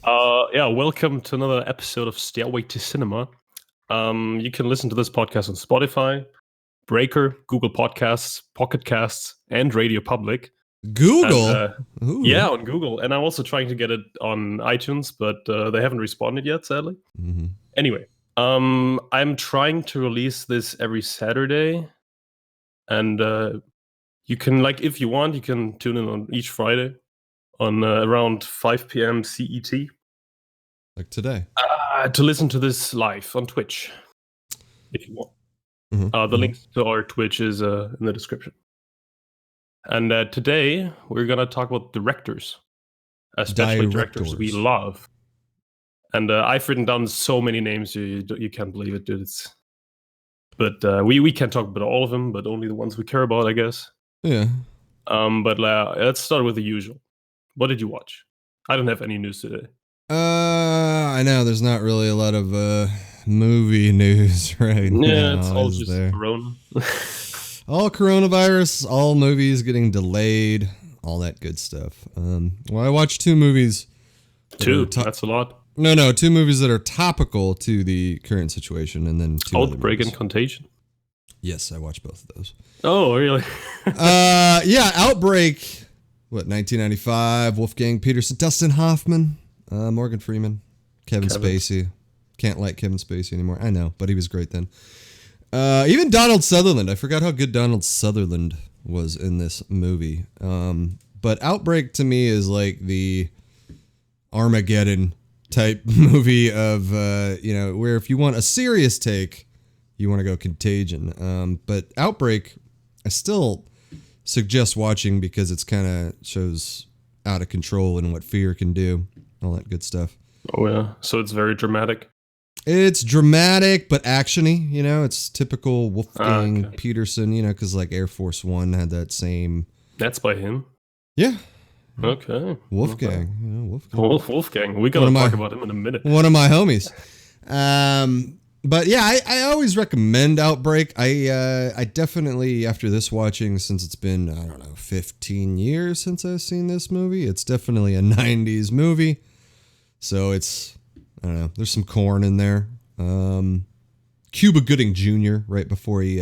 Yeah, welcome to another episode of Stairway to Cinema. You can listen to this podcast on Spotify, Breaker, Google Podcasts, Pocket Casts, and Radio Public. Google? And, yeah, on Google. And I'm also trying to get it on iTunes, but they haven't responded yet, sadly. Mm-hmm. Anyway, I'm trying to release this every Saturday. And you can, if you want, you can tune in on each Friday on around 5 p.m. CET. Like today. To listen to this live on Twitch, if you want. Mm-hmm. The link to our Twitch is in the description. And today we're gonna talk about directors, especially directors we love. And I've written down so many names you can't believe it, dude. But we can't talk about all of them, but only the ones we care about, I guess. Yeah. But let's start with the usual. What did you watch? I don't have any news today. I know there's not really a lot of movie news right now. Yeah, it's all just Corona. All coronavirus, all movies getting delayed, all that good stuff. Well, I watched two movies. That's a lot. No, two movies that are topical to the current situation, and then two Outbreak and Contagion. Yes, I watched both of those. Oh, really? Yeah, Outbreak. What, 1995? Wolfgang Peterson, Dustin Hoffman, Morgan Freeman, Kevin Spacey. Can't like Kevin Spacey anymore. I know, but he was great then. Even Donald Sutherland. I forgot how good Donald Sutherland was in this movie. But Outbreak to me is like the Armageddon type movie of, where if you want a serious take, you want to go Contagion. But Outbreak, I still suggest watching because it's kind of shows out of control and what fear can do, all that good stuff. Oh yeah, so it's very dramatic. It's dramatic but actiony, it's typical Wolfgang Peterson, because like Air Force One had that same. That's by him. Yeah. Okay. Wolfgang. Wolfgang. We gotta talk about him in a minute. One of my homies. But yeah, I always recommend Outbreak. I definitely, after this watching, since it's been, 15 years since I've seen this movie, it's definitely a 90s movie. So it's, I don't know, there's some corn in there. Cuba Gooding Jr. right before he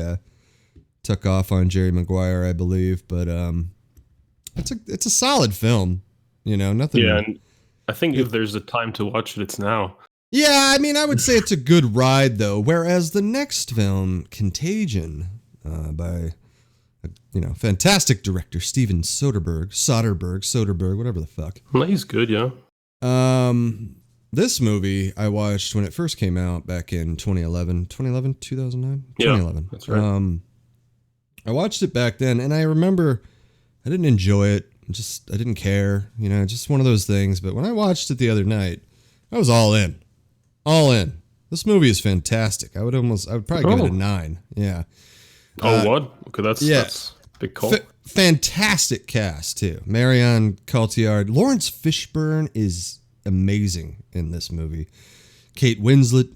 took off on Jerry Maguire, I believe. But it's a solid film, nothing. Yeah, and I think if there's a time to watch it, it's now. Yeah, I mean, I would say it's a good ride, though. Whereas the next film, Contagion, by fantastic director Steven Soderbergh, whatever the fuck. No, he's good, yeah. This movie I watched when it first came out back in 2011, 2009? Yeah, 2011. That's right. I watched it back then, and I remember I didn't enjoy it. I didn't care, just one of those things. But when I watched it the other night, I was all in. All in. This movie is fantastic. I would probably give it a 9. Yeah. What? Okay, that's a big call. Fantastic cast too. Marion Cotillard, Lawrence Fishburne is amazing in this movie. Kate Winslet,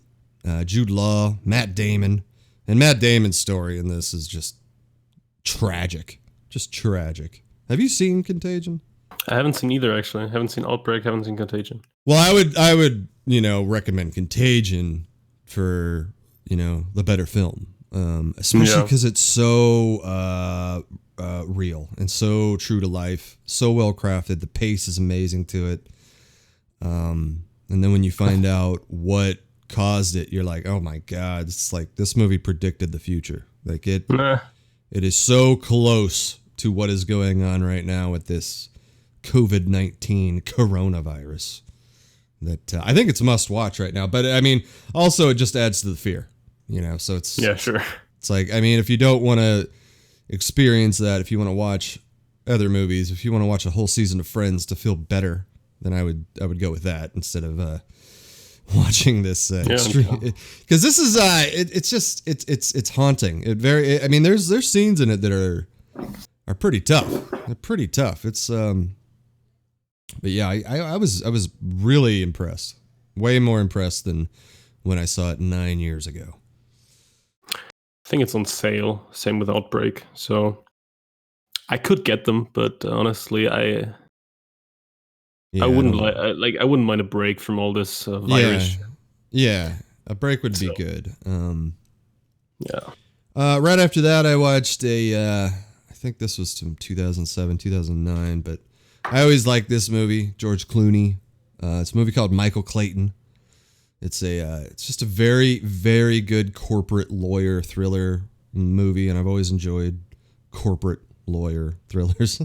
Jude Law, Matt Damon, and Matt Damon's story in this is just tragic. Just tragic. Have you seen Contagion? I haven't seen either, actually. I haven't seen Outbreak, I haven't seen Contagion. Well, I would, recommend Contagion for, the better film. Especially because it's so real and so true to life, so well crafted. The pace is amazing to it. And then when you find out what caused it, you're like, oh my God, it's like this movie predicted the future. Like it is so close to what is going on right now with this COVID-19 coronavirus that I think it's a must watch right now. But I mean, also it just adds to the fear, so it's, yeah, sure. It's like, I mean, if you don't want to experience that, if you want to watch other movies, if you want to watch a whole season of Friends to feel better, then I would go with that instead of watching this extreme, because this is it's haunting. I mean, there's scenes in it that are pretty tough. They're pretty tough. It's but yeah, I was really impressed. Way more impressed than when I saw it 9 years ago. I think it's on sale. Same with Outbreak. So I could get them, but honestly, Yeah, I wouldn't I wouldn't mind a break from all this virus. Yeah, a break would be good. Yeah. Right after that, I watched I think this was from 2007, 2009, but I always liked this movie, George Clooney. It's a movie called Michael Clayton. It's just a very, very good corporate lawyer thriller movie, and I've always enjoyed corporate lawyer thrillers.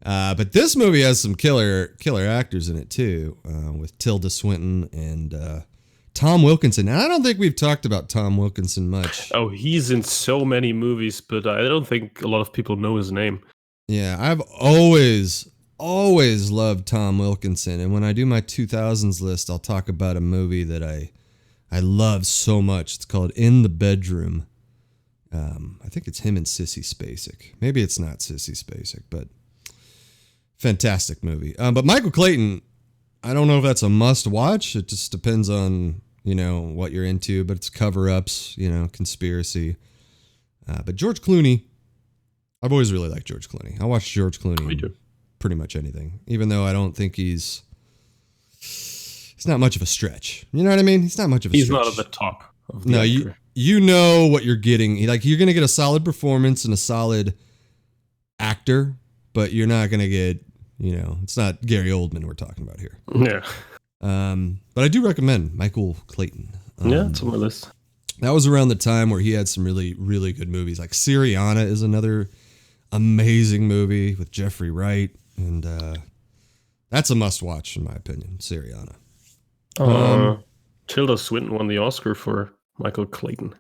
But this movie has some killer actors in it too, with Tilda Swinton and Tom Wilkinson. And I don't think we've talked about Tom Wilkinson much. Oh, he's in so many movies, but I don't think a lot of people know his name. Yeah, I've always loved Tom Wilkinson, and when I do my 2000s list, I'll talk about a movie that I love so much. It's called In the Bedroom. I think it's him and Sissy Spacek. Maybe it's not Sissy Spacek, but fantastic movie. But Michael Clayton, I don't know if that's a must watch. It just depends on, what you're into, but it's cover-ups, conspiracy. But George Clooney, I've always really liked George Clooney. I watch George Clooney in pretty much anything, even though I don't think he's not much of a stretch. You know what I mean? He's not much of a stretch. He's not at the top of the actor. You know what you're getting. Like, you're going to get a solid performance and a solid actor, but you're not going to get, it's not Gary Oldman we're talking about here. Yeah. But I do recommend Michael Clayton. Yeah, it's on my list. That was around the time where he had some really, really good movies. Like Syriana is another amazing movie with Jeffrey Wright. And that's a must watch, in my opinion, Syriana. Tilda Swinton won the Oscar for Michael Clayton.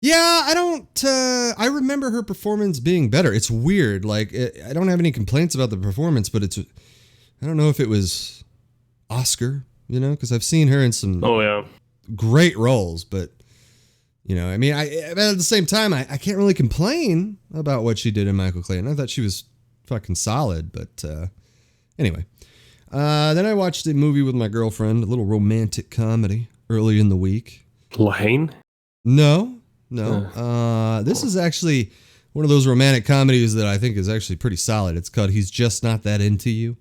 Yeah, I remember her performance being better. It's weird. Like, I don't have any complaints about the performance, but I don't know if it was Oscar, because I've seen her in some great roles, but, I mean, at the same time, I can't really complain about what she did in Michael Clayton. I thought she was fucking solid, but anyway. Then I watched a movie with my girlfriend, a little romantic comedy early in the week. Lane? No. This is actually one of those romantic comedies that I think is actually pretty solid. It's called He's Just Not That Into You.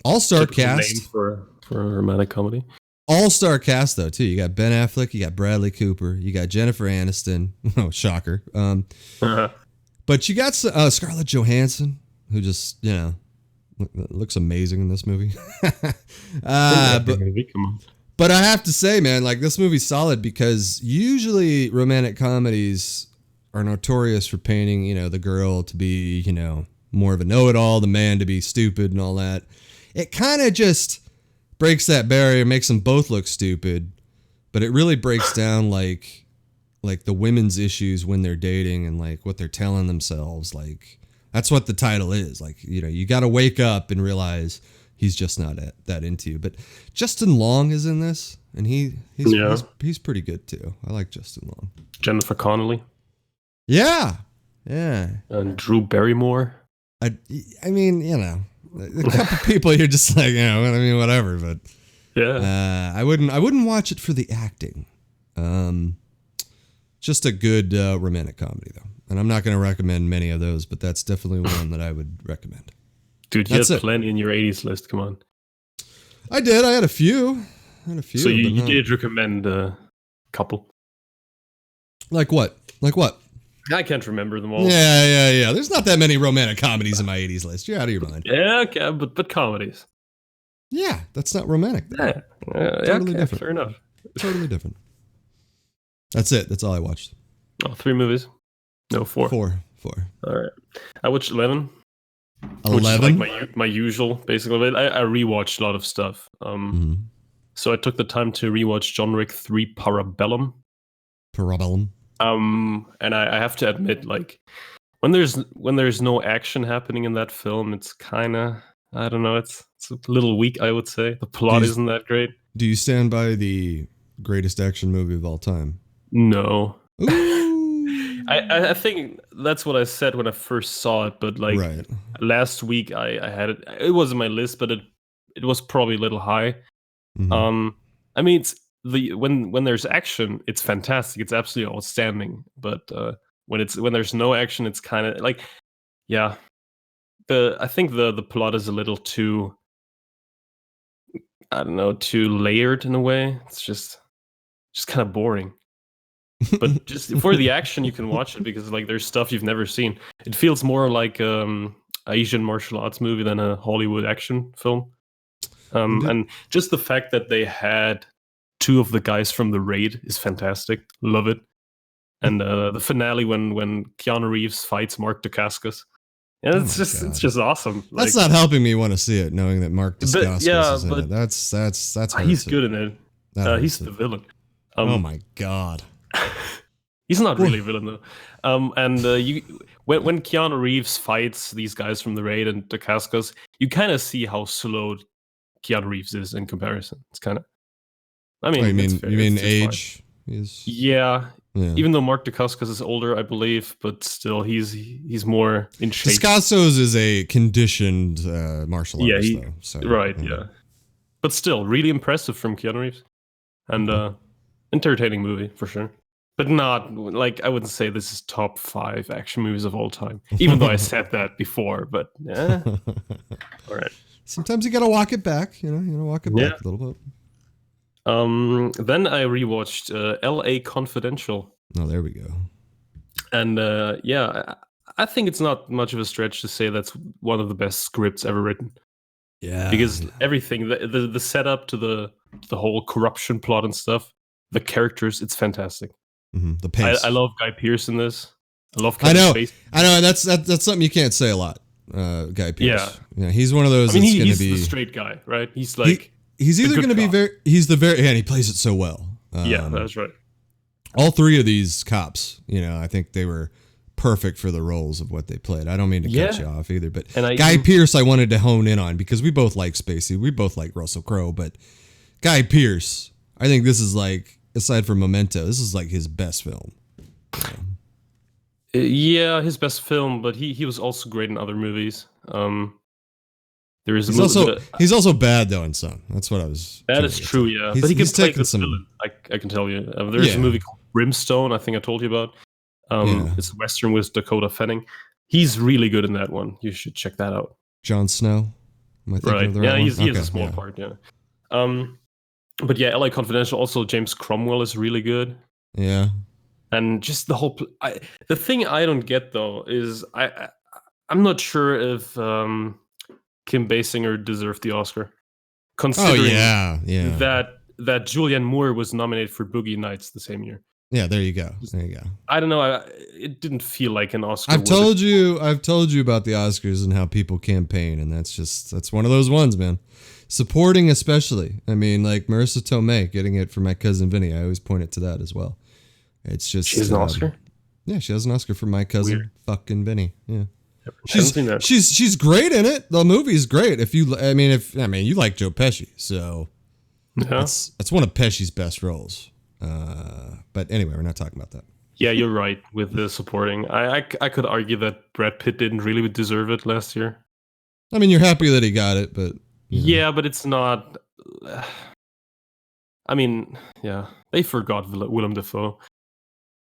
All-star cast. Name for a romantic comedy. All-star cast, though, too. You got Ben Affleck, you got Bradley Cooper, you got Jennifer Aniston. Oh, shocker. But you got Scarlett Johansson, who just, looks amazing in this movie. But I have to say, man, like, this movie's solid because usually romantic comedies are notorious for painting, the girl to be, more of a know-it-all, the man to be stupid and all that. It kind of just breaks that barrier, makes them both look stupid, but it really breaks down like the women's issues when they're dating and like what they're telling themselves. Like, that's what the title is. Like, you got to wake up and realize he's just not that into you. But Justin Long is in this, and he's pretty good too. I like Justin Long. Jennifer Connelly. Yeah. And Drew Barrymore. I mean, a couple people you're just like, whatever. But yeah, I wouldn't watch it for the acting. Just a good romantic comedy though, and I'm not going to recommend many of those, but that's definitely one that I would recommend. Dude, you had plenty in your 80s list. Come on. I did. I had a few. So you did recommend a couple. Like what? I can't remember them all. Yeah. There's not that many romantic comedies in my 80s list. You're out of your mind. Yeah, okay, but comedies. Yeah, that's not romantic. Yeah, totally different. Fair enough. Totally different. That's it. That's all I watched. Oh, 3 movies? No, 4. 4. All right. I watched 11. 11? Which is like my usual, basically. I rewatched a lot of stuff. So I took the time to rewatch John Wick 3 Parabellum. And I have to admit, like, when there's no action happening in that film, it's kind of, I don't know, it's a little weak, I would say. The plot isn't that great. Do you stand by the greatest action movie of all time? No. I think that's what I said when I first saw it, but like last week I had it. It wasn't my list, but it was probably a little high. Mm-hmm. I mean, it's when there's action, it's fantastic. It's absolutely outstanding. But when there's no action, it's kind of like, yeah, I think the plot is a little too, I don't know, too layered in a way. It's just kind of boring. But just for the action, you can watch it because like there's stuff you've never seen. It feels more like Asian martial arts movie than a Hollywood action film. And just the fact that they had two of the guys from The Raid is fantastic. Love it. And the finale when Keanu Reeves fights Mark Dacascos. And it's just awesome. That's not helping me want to see it, knowing that Mark Dacascos is in it. That's he's good in it. He's the villain. Oh my god. He's not really a villain though. When Keanu Reeves fights these guys from The Raid and Dacascos, you kind of see how slow Keanu Reeves is in comparison. It's kind of, I mean, you mean age? Yeah. Even though Mark Dacascos is older, I believe, but still, he's more in shape. Dacascos is a conditioned martial artist, though. So, right, yeah. But still, really impressive from Keanu Reeves. And entertaining movie, for sure. But not, like, I wouldn't say this is top 5 action movies of all time. Even though I said that before, but yeah. All right. Sometimes you gotta walk it back, walk it back a little bit. Then I rewatched L.A. Confidential. Oh, there we go. And I think it's not much of a stretch to say that's one of the best scripts ever written. Yeah, because everything, the setup to the whole corruption plot and stuff, the characters, it's fantastic. Mm-hmm. The pace. I love Guy Pearce in this. I love Kevin Spacey. I know. That's something you can't say a lot. Guy Pearce. Yeah, he's one of those. I mean, he's the straight guy, right? He's like. He's either going to be and he plays it so well. Yeah, that's right. All 3 of these cops, I think they were perfect for the roles of what they played. I don't mean to cut you off either, but Guy Pearce I wanted to hone in on because we both like Spacey. We both like Russell Crowe, but Guy Pearce, I think this is like, aside from Memento, this is like his best film. Yeah, his best film, but he was also great in other movies. There is he's also bad though in some. That's what I was. That is true, yeah. But he can play the villain. I can tell you. There's a movie called Brimstone. I think I told you about. It's a western with Dakota Fanning. He's really good in that one. You should check that out. Jon Snow. Right. Yeah, he has a small part. Yeah. But yeah, L.A. Confidential. Also, James Cromwell is really good. Yeah. And just the whole. The thing I don't get though is I'm not sure if. Kim Basinger deserved the Oscar, considering that Julianne Moore was nominated for Boogie Nights the same year. Yeah, there you go. I don't know. It didn't feel like an Oscar. I've told you about the Oscars and how people campaign, and that's one of those ones, man. Supporting, especially. I mean, like Marissa Tomei getting it for My Cousin Vinny. I always point it to that as well. It's just she has an Oscar. Yeah, she has an Oscar for My Cousin fucking Vinny. Yeah. She's great in it. The movie's great. You like Joe Pesci, so that's one of Pesci's best roles. But anyway, we're not talking about that. Yeah, you're right with the supporting. I could argue that Brad Pitt didn't really deserve it last year. I mean, you're happy that he got it, but yeah, but it's not. I mean, yeah, they forgot Willem Dafoe.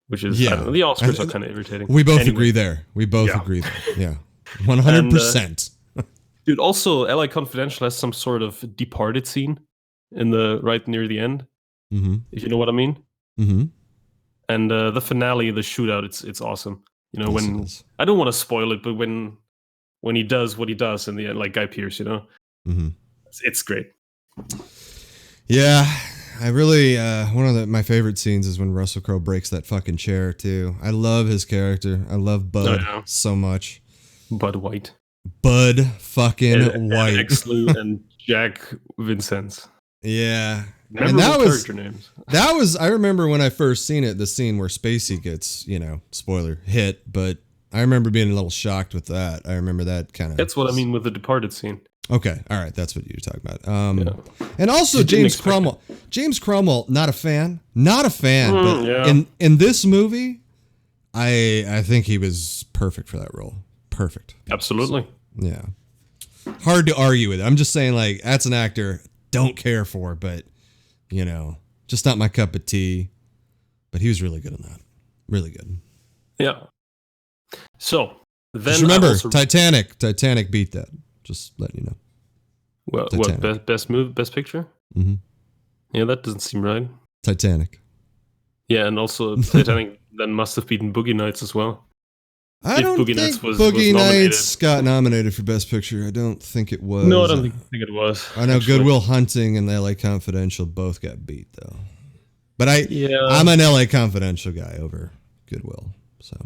Which is, the Oscars are kind of irritating. We both agree there. Yeah. 100%. Dude, also, L.A. Confidential has some sort of Departed scene right near the end. Mm-hmm. If you know what I mean. Mm-hmm. And the finale, the shootout, it's awesome. When I don't want to spoil it, but when he does what he does in the end, like Guy Pearce, mm-hmm. It's great. Yeah. I really, one of my favorite scenes is when Russell Crowe breaks that fucking chair, too. I love his character. I love Bud so much. Bud White. Bud fucking White. And and Jack Vincennes. Yeah. And character names. That was, I remember when I first seen it, the scene where Spacey gets, spoiler, hit, but I remember being a little shocked with that. I remember that kind of. That's what I mean with the Departed scene. Okay, all right, that's what you're talking about. And also James Cromwell. James Cromwell, not a fan, but in this movie, I think he was perfect for that role. Perfect. Absolutely. So, yeah. Hard to argue with. I'm just saying, like, that's an actor don't care for, but just not my cup of tea. But he was really good in that. Really good. Yeah. So Just remember, Titanic. Titanic beat that. Just letting you know. Well, what best picture? Mm-hmm. Yeah, that doesn't seem right. Titanic. Yeah, and also Titanic then must have beaten Boogie Nights as well. I don't think Boogie Nights got nominated for Best Picture. I don't think it was. No, I don't think it was. I know Good Will Hunting and LA Confidential both got beat, though. But I'm an LA Confidential guy over Good Will. So.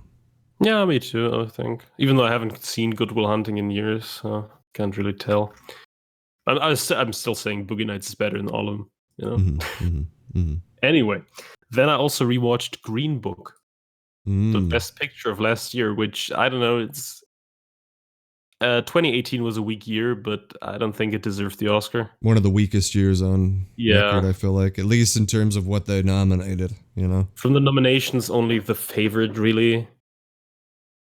Yeah, me too, I think. Even though I haven't seen Good Will Hunting in years, so can't really tell. I'm still saying Boogie Nights is better than all of them, you know? Anyway, then I also rewatched Green Book. The best picture of last year, which I don't know, it's 2018 was a weak year, but I don't think it deserved the Oscar. One of the weakest years on record, I feel like, at least in terms of what they nominated, you know. From the nominations, only The Favorite really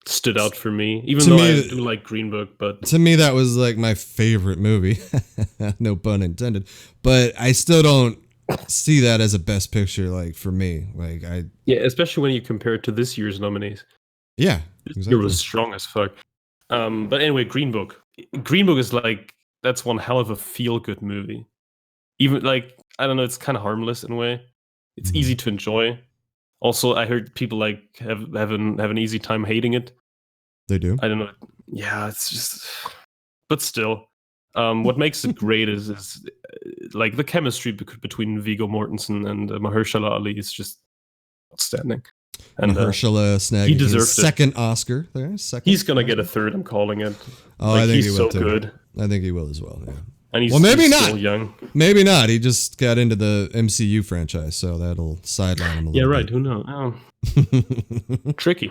stood out for me, even though I do like Green Book. But to me, that was like my favorite movie. No pun intended. But I still don't see that as a best picture, like, for me. Like, especially when you compare it to this year's nominees. Yeah, this year was strong as fuck. But anyway, Green Book is like, that's one hell of a feel good movie. Even like, I don't know, it's kind of harmless in a way. It's easy to enjoy. Also, I heard people like have an easy time hating it. They do. I don't know. Yeah, it's just, but still. What makes it great is like the chemistry between Viggo Mortensen and Mahershala Ali is just outstanding. And Mahershala snagged his second Oscar there. He's gonna get a third. I'm calling it. Oh, like, I think he's he will so too. Good. I think he will as well. Yeah. And he's maybe not. Still young. Maybe not. He just got into the MCU franchise, so that'll sideline him a little bit. Who knows? Oh. Tricky.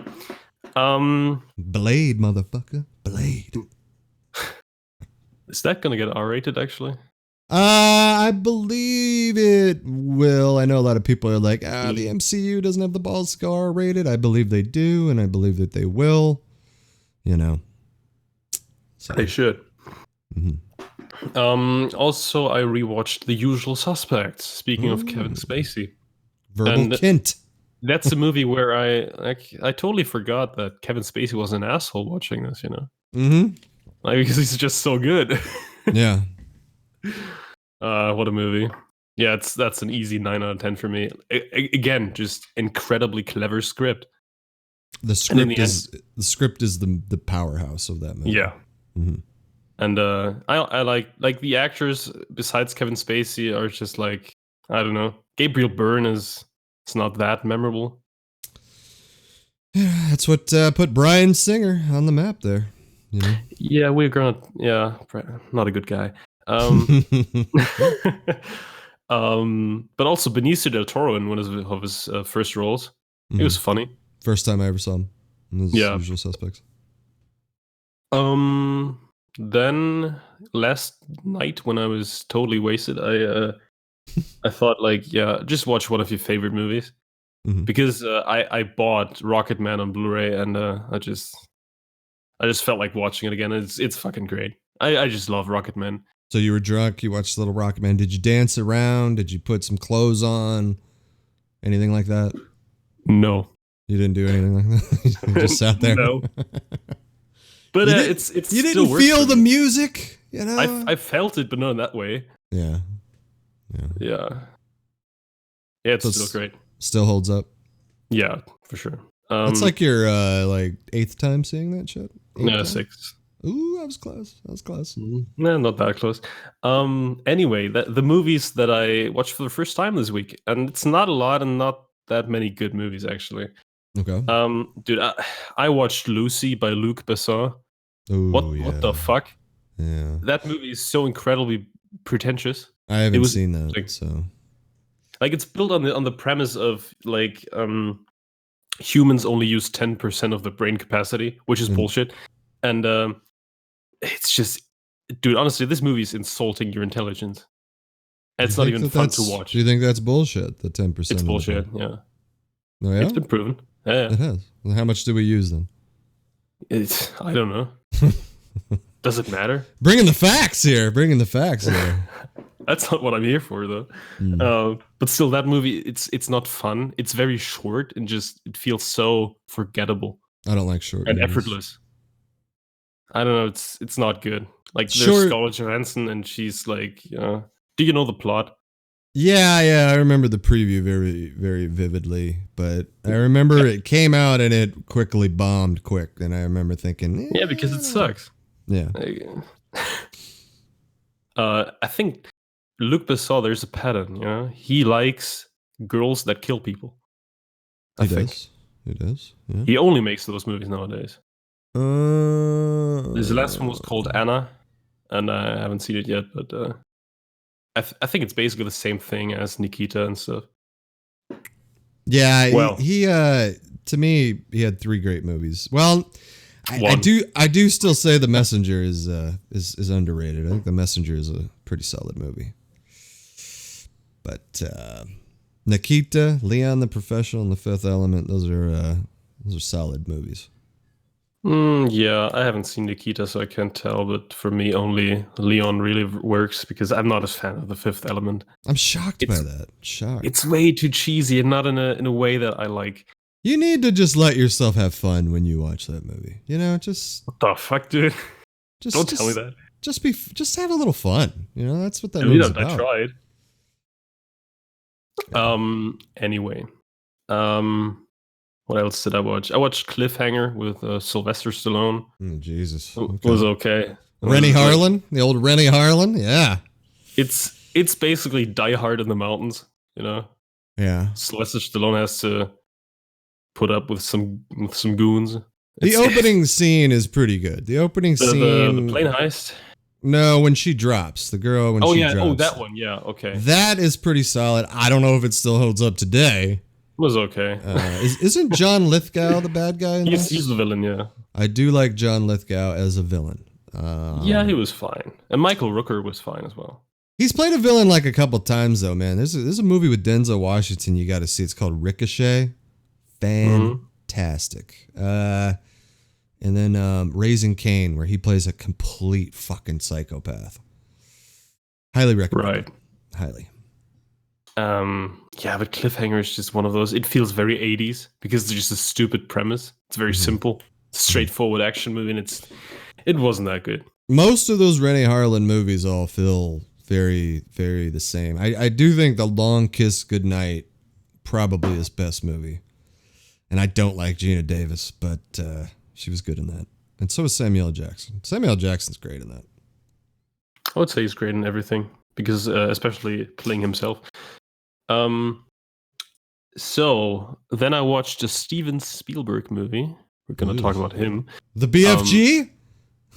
Blade, motherfucker. Blade. Is that gonna get R-rated actually? I believe it will. I know a lot of people are like, the MCU doesn't have the balls to go R-rated. I believe they do, and I believe that they will. You know. So. They should. Also, I rewatched The Usual Suspects. Speaking of Kevin Spacey. Verbal Kint. That's a movie where I totally forgot that Kevin Spacey was an asshole watching this, you know? Like, because he's just so good. Yeah. What a movie. Yeah, that's an easy 9 out of 10 for me. Again, just incredibly clever script. The script is the powerhouse of that movie. Yeah. And I like the actors besides Kevin Spacey are just like, I don't know. Gabriel Byrne it's not that memorable. Yeah, that's what put Bryan Singer on the map there. You know? Yeah, not a good guy. But also Benicio del Toro in one of his first roles. It was funny. First time I ever saw him in his Usual Suspects. Then last night when I was totally wasted, I thought just watch one of your favorite movies because I bought Rocket Man on Blu-ray and I just felt like watching it again. It's fucking great. I just love Rocket Man. So you were drunk, you watched Little Rocket Man. Did you dance around? Did you put some clothes on? Anything like that? No. You didn't do anything like that? You just sat there? No. But it's you didn't feel the music, you know? I felt it, but not in that way. Yeah. It's still great. Still holds up. Yeah, for sure. That's like your eighth time seeing that shit. Yeah, 6th. Ooh, I was close. No, not that close. Anyway, the movies that I watched for the first time this week, and it's not a lot and not that many good movies actually. Okay. Dude, I watched Lucy by Luc Besson. Ooh, what the fuck? Yeah. That movie is so incredibly pretentious. I haven't seen that, so like it's built on the premise of like humans only use 10% of the brain capacity, which is bullshit. And it's just, dude, honestly, this movie is insulting your intelligence. And it's not even fun to watch. Do you think that's bullshit, the 10%? It's bullshit, yeah. Oh, yeah? It's been proven. Yeah. It has. How much do we use then? I don't know. Does it matter? Bringing the facts here. That's not what I'm here for, though. But still, that movie, it's not fun. It's very short and just, it feels so forgettable. I don't like short and movies. effortless. I don't know. It's not good. Like there's Short. Scarlett Johansson, and she's like, do you know the plot? Yeah, I remember the preview very, very vividly, but I remember it came out and it quickly bombed quick, and I remember thinking, yeah, because it sucks. Yeah. I think Luc Besson, there's a pattern, he likes girls that kill people. He does. Yeah. He only makes those movies nowadays. His last one was called Anna, and I haven't seen it yet, but I think it's basically the same thing as Nikita and stuff. Yeah, well, he to me he had 3 great movies. Well, I do still say The Messenger is underrated. I think The Messenger is a pretty solid movie. But Nikita, Leon the Professional, and The Fifth Element, those are solid movies. Yeah, I haven't seen Nikita, so I can't tell. But for me, only Leon really works because I'm not a fan of The Fifth Element. I'm shocked by that. Shocked. It's way too cheesy and not in a way that I like. You need to just let yourself have fun when you watch that movie. Just what the fuck, dude? Don't tell me that. Just have a little fun. That's what that movie's about. I tried. Yeah. Anyway, what else did I watch? I watched Cliffhanger with Sylvester Stallone. Oh, Jesus. Okay. It was okay. Rennie Harlan? The old Rennie Harlan? Yeah. It's basically Die Hard in the mountains, Yeah. Sylvester Stallone has to put up with some goons. The opening scene is pretty good. The opening scene... The plane heist? No, when she drops. The girl when she drops. Oh, that one. Yeah, okay. That is pretty solid. I don't know if it still holds up today. It was okay. Isn't John Lithgow the bad guy in this? He's the villain, yeah. I do like John Lithgow as a villain. Yeah, he was fine. And Michael Rooker was fine as well. He's played a villain like a couple times, though, man. There's a movie with Denzel Washington you got to see. It's called Ricochet. Fantastic. And then Raising Cain, where he plays a complete fucking psychopath. Highly recommend. Right. Highly. Yeah, but Cliffhanger is just one of those. It feels very 80s because it's just a stupid premise. It's very simple, straightforward action movie, and it wasn't that good. Most of those Rennie Harlan movies all feel very, very the same. I do think The Long Kiss Goodnight probably his best movie. And I don't like Gina Davis, but she was good in that. And so is Samuel L. Jackson. Samuel L. Jackson's great in that. I would say he's great in everything because especially playing himself. So then I watched a Steven Spielberg movie. We're going to talk about him. The BFG?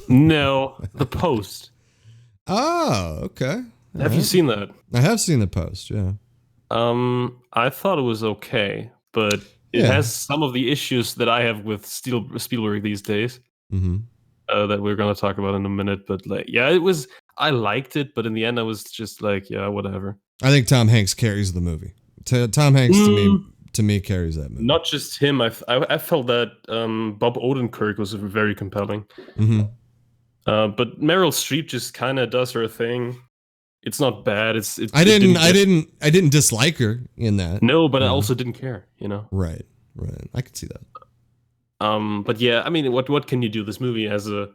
No, The Post. Oh, okay. Have you seen that? I have seen The Post, yeah. I thought it was okay, but it has some of the issues that I have with Spielberg these days. That we're going to talk about in a minute. But I liked it, but in the end I was just like, yeah, whatever. I think Tom Hanks carries the movie. Tom Hanks to me carries that movie. Not just him. I felt that Bob Odenkirk was very compelling. But Meryl Streep just kind of does her thing. It's not bad. I didn't dislike her in that. No, but I also didn't care. Right. I could see that. But yeah, I mean, what can you do? This movie has a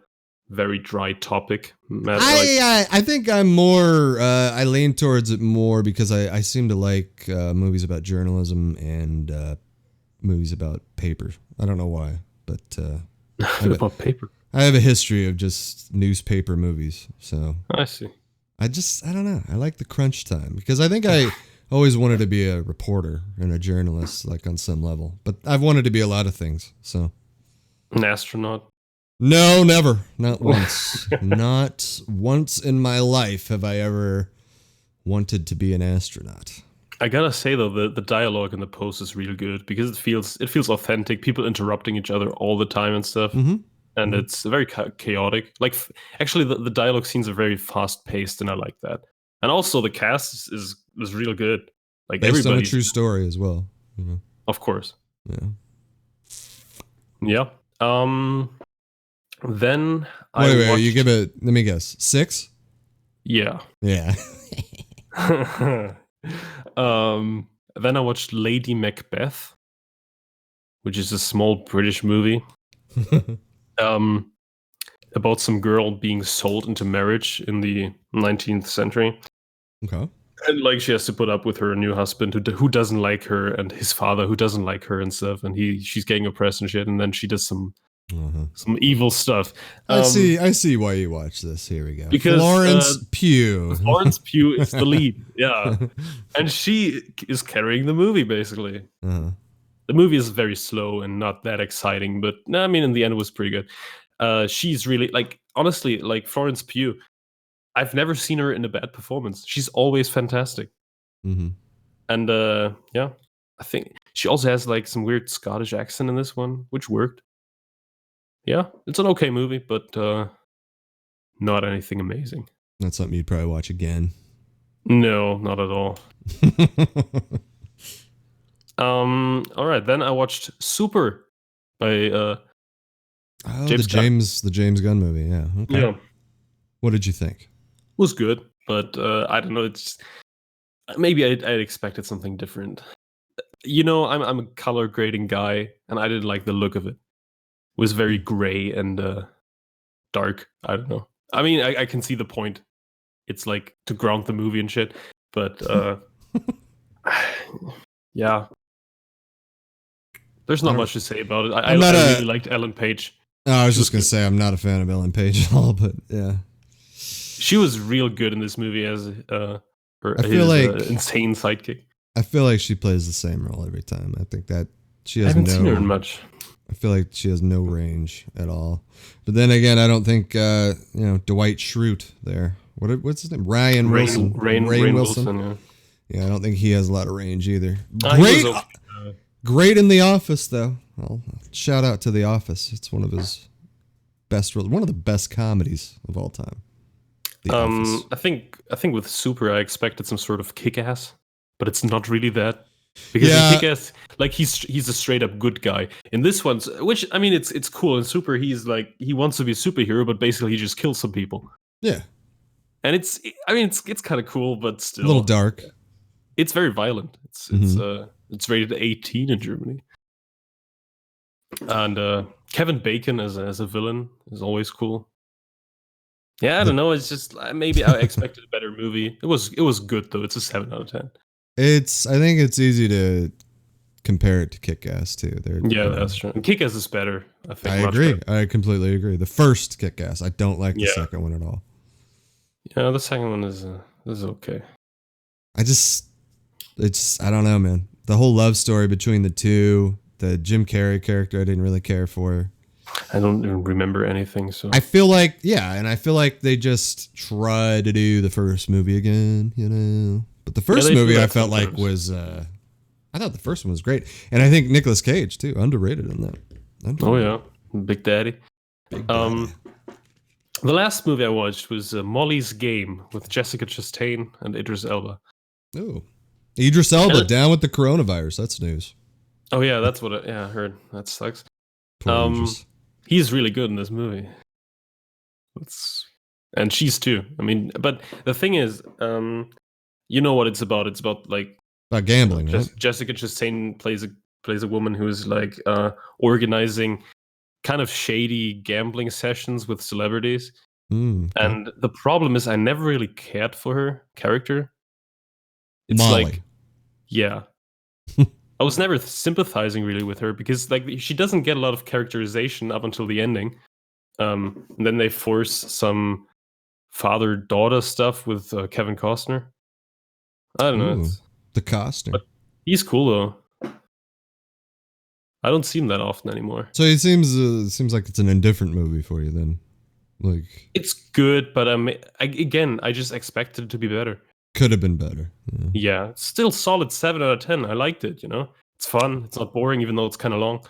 very dry topic. I think I'm more. I lean towards it more because I seem to like movies about journalism and movies about paper. I don't know why, but about paper. I have a history of just newspaper movies, so I see. I don't know. I like the crunch time because I think I always wanted to be a reporter and a journalist, like on some level. But I've wanted to be a lot of things. So, an astronaut? No, never. Not once. Not once in my life have I ever wanted to be an astronaut. I gotta say though, the dialogue in The Post is really good because it feels authentic. People interrupting each other all the time and stuff. And it's very chaotic. Like, actually, the dialogue scenes are very fast-paced, and I like that. And also, the cast is real good. Like, based on a true story as well. Of course. Yeah. Then wait, you give it? Let me guess. 6? Yeah. Yeah. Then I watched Lady Macbeth, which is a small British movie. about some girl being sold into marriage in the 19th century. Okay. And like she has to put up with her new husband who doesn't like her, and his father who doesn't like her and stuff, and she's getting oppressed and shit, and then she does some evil stuff. I see why you watch this. Here we go. Because Florence Pugh. Florence Pugh is the lead, yeah, and she is carrying the movie basically. The movie is very slow and not that exciting, but I mean, in the end, it was pretty good. She's really honestly, Florence Pugh. I've never seen her in a bad performance. She's always fantastic. And yeah, I think she also has some weird Scottish accent in this one, which worked. Yeah, it's an okay movie, but not anything amazing. Not something you'd probably watch again. No, not at all. All right, then I watched Super by the James Gunn movie. Yeah. Okay. Yeah. What did you think? It was good, but I don't know. It's maybe I'd expected something different. I'm a color grading guy, and I didn't like the look of it. It was very gray and dark. I don't know. I mean, I can see the point. It's to ground the movie and shit, but yeah. There's not much to say about it. I really liked Ellen Page. I was just going to say I'm not a fan of Ellen Page at all, but yeah. She was real good in this movie as his insane sidekick. I feel like she plays the same role every time. I think that she has I haven't seen her in much. I feel like she has no range at all. But then again, I don't think Dwight Schrute there. What's his name? Ryan Wilson. Rainn Wilson. Yeah, I don't think he has a lot of range either. Great in The Office though. I'll shout out to The Office. It's one of his one of the best comedies of all time. I think with Super I expected some sort of kick-ass, but it's not really that. Because in Kick-Ass, he's a straight up good guy. In this one, which I mean, it's cool. In Super, he's he wants to be a superhero, but basically he just kills some people. Yeah, and it's kind of cool, but still a little dark. It's very violent. It's rated 18 in Germany. And Kevin Bacon as a villain is always cool. Yeah, I don't know. It's just maybe I expected a better movie. It was good though. It's a 7 out of 10. I think it's easy to compare it to Kick-Ass too. That's true. Kick-Ass is better. I think. I agree. I completely agree. The first Kick-Ass. I don't like the second one at all. Yeah, the second one is okay. I don't know, man. The whole love story between the two, the Jim Carrey character, I didn't really care for. I don't even remember anything. So I feel like they just tried to do the first movie again, But the first movie I felt like was, I thought the first one was great, and I think Nicolas Cage too, underrated in that. Oh yeah, Big Daddy. The last movie I watched was Molly's Game with Jessica Chastain and Idris Elba. Oh, Idris Elba down with the coronavirus. That's news. Oh yeah, that's what I heard. That sucks. He's really good in this movie. And she's too. I mean, but the thing is, you know what it's about? It's about gambling. Right? Jessica Chastain plays a woman who's organizing kind of shady gambling sessions with celebrities. Okay. And the problem is, I never really cared for her character. It's Molly. Yeah. I was never sympathizing really with her because she doesn't get a lot of characterization up until the ending. And then they force some father-daughter stuff with Kevin Costner. I don't know. The Costner. But he's cool though. I don't see him that often anymore. So it seems like it's an indifferent movie for you then. It's good, but I just expected it to be better. Could have been better. Yeah, it's still solid 7 out of 10. I liked it, It's fun. It's not boring, even though it's kind of long.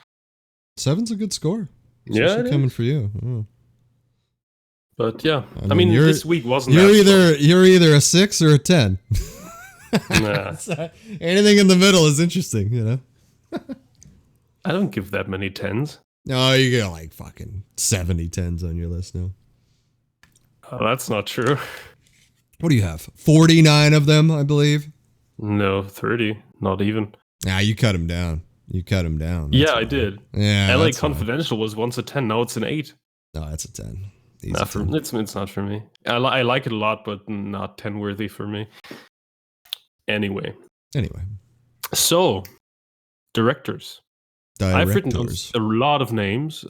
7's a good score. Especially coming for you. Oh. But yeah, I mean this week wasn't. You're either a 6 or a 10. Nah. Anything in the middle is interesting, I don't give that many 10s. No, you got fucking 70 10s on your list now. Oh, that's not true. What do you have? 49 of them, I believe. No, 30. Not even. Nah, you cut them down. Yeah, I did. Yeah. LA Confidential was once a 10. Now it's an 8. No, that's a 10. It's not for me. I like it a lot, but not 10 worthy for me. Anyway. So, directors. I've written down a lot of names,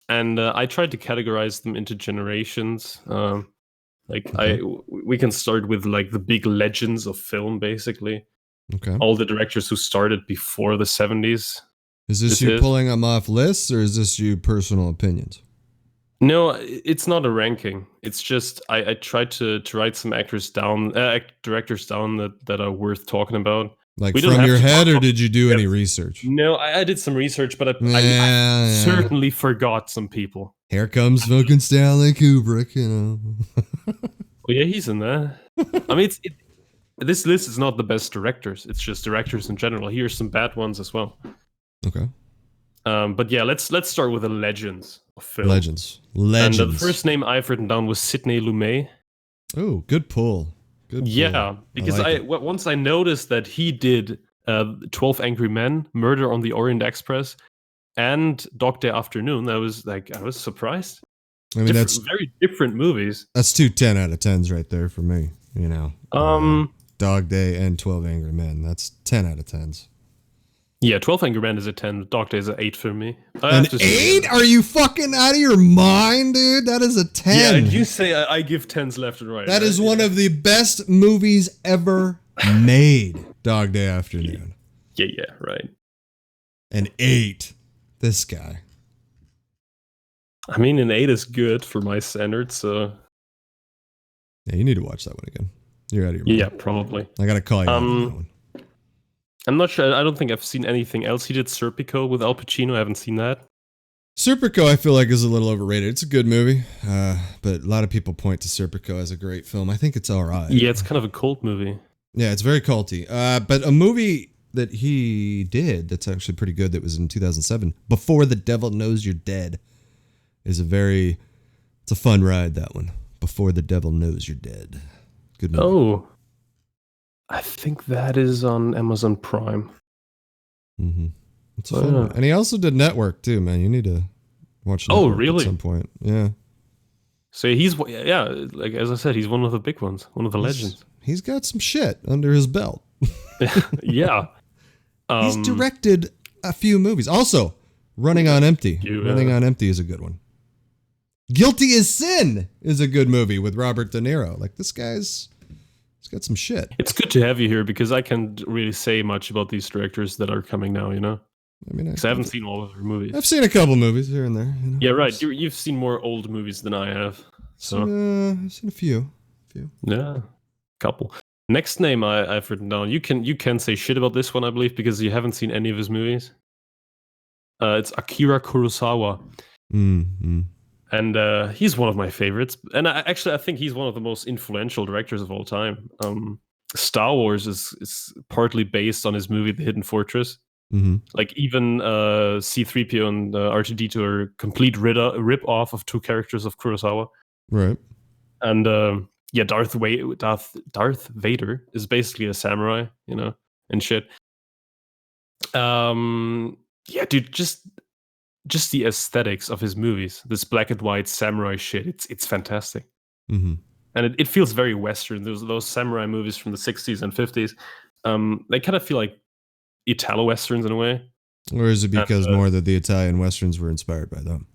and I tried to categorize them into generations. We can start with like the big legends of film, basically. Okay. All the directors who started before the 70s. Is this you pulling them off lists, or is this you personal opinions? No, it's not a ranking. It's just I tried to write some directors down that are worth talking about. Like from your head, or did you do any research? No, I did some research, but I certainly forgot some people. Here comes fucking Stanley Kubrick, you know. Oh yeah, he's in there. I mean, this list is not the best directors. It's just directors in general. Here's some bad ones as well. Okay. But yeah, let's start with the legends of film. Legends. And the first name I've written down was Sidney Lumet. Oh, good pull. Yeah, because once I noticed that he did 12 Angry Men, Murder on the Orient Express, and Dog Day Afternoon, I was surprised. I mean, that's very different movies. That's 2 10 out of 10s right there for me. You know, Dog Day and 12 Angry Men. That's 10 out of 10s. Yeah, 12 Angry Men is a 10. Dog Day is an 8 for me. An 8? Are you fucking out of your mind, dude? That is a 10. Yeah, and you say I give 10s left and right. That is one of the best movies ever made. Dog Day Afternoon. Yeah, right. An 8. This guy. I mean, an 8 is good for my standards, so... Yeah, you need to watch that one again. You're out of your mind. Yeah, probably. I gotta call you on that one. I'm not sure. I don't think I've seen anything else. He did Serpico with Al Pacino. I haven't seen that. Serpico, I feel like, is a little overrated. It's a good movie, but a lot of people point to Serpico as a great film. I think it's all right. Yeah, it's kind of a cult movie. Yeah, it's very culty. But a movie that he did that's actually pretty good that was in 2007, Before the Devil Knows You're Dead, is it's a fun ride, that one. Before the Devil Knows You're Dead. Good movie. Oh. I think that is on Amazon Prime. Mm-hmm. It's a fun one. And he also did Network too, man. You need to watch Network really? at some point. Yeah. So like as I said, he's one of the big ones, one of the legends. He's got some shit under his belt. Yeah. He's directed a few movies. Also, Running on Empty. Running on Empty is a good one. Guilty as Sin is a good movie with Robert De Niro. Like, this guy's... He's got some shit. It's good to have you here because I can't really say much about these directors that are coming now, you know? I mean, because I haven't seen all of their movies. I've seen a couple movies here and there. You know? Yeah, right. You've seen more old movies than I have. So I've seen a few. Yeah, couple. Next name I've written down. You can say shit about this one, I believe, because you haven't seen any of his movies. It's Akira Kurosawa. Mm-hmm. And he's one of my favorites. And I think he's one of the most influential directors of all time. Star Wars is partly based on his movie The Hidden Fortress. Mm-hmm. Like even C-3PO and R2-D2 are a complete rip-off of two characters of Kurosawa. Right. And Darth Vader is basically a samurai, you know, and shit. Yeah, dude, just the aesthetics of his movies, this black and white samurai shit, it's fantastic. Mm-hmm. And it feels very Western. Those samurai movies from the 60s and 50s, they kind of feel like Italo-Westerns in a way. Or is it because more that the Italian Westerns were inspired by them?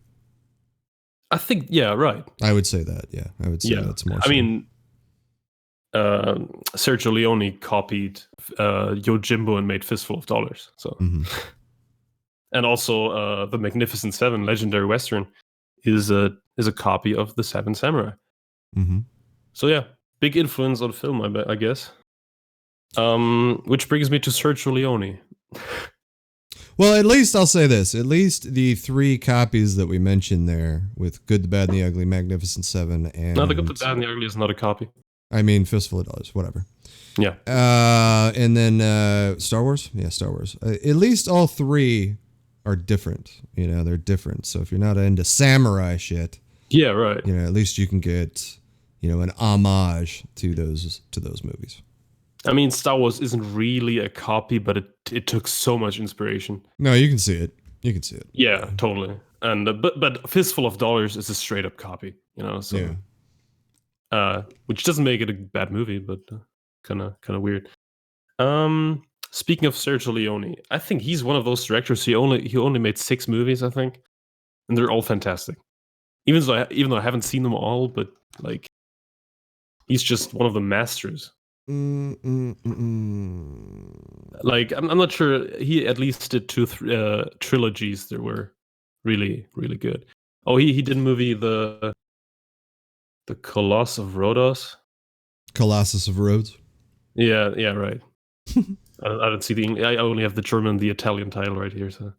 I think, yeah, right. I would say that, yeah. I would say that's more so. I mean, Sergio Leone copied Yojimbo and made Fistful of Dollars. So, and also the Magnificent Seven, legendary Western, is a copy of the Seven Samurai. Mm-hmm. So yeah, big influence on film, I guess. Which brings me to Sergio Leone. Well, at least I'll say this. At least the three copies that we mentioned there with Good, the Bad, and the Ugly, Magnificent Seven, and... No, the Good, the Bad, and the Ugly is not a copy. I mean, Fistful of Dollars, whatever. Yeah. And then Star Wars? Yeah, Star Wars. At least all three are different. You know, they're different. So if you're not into samurai shit... Yeah, right. You know, at least you can get, you know, an homage to those movies. I mean, Star Wars isn't really a copy, but it took so much inspiration. No, you can see it. You can see it. Yeah, totally. And but Fistful of Dollars is a straight up copy, you know. So, which doesn't make it a bad movie, but kind of weird. Speaking of Sergio Leone, I think he's one of those directors. He only made 6 movies, I think, and they're all fantastic. Even though I haven't seen them all, but like, he's just one of the masters. Like, I'm not sure. He at least did 2 trilogies that were really, really good. Oh, he did a movie, the Colossus of Rhodos. Colossus of Rhodes. Yeah, right. I don't see I only have the German, the Italian title right here. So,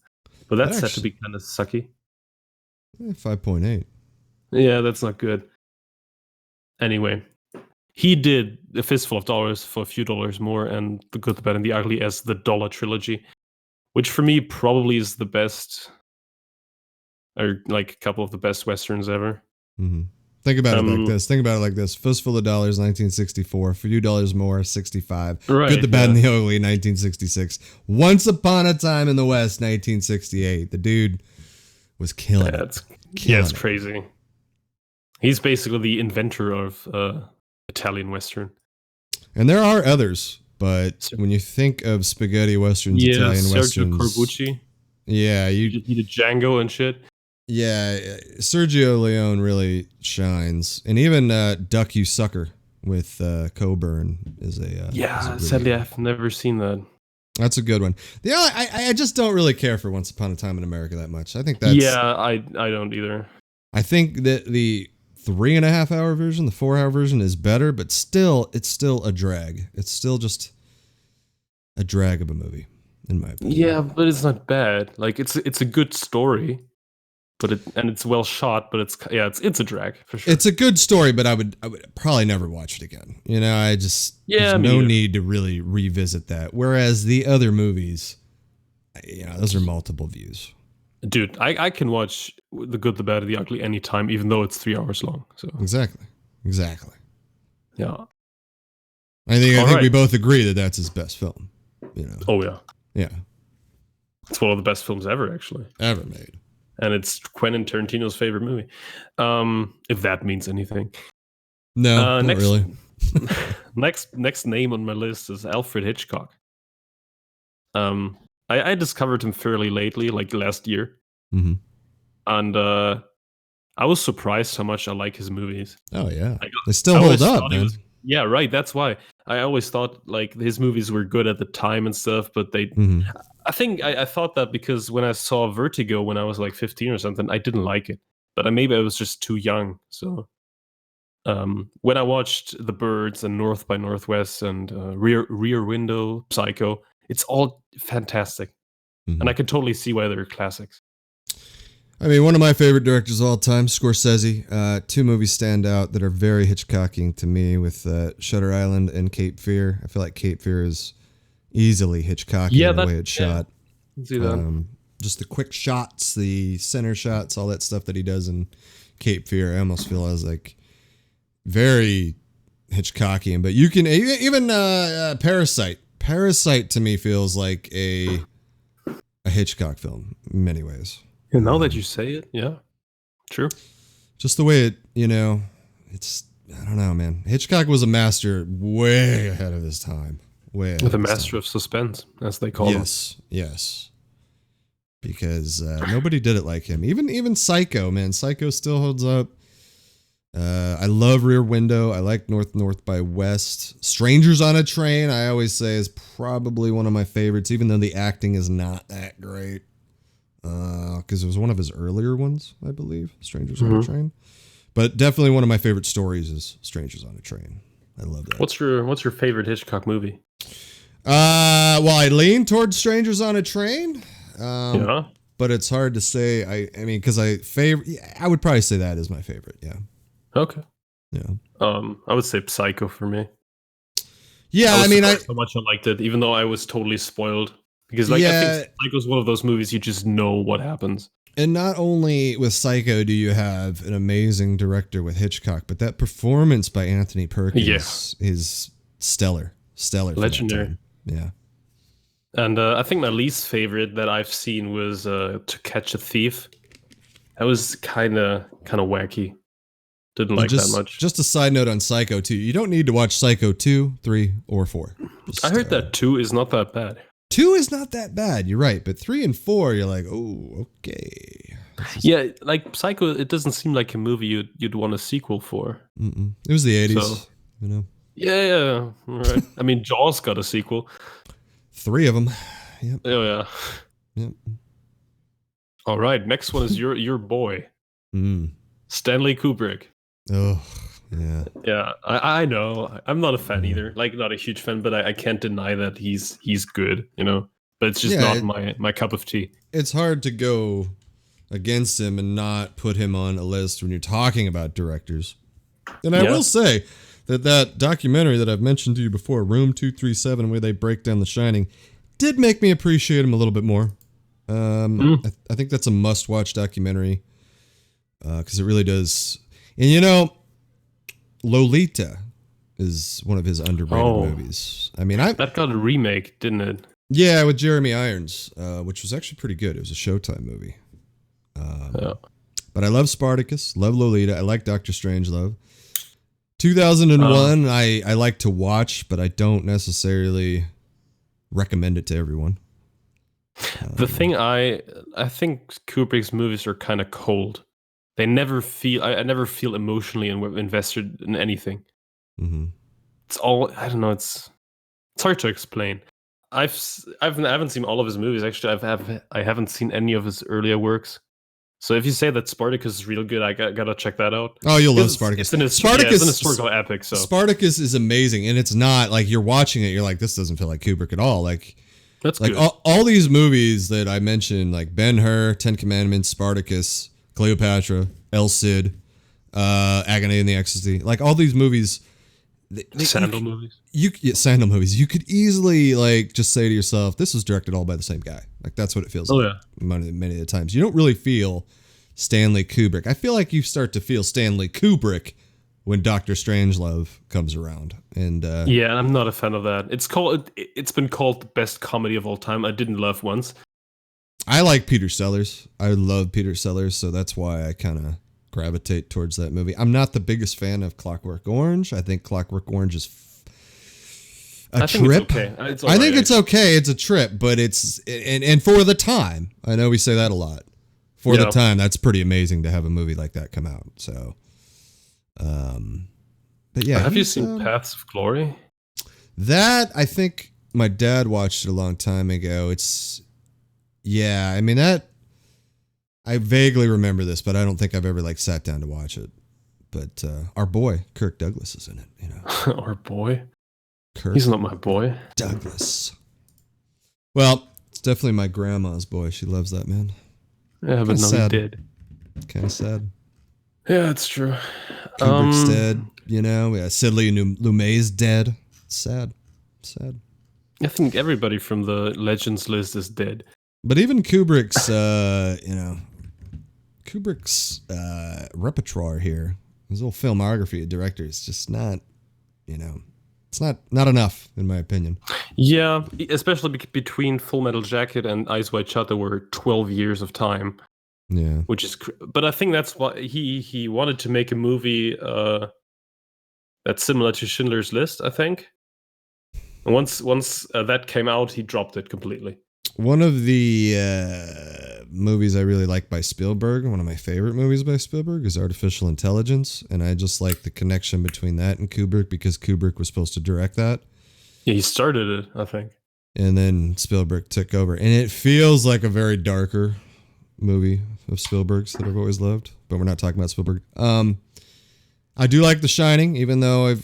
but that's said to be kind of sucky. 5.8. Yeah, that's not good. Anyway, he did A Fistful of Dollars for a few dollars more, and The Good, the Bad, and the Ugly as the Dollar Trilogy, which for me probably is the best, or like a couple of the best westerns ever. Mm-hmm. Think about it like this. Fistful of Dollars, 1964. A Few Dollars More, 65. Right, Good, the Bad, and the Ugly, 1966. Once Upon a Time in the West, 1968. The dude was killing it. It's crazy. He's basically the inventor of Italian Western. And there are others, but when you think of spaghetti westerns, Italian Sergio westerns, Corbucci. Yeah, he did Django and shit. Yeah, Sergio Leone really shines, and even Duck You Sucker with Coburn is a sadly I've never seen that. That's a good one. Yeah, I just don't really care for Once Upon a Time in America that much. I think that's I don't either. I think that the 3.5 hour version, the 4 hour version is better, but it's still a drag. It's still just a drag of a movie, in my opinion. Yeah, but it's not bad. Like, it's a good story. But it's well shot, but it's a drag for sure. It's a good story, but I would probably never watch it again. You know, there's no need to really revisit that. Whereas the other movies, those are multiple views. Dude, I can watch The Good, the Bad, and the Ugly anytime, even though it's 3 hours long. So exactly. Yeah. I think we both agree that that's his best film. You know. Oh yeah. Yeah. It's one of the best films ever, actually. Ever made. And it's Quentin Tarantino's favorite movie, if that means anything. No, not really. next name on my list is Alfred Hitchcock. I discovered him fairly lately, like last year, and I was surprised how much I like his movies. Oh yeah, they still hold up, man. Yeah, right. That's why I always thought like his movies were good at the time and stuff, but they. I think I thought that because when I saw Vertigo when I was like 15 or something, I didn't like it, but maybe I was just too young. So when I watched The Birds and North by Northwest and Rear Window, Psycho, it's all fantastic, and I can totally see why they're classics. I mean, one of my favorite directors of all time, Scorsese. 2 movies stand out that are very Hitchcockian to me with Shutter Island and Cape Fear. I feel like Cape Fear is easily Hitchcockian the way it's shot. See that. Just the quick shots, the center shots, all that stuff that he does in Cape Fear, I almost feel as like very Hitchcockian. But you can even Parasite. Parasite to me feels like a Hitchcock film in many ways. And now that you say it, yeah, true. Just the way it, it's, I don't know, man. Hitchcock was a master way ahead of his time. The master of suspense, as they call him. Yes. Because nobody did it like him. Even Psycho, man. Psycho still holds up. I love Rear Window. I like North by West. Strangers on a Train, I always say, is probably one of my favorites, even though the acting is not that great. Because it was one of his earlier ones, I believe. Strangers on a Train. But definitely one of my favorite stories is Strangers on a Train. I love that. What's your favorite Hitchcock movie? Well, I lean towards Strangers on a Train. Yeah. But it's hard to say. I mean, because I would probably say that is my favorite. Yeah. Okay. Yeah. I would say Psycho for me. Yeah, I mean, so much I liked it, even though I was totally spoiled. Because I think Psycho's one of those movies you just know what happens. And not only with Psycho do you have an amazing director with Hitchcock, but that performance by Anthony Perkins is stellar. Legendary. Yeah. And I think my least favorite that I've seen was To Catch a Thief. That was kind of wacky. Didn't like that much. Just a side note on Psycho 2. You don't need to watch Psycho 2, 3, or 4. I heard that 2 is not that bad. 2 is not that bad, you're right. But 3 and 4, you're like, oh, okay. Yeah, like Psycho, it doesn't seem like a movie you'd want a sequel for. Mm-mm. It was the 80s, so, Yeah, right. I mean, Jaws got a sequel. 3 of them. Yep. Oh, yeah. Yep. All right, next one is your boy. Stanley Kubrick. Oh, yeah. Yeah, I know. I'm not a fan either. Like, not a huge fan, but I can't deny that he's good, But it's just not my cup of tea. It's hard to go against him and not put him on a list when you're talking about directors. And I will say that documentary that I've mentioned to you before, Room 237, where they break down The Shining, did make me appreciate him a little bit more. I think that's a must-watch documentary because it really does. And Lolita is one of his underrated movies. I mean, that got a remake, didn't it? Yeah, with Jeremy Irons, which was actually pretty good. It was a Showtime movie. But I love Spartacus, love Lolita, I like Doctor Strangelove. 2001, I like to watch, but I don't necessarily recommend it to everyone. The thing I think Kubrick's movies are kind of cold. They never feel. I never feel emotionally invested in anything. Mm-hmm. It's all. I don't know. It's hard to explain. I haven't seen all of his movies. Actually, I haven't seen any of his earlier works. So if you say that Spartacus is real good, I gotta check that out. Oh, you'll love Spartacus. It's an historical epic. So Spartacus is amazing, and it's not like you're watching it. You're like, this doesn't feel like Kubrick at all. Like. That's like good. All these movies that I mentioned, like Ben-Hur, Ten Commandments, Spartacus, Cleopatra, El Cid, Agony and the Ecstasy, like all these movies. Sandal movies. Sandal movies. You could easily like just say to yourself, this was directed all by the same guy. Like that's what it feels like. Many of the times. You don't really feel Stanley Kubrick. I feel like you start to feel Stanley Kubrick when Doctor Strangelove comes around. And I'm not a fan of that. It's been called the best comedy of all time. I didn't love once. I like Peter Sellers. I love Peter Sellers, so that's why I kind of gravitate towards that movie. I'm not the biggest fan of Clockwork Orange. I think Clockwork Orange is a trip. It's I think it's okay. It's a trip, but it's and for the time, I know we say that a lot. For the time, that's pretty amazing to have a movie like that come out. So. But yeah, have you seen Paths of Glory? That I think my dad watched it a long time ago. I mean that I vaguely remember this, but I don't think I've ever like sat down to watch it. But our boy Kirk Douglas is in it. Our boy, Kirk. He's not my boy, Douglas. Well, it's definitely my grandma's boy. She loves that man. Yeah, but no, he did. Kind of sad. Yeah, that's true. Kubrick's dead, Sidley Lumet's dead. It's sad. I think everybody from the Legends list is dead. But even Kubrick's, repertoire here, his little filmography of director is just not, it's not enough, in my opinion. Yeah, especially between Full Metal Jacket and Eyes Wide Shut, there were 12 years of time. Yeah, but I think that's why he wanted to make a movie that's similar to Schindler's List. I think. And once that came out, he dropped it completely. One of the movies I really like by Spielberg, one of my favorite movies by Spielberg, is Artificial Intelligence, and I just like the connection between that and Kubrick because Kubrick was supposed to direct that. Yeah, he started it, I think, and then Spielberg took over, and it feels like a very darker movie of Spielberg's that I've always loved, but we're not talking about Spielberg. I do like The Shining, even though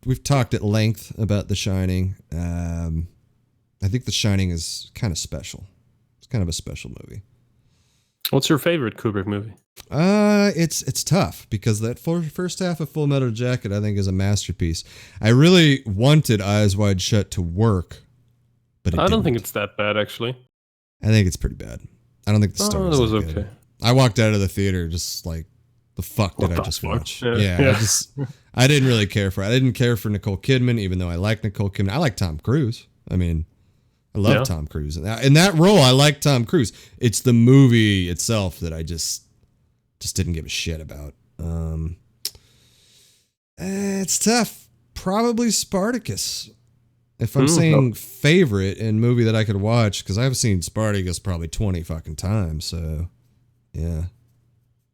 we've talked at length about The Shining. I think The Shining is kind of special. It's kind of a special movie. What's your favorite Kubrick movie? It's tough because that first half of Full Metal Jacket I think is a masterpiece. I really wanted Eyes Wide Shut to work, but I don't think it's that bad actually. I think it's pretty bad. I don't think the story was okay. Good. I walked out of the theater just like, the fuck did I just watch? Yeah. I didn't really care for it. I didn't care for Nicole Kidman, even though I like Nicole Kidman. I like Tom Cruise. I mean, I love Tom Cruise. In that role, I like Tom Cruise. It's the movie itself that I just just didn't give a shit about. It's tough. Probably Spartacus. If I'm saying favorite and movie that I could watch, because I've seen Spartacus probably 20 fucking times. So, yeah.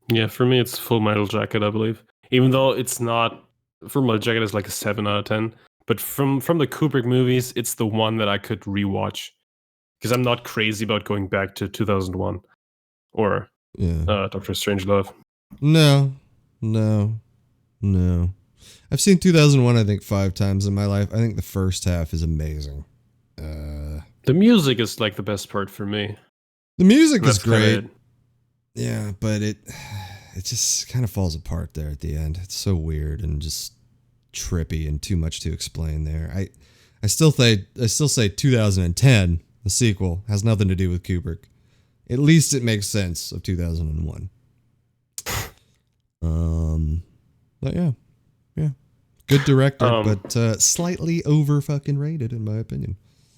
Yeah, for me, it's Full Metal Jacket, I believe. Even though it's not, Full Metal Jacket is like a 7 out of 10. But from the Kubrick movies, it's the one that I could rewatch. Because I'm not crazy about going back to 2001 or Doctor Strangelove. No. I've seen 2001, I think, 5 times in my life. I think the first half is amazing. The music is like the best part for me. The music is great. Yeah, but it just kind of falls apart there at the end. It's so weird and just trippy and too much to explain there. I still say 2010, the sequel, has nothing to do with Kubrick. At least it makes sense of 2001. But yeah. Good director, but slightly over fucking rated in my opinion.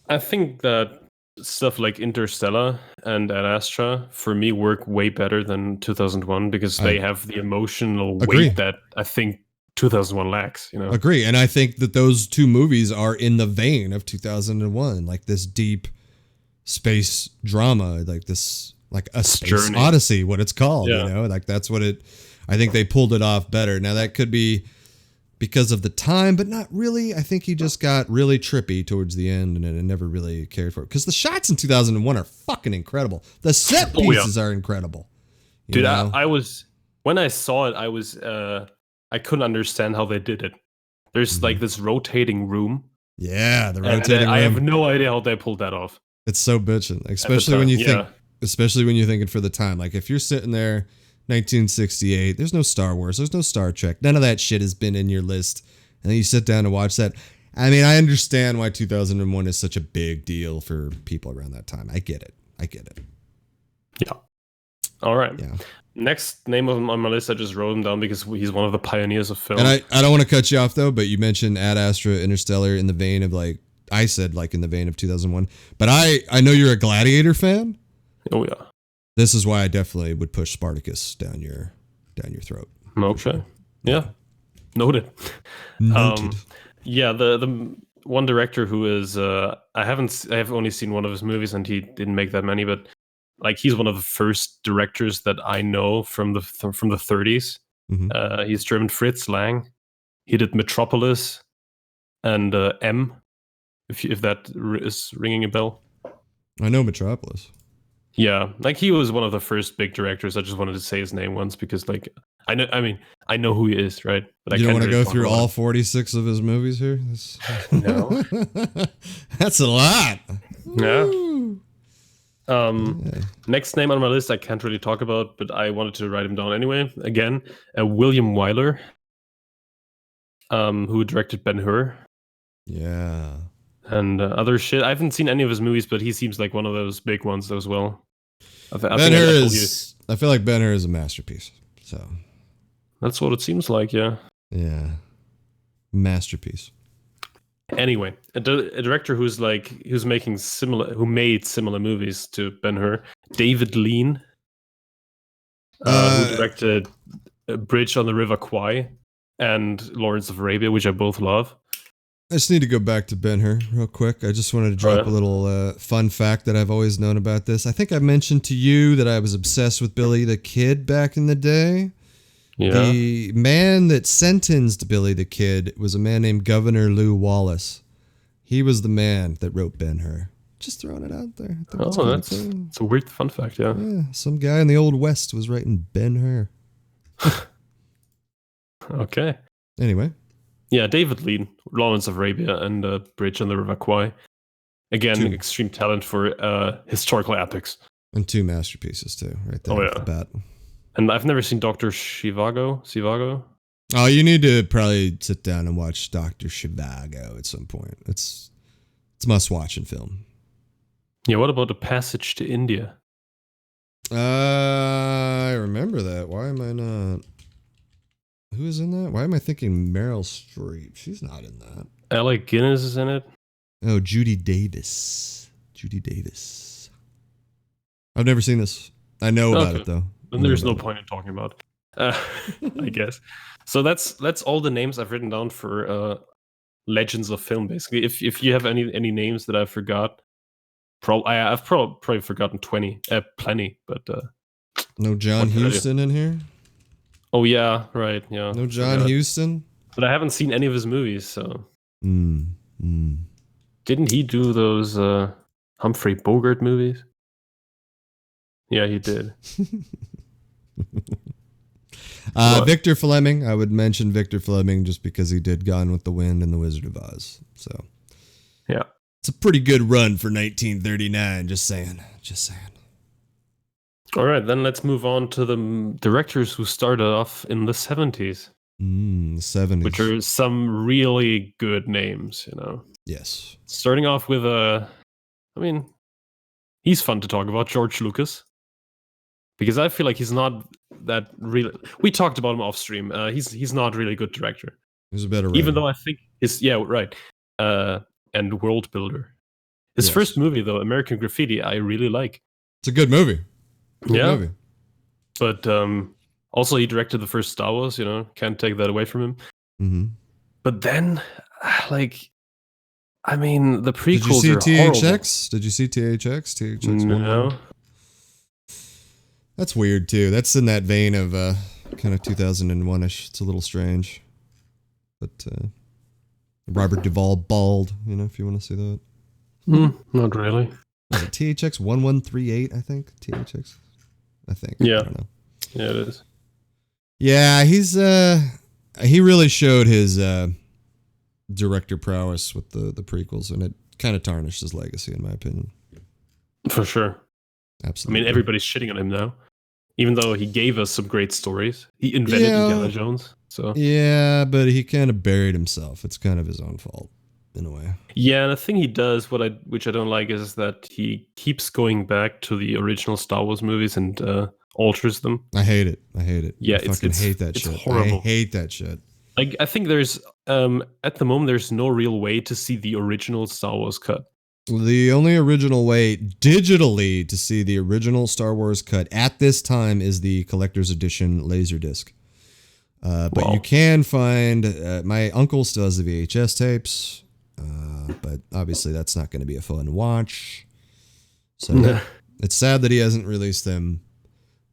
I think that stuff like Interstellar and Ad Astra for me work way better than 2001 because they have the emotional weight that I think 2001 lacks, you know. Agree. And I think that those two movies are in the vein of 2001, like this deep space drama, like this, like a space journey. Odyssey, what it's called, you know, like that's what I think they pulled it off better. Now that could be because of the time, but not really. I think he just got really trippy towards the end and I never really cared for it. Because the shots in 2001 are fucking incredible. The set pieces are incredible. Dude, I was, when I saw it, I couldn't understand how they did it. There's like this rotating room. Yeah, the rotating room. I have no idea how they pulled that off. It's so bitchin', especially when you think, especially when you're thinking for the time. Like if you're sitting there, 1968, there's no Star Wars, there's no Star Trek, none of that shit has been in your list, and then you sit down and watch that. I mean, I understand why 2001 is such a big deal for people around that time. I get it. Yeah. All right. Yeah. Next name on my list, I just wrote him down because he's one of the pioneers of film. And I don't want to cut you off though, but you mentioned Ad Astra, Interstellar in the vein of like, I said like in the vein of 2001, but I know you're a Gladiator fan. Oh yeah. This is why I definitely would push Spartacus down your throat. Okay. Yeah. Noted. Yeah, the one director who is I have only seen one of his movies and he didn't make that many, but like he's one of the first directors that I know from the 30s. Mm-hmm. He's German, Fritz Lang. He did Metropolis and M. If that is ringing a bell. I know Metropolis. Yeah, like he was one of the first big directors. I just wanted to say his name once because, like, I know who he is, right? But you don't want to go through all 46 of his movies here? No, that's a lot. Yeah. Next name on my list, I can't really talk about, but I wanted to write him down anyway. Again, William Wyler, who directed Ben-Hur. Yeah. And other shit. I haven't seen any of his movies, but he seems like one of those big ones as well. I feel like Ben-Hur is a masterpiece. So that's what it seems like, yeah. Yeah. Masterpiece. Anyway, a director who made similar movies to Ben-Hur, David Lean, who directed Bridge on the River Kwai and Lawrence of Arabia, which I both love. I just need to go back to Ben-Hur real quick. I just wanted to drop a little fun fact that I've always known about this. I think I mentioned to you that I was obsessed with Billy the Kid back in the day. Yeah. The man that sentenced Billy the Kid was a man named Governor Lew Wallace. He was the man that wrote Ben-Hur. Just throwing it out there. It's a weird fun fact, yeah. Yeah, some guy in the Old West was writing Ben-Hur. Okay. Anyway. Yeah, David Lean, Lawrence of Arabia, and Bridge on the River Kwai. Again, extreme talent for historical epics. And 2 masterpieces, too, right there off the bat. And I've never seen Dr. Zhivago. Oh, you need to probably sit down and watch Dr. Zhivago at some point. It's must-watch in film. Yeah, what about The Passage to India? I remember that. Why am I not... Who is in that? Why am I thinking Meryl Streep? She's not in that. Alec Guinness is in it. Oh, Judy Davis. I've never seen this. I know about it, though. then there's no point in talking about it, I guess. So that's all the names I've written down for legends of film. Basically, if you have any names that I forgot, I've probably forgotten plenty. But no John Huston in here. Oh yeah, right. Yeah, no John Huston. But I haven't seen any of his movies, so. Didn't he do those Humphrey Bogart movies? Yeah, he did. Victor Fleming. I would mention Victor Fleming just because he did Gone with the Wind and The Wizard of Oz. So, yeah. It's a pretty good run for 1939. Just saying. All right, then let's move on to the directors who started off in the 70s. The 70s. Which are some really good names, you know. Yes. Starting off with he's fun to talk about, George Lucas. Because I feel like he's not that really. We talked about him off stream. He's not really a good director. He's a better writer. Even though I think right. And world builder. His first movie though, American Graffiti, I really like. It's a good movie. Movie. But also he directed the first Star Wars. You know, can't take that away from him. Mm-hmm. But then, the prequels. Did you see THX? Horrible. Did you see THX? THX No. That's weird too. That's in that vein of kind of 2001ish. It's a little strange. But Robert Duvall bald, you know, if you want to see that. Not really. THX 1138, I think. THX. I think. Yeah. I don't know. Yeah, it is. Yeah, he really showed his director prowess with the prequels, and it kind of tarnished his legacy, in my opinion. For sure. Absolutely. Everybody's shitting on him now, even though he gave us some great stories. He invented Indiana Jones. So yeah, but he kind of buried himself. It's kind of his own fault, in a way. Yeah, and the thing he does, which I don't like, is that he keeps going back to the original Star Wars movies and alters them. I hate it. Yeah, I fucking hate that shit. Horrible. I hate that shit. I think there's at the moment there's no real way to see the original Star Wars cut. The only original way digitally to see the original Star Wars cut at this time is the collector's edition Laserdisc. But you can find, my uncle still has the VHS tapes, but obviously that's not going to be a fun watch. So it's sad that he hasn't released them,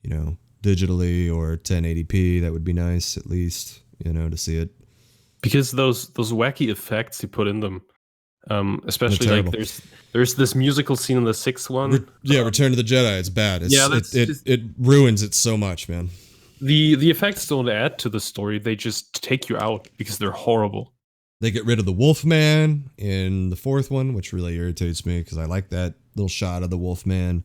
you know, digitally or 1080p. That would be nice, at least, you know, to see it. Because those wacky effects he put in them, especially like there's this musical scene in the sixth one. Return of the Jedi. It's bad. It ruins it so much, man. The effects don't add to the story. They just take you out because they're horrible. They get rid of the Wolfman in the fourth one, which really irritates me because I like that little shot of the Wolfman.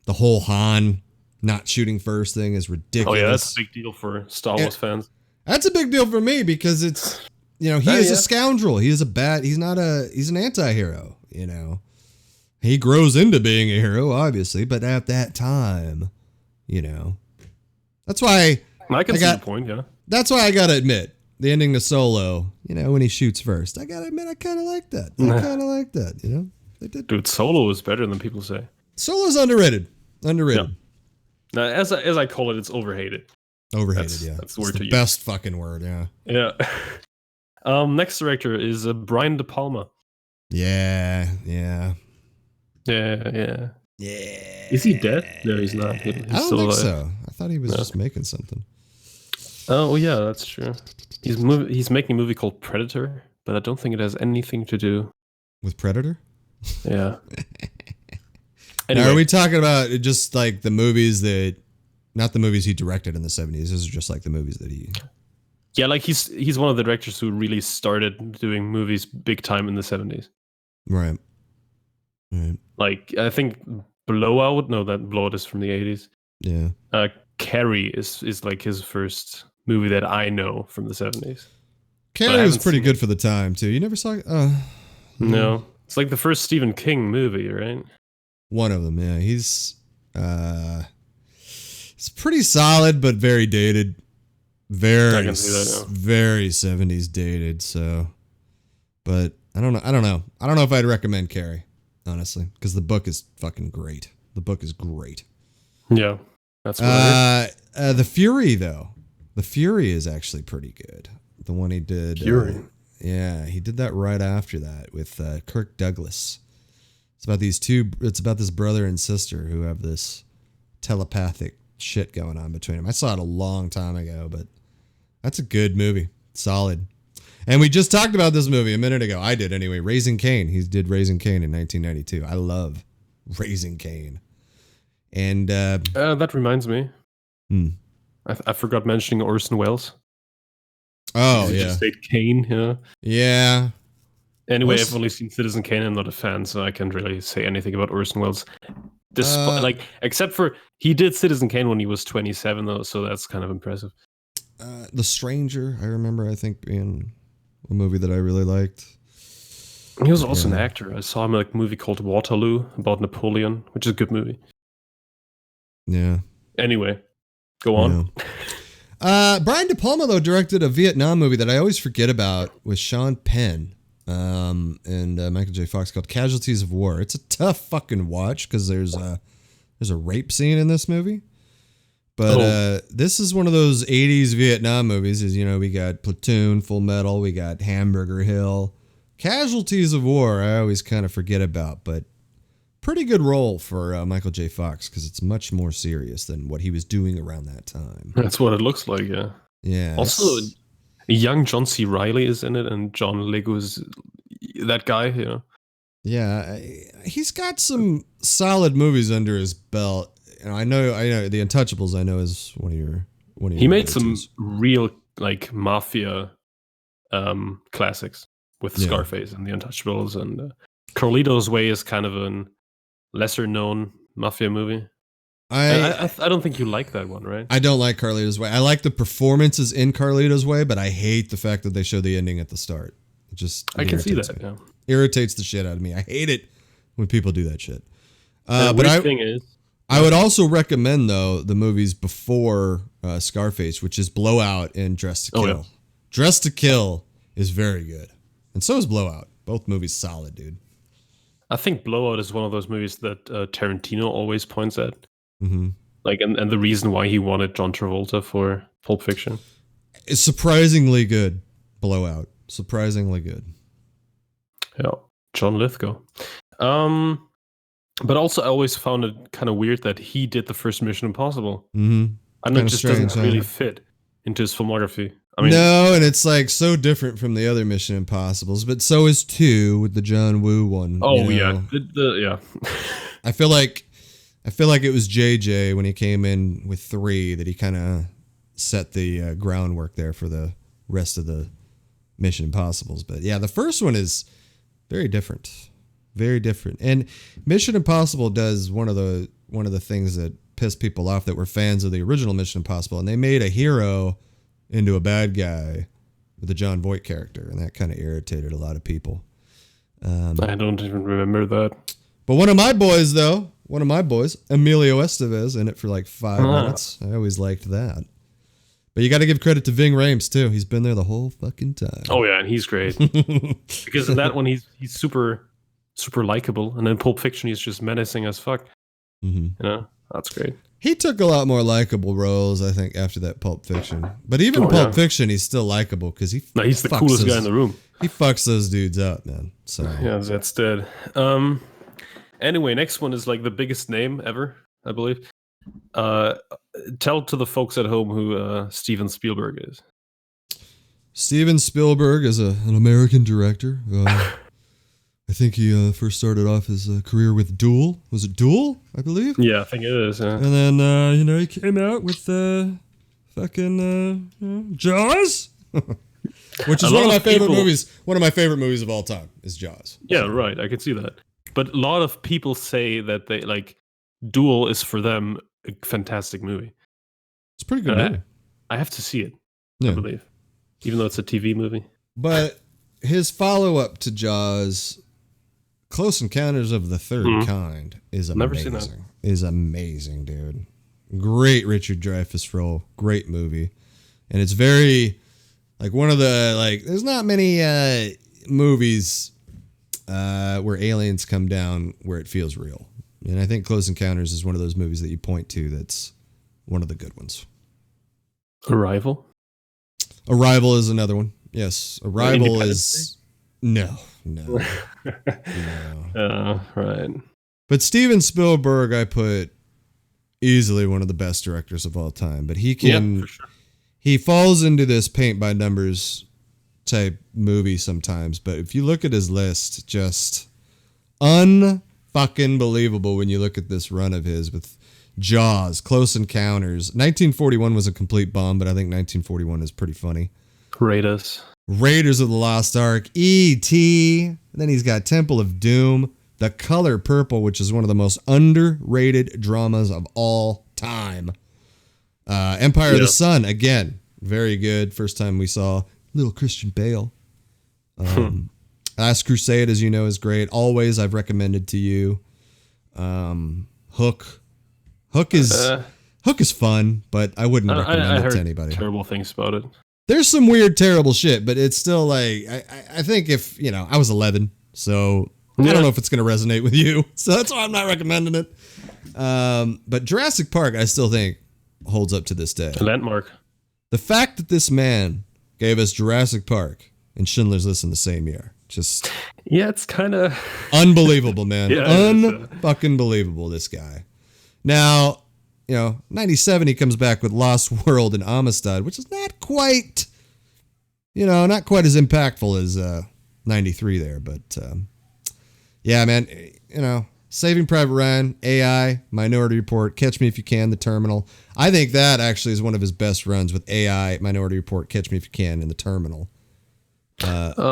The whole Han not shooting first thing is ridiculous. Oh yeah, that's a big deal for Star Wars fans. That's a big deal for me because it's, you know, he is a scoundrel. He's an anti-hero, you know. He grows into being a hero, obviously, but at that time, you know. That's why I can see the point, yeah. That's why I gotta admit, the ending to Solo, you know, when he shoots first, I gotta admit, I kind of like that. You know. They did. Dude, Solo is better than people say. Solo's underrated. Yeah. Now, as I call it, it's overhated. Overhated, that's the word to use. Best fucking word, yeah. Yeah. Next director is Brian De Palma. Yeah. Is he dead? No, he's not. He's I don't think so. I thought he was just making something. Oh yeah, that's true. He's making a movie called Predator, but I don't think it has anything to do with Predator. Yeah. Anyway. Now, are we talking about just like the movies that, not the movies he directed in the 70s? Those are just like the movies that he. Yeah, like he's one of the directors who really started doing movies big time in the 70s. Right. Like, I think Blowout. No, that Blowout is from the 80s. Yeah. Carrie is like his first movie that I know from the 70s. Carrie was pretty good for the time too. You never saw it? No. It's like the first Stephen King movie, right? One of them, yeah. It's pretty solid, but very dated. Very 70s dated. So, but I don't know. I don't know if I'd recommend Carrie, honestly, because the book is fucking great. The book is great. Yeah. That's what I heard. The Fury, though. The Fury is actually pretty good. The Fury, though. The Fury is actually pretty good. The one he did. Fury. Yeah, he did that right after that with Kirk Douglas. It's about these two. It's about this brother and sister who have this telepathic shit going on between them. I saw it a long time ago, but that's a good movie. Solid. And we just talked about this movie a minute ago. I did anyway. Raising Cain. He did Raising Cain in 1992. I love Raising Cain. And that reminds me. I forgot mentioning Orson Welles. Oh, yeah. Just said Kane, yeah. Yeah. Anyway, I've only seen Citizen Kane. I'm not a fan, so I can't really say anything about Orson Welles. Except for he did Citizen Kane when he was 27, though, so that's kind of impressive. The Stranger, I remember, I think, being a movie that I really liked. He was also an actor. I saw him in a movie called Waterloo about Napoleon, which is a good movie. Yeah. Anyway, go on. Yeah. Brian De Palma, though, directed a Vietnam movie that I always forget about with Sean Penn and Michael J. Fox called Casualties of War. It's a tough fucking watch because there's a rape scene in this movie. But this is one of those 80s Vietnam movies. We got Platoon, Full Metal, we got Hamburger Hill. Casualties of War, I always kind of forget about, but pretty good role for Michael J. Fox because it's much more serious than what he was doing around that time. That's what it looks like, yeah. Yeah. Also, a young John C. Reilly is in it, and John Leguizamo, that guy, Yeah, he's got some solid movies under his belt. And I know The Untouchables. I know is one of your. He made some real mafia classics with Scarface and The Untouchables, and Carlito's Way is kind of a lesser known mafia movie. I don't think you like that one, right? I don't like Carlito's Way. I like the performances in Carlito's Way, but I hate the fact that they show the ending at the start. I can see that. Yeah. Irritates the shit out of me. I hate it when people do that shit. The thing is, I would also recommend though the movies before Scarface, which is Blowout and Dress to Kill. Yeah. Dress to Kill is very good, and so is Blowout. Both movies solid, dude. I think Blowout is one of those movies that Tarantino always points at. Mm-hmm. And the reason why he wanted John Travolta for Pulp Fiction. It's surprisingly good. Blowout. Surprisingly good. Yeah. John Lithgow. But also I always found it kind of weird that he did the first Mission Impossible. Mm-hmm. And it just doesn't really fit into his filmography. I mean, no, and it's so different from the other Mission Impossibles, but so is 2 with the John Woo one. Oh, yeah. Yeah. I feel like it was JJ when he came in with 3 that he kind of set the groundwork there for the rest of the Mission Impossibles. But yeah, the first one is very different. Very different. And Mission Impossible does one of the things that pissed people off that were fans of the original Mission Impossible, and they made a hero into a bad guy with the John Voight character, and that kind of irritated a lot of people. I don't even remember that. But one of my boys, Emilio Estevez, in it for 5 minutes. I always liked that. But you got to give credit to Ving Rhames too. He's been there the whole fucking time. Oh yeah, and he's great. Because in that one, he's super likable, and in Pulp Fiction, he's just menacing as fuck. Mm-hmm. That's great. He took a lot more likable roles, I think, after that Pulp Fiction. But even Pulp Fiction, he's still likable because he's the coolest guy in the room. He fucks those dudes up, man. So yeah, that's dead. Anyway, next one is the biggest name ever, I believe. Tell to the folks at home who Steven Spielberg is. Steven Spielberg is an American director. I think he first started off his career with Duel. Was it Duel, I believe? Yeah, I think it is. Yeah. And then, he came out with Jaws, which is one of my favorite movies. One of my favorite movies of all time is Jaws. Yeah, right. I can see that. But a lot of people say that they Duel is for them a fantastic movie. It's a pretty good movie. I have to see it, I believe. Even though it's a TV movie. But his follow-up to Jaws, Close Encounters of the Third Kind, is amazing. Never seen that. Is amazing, dude. Great Richard Dreyfuss role. Great movie. And it's very, one of the, there's not many movies where aliens come down where it feels real. And I think Close Encounters is one of those movies that you point to that's one of the good ones. Arrival? Arrival is another one. Yes. Arrival is... No. Right. But Steven Spielberg, I put easily one of the best directors of all time. But he can... for sure. He falls into this paint by numbers type movie sometimes. But if you look at his list, just unfucking believable when you look at this run of his with Jaws, Close Encounters. 1941 was a complete bomb, but I think 1941 is pretty funny. Raiders of the Lost Ark, E.T. Then he's got Temple of Doom, The Color Purple, which is one of the most underrated dramas of all time. Empire of the Sun, again, very good. First time we saw little Christian Bale. Last Crusade, as you know, is great. Always, I've recommended to you. Hook is fun, but I wouldn't recommend it to anybody. Terrible things about it. There's some weird, terrible shit, but it's still like, I think if, I was 11, so I don't know if it's going to resonate with you. So that's why I'm not recommending it. But Jurassic Park, I still think holds up to this day. A landmark. The fact that this man gave us Jurassic Park and Schindler's List in the same year, just... Yeah, it's kind of... Unbelievable, man. Unfucking believable, this guy. Now... 97, he comes back with Lost World and Amistad, which is not quite, not quite as impactful as 93 there. But, yeah, man, Saving Private Ryan, AI, Minority Report, Catch Me If You Can, The Terminal. I think that actually is one of his best runs with AI, Minority Report, Catch Me If You Can, and The Terminal. Yeah.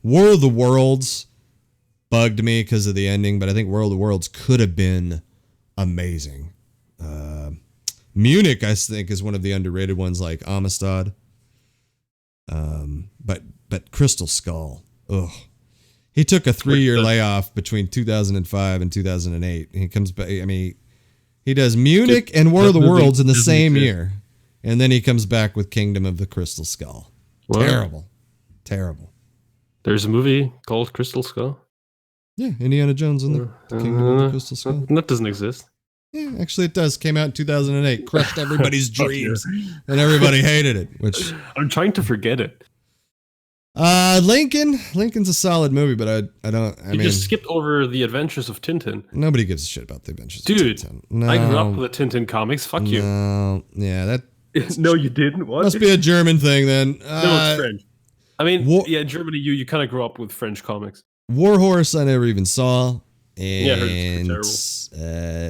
War of the Worlds bugged me because of the ending, but I think War of the Worlds could have been amazing. Munich, I think, is one of the underrated ones, like Amistad. But Crystal Skull, he took a 3-year layoff between 2005 and 2008. And he comes back. I mean, he does Munich and War of the Worlds in the same year, and then he comes back with Kingdom of the Crystal Skull. Wow. Terrible. There's a movie called Crystal Skull. Yeah, Indiana Jones and the Kingdom of the Crystal Skull. That doesn't exist. Yeah, actually it does. Came out in 2008. Crushed everybody's dreams. And everybody hated it. Which I'm trying to forget it. Lincoln's a solid movie, but I mean... You just skipped over The Adventures of Tintin. Nobody gives a shit about The Adventures of Tintin. Dude, I grew up with the Tintin comics. Fuck you. No, yeah, that... No, you didn't? What? Must be a German thing, then. No, it's French. I mean, in Germany, you kind of grew up with French comics. War Horse, I never even saw. And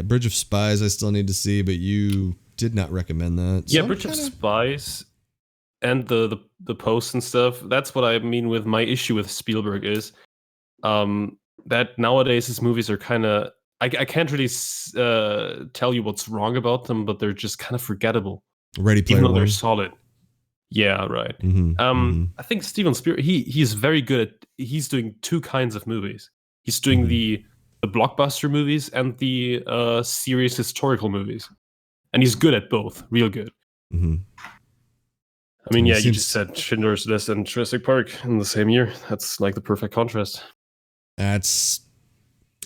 Bridge of Spies, I still need to see, but you did not recommend that. Yeah, Bridge of Spies and the Post and stuff. That's what I mean with my issue with Spielberg is that nowadays his movies are kind of... I can't really tell you what's wrong about them, but they're just kind of forgettable. Ready Player Even though One. They're solid. Yeah, right. I think Steven Spielberg, he's very good at... He's doing two kinds of movies. He's doing the blockbuster movies and the serious historical movies. And he's good at both. Real good. Mm-hmm. I mean, you just said Schindler's List and Jurassic Park in the same year. That's like the perfect contrast. It's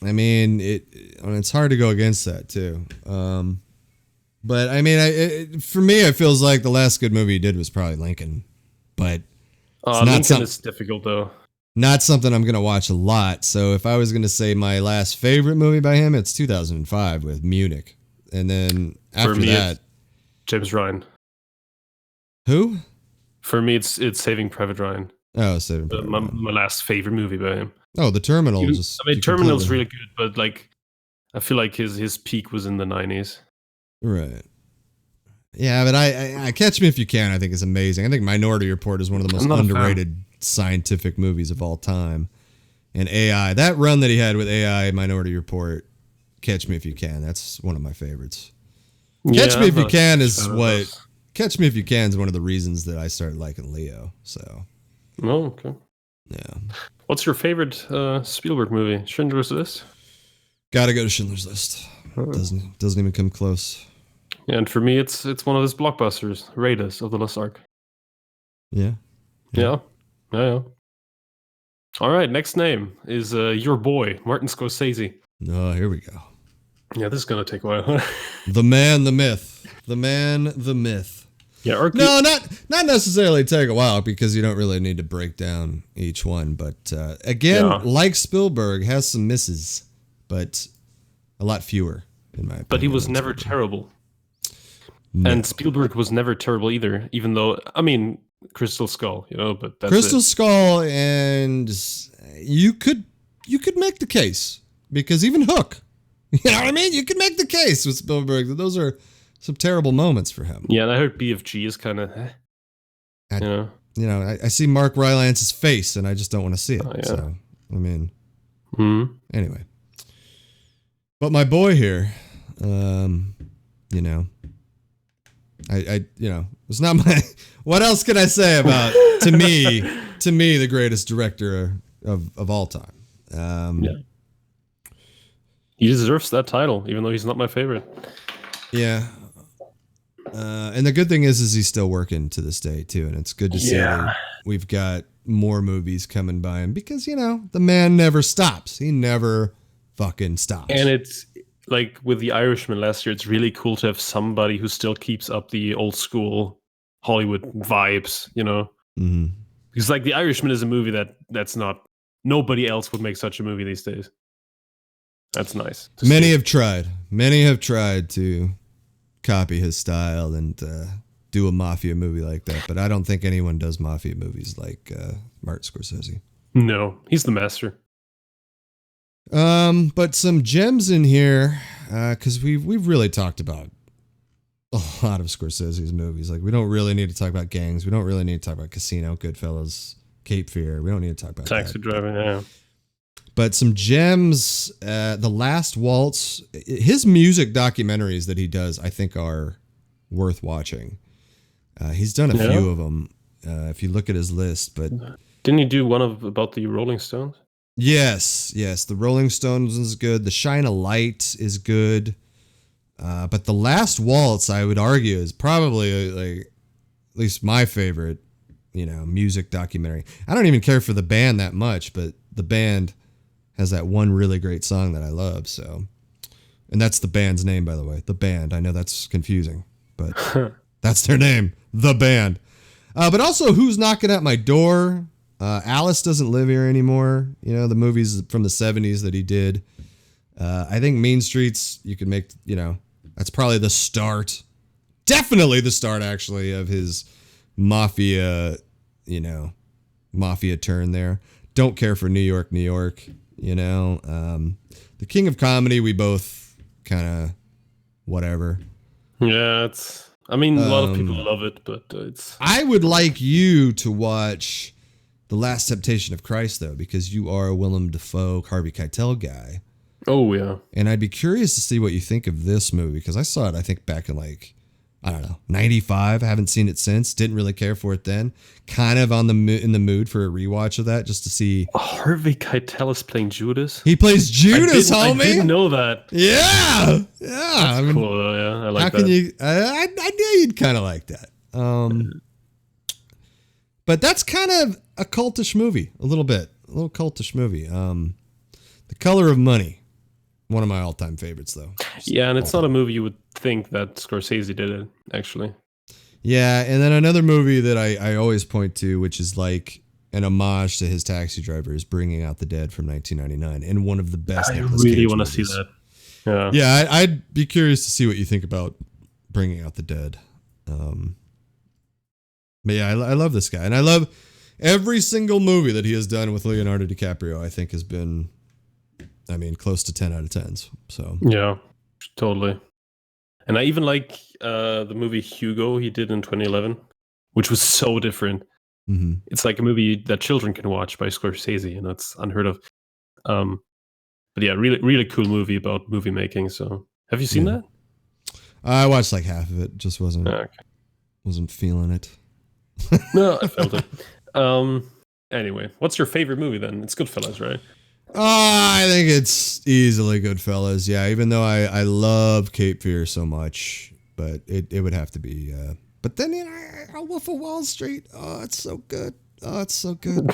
hard to go against that, too. But I mean, for me, it feels like the last good movie he did was probably Lincoln. But Lincoln is difficult, though. Not something I'm going to watch a lot. So if I was going to say my last favorite movie by him, it's 2005 with Munich. And then after that... James Ryan. Who? For me, it's Saving Private Ryan. Oh, Saving Private Ryan. My last favorite movie by him. Oh, The Terminal. Terminal's really good, but like, I feel like his peak was in the 90s. Right. Yeah, but I Catch Me If You Can, I think, is amazing. I think Minority Report is one of the most underrated scientific movies of all time. And AI, that run that he had with AI, Minority Report, Catch Me If You Can, that's one of my favorites. Catch Me If You Can is one of the reasons that I started liking Leo. So. Oh, okay. Yeah. What's your favorite Spielberg movie? Schindler's List? Gotta go to Schindler's List. Doesn't even come close. Yeah, and for me, it's one of his blockbusters, Raiders of the Lost Ark. Yeah. All right, next name is your boy, Martin Scorsese. Oh, here we go. Yeah, this is gonna take a while. The man, the myth. The man, the myth. Yeah, no, not necessarily take a while because you don't really need to break down each one. But again, like Spielberg, has some misses, but a lot fewer in my opinion. But he was never terrible. No. And Spielberg was never terrible either, even though, I mean, Crystal Skull, but that's Crystal Skull, and you could make the case, because even Hook, you know what I mean? You could make the case with Spielberg that those are some terrible moments for him. Yeah, and I heard BFG is kind of, I see Mark Rylance's face, and I just don't want to see it. Oh, yeah. So, I mean, anyway. But my boy here, it's not my. What else can I say about to me the greatest director of all time? Yeah, he deserves that title, even though he's not my favorite. Yeah, and the good thing is he's still working to this day too, and it's good to see that we've got more movies coming by him because the man never stops. He never fucking stops. And it's. Like with The Irishman last year, it's really cool to have somebody who still keeps up the old school Hollywood vibes, Mm-hmm. Because like The Irishman is a movie that's not, nobody else would make such a movie these days. That's nice. Many have tried to copy his style and do a mafia movie like that, but I don't think anyone does mafia movies like Martin Scorsese. No, he's the master. But some gems in here, because we've really talked about a lot of Scorsese's movies. Like, we don't really need to talk about Gangs. We don't really need to talk about Casino, Goodfellas, Cape Fear. We don't need to talk about Taxi Driver, yeah. But some gems, The Last Waltz, his music documentaries that he does, I think are worth watching. He's done a few of them, if you look at his list, but... Didn't he do one about the Rolling Stones? Yes. The Rolling Stones is good. The Shine a Light is good. But The Last Waltz, I would argue, is probably like at least my favorite, music documentary. I don't even care for the band that much, but the band has that one really great song that I love. So, and that's the band's name, by the way. The Band. I know that's confusing, but that's their name. The Band. But also, Who's Knocking at My Door? Alice Doesn't Live Here Anymore. The movies from the 70s that he did. I think Mean Streets, you could make, that's probably the start. Definitely the start, actually, of his mafia turn there. Don't Care for New York, New York. The King of Comedy, we both kind of whatever. Yeah, a lot of people love it, but it's... I would like you to watch... The Last Temptation of Christ, though, because you are a Willem Dafoe, Harvey Keitel guy. Oh, yeah. And I'd be curious to see what you think of this movie, because I saw it, I think, back in, 95. I haven't seen it since. Didn't really care for it then. Kind of in the mood for a rewatch of that, just to see. Harvey Keitel is playing Judas? He plays Judas, homie! I didn't know that. Yeah! That's cool, though, yeah. I like that. How can you... I knew you'd kind of like that. But that's kind of a cultish movie, a little cultish movie. The Color of Money, one of my all-time favorites, though. Yeah, and it's not a movie you would think that Scorsese did it, actually. Yeah, and then another movie that I always point to, which is like an homage to his Taxi Driver, is Bringing Out the Dead from 1999, and one of the best. I really want to see that. Yeah, I'd be curious to see what you think about Bringing Out the Dead. But yeah, I love this guy, and I love every single movie that he has done with Leonardo DiCaprio. I think has been, close to 10 out of 10s. So yeah, totally. And I even like the movie Hugo he did in 2011, which was so different. Mm-hmm. It's like a movie that children can watch by Scorsese, and that's unheard of. But yeah, really, really cool movie about movie making. So, have you seen that? I watched like half of it. Just wasn't feeling it. No, I felt it. Anyway, what's your favorite movie then? It's Goodfellas, right? I think it's easily Goodfellas. Yeah, even though I love Cape Fear so much, but it would have to be. But then Wolf of Wall Street. Oh, it's so good. Oh, it's so good.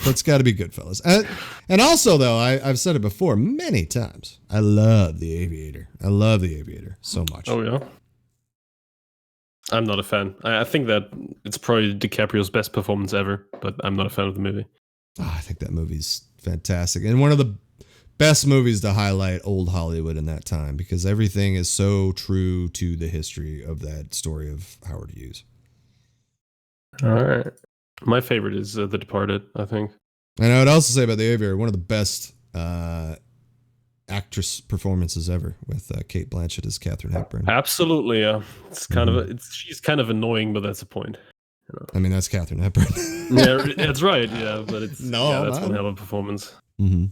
That's got to be Goodfellas. And also, though, I've said it before many times. I love The Aviator. I love The Aviator so much. Oh, yeah? I'm not a fan. I think that it's probably DiCaprio's best performance ever, but I'm not a fan of the movie. Oh, I think that movie's fantastic. And one of the best movies to highlight old Hollywood in that time, because everything is so true to the history of that story of Howard Hughes. All right. My favorite is The Departed, I think. And I would also say about The Aviator, one of the best actress performances ever, with Kate Blanchett as Katharine Hepburn. Absolutely, yeah. It's kind of she's kind of annoying, but that's the point. You know? I mean, that's Katharine Hepburn. Yeah, that's right. Yeah, but it's that's one hell of a performance. Mm-hmm.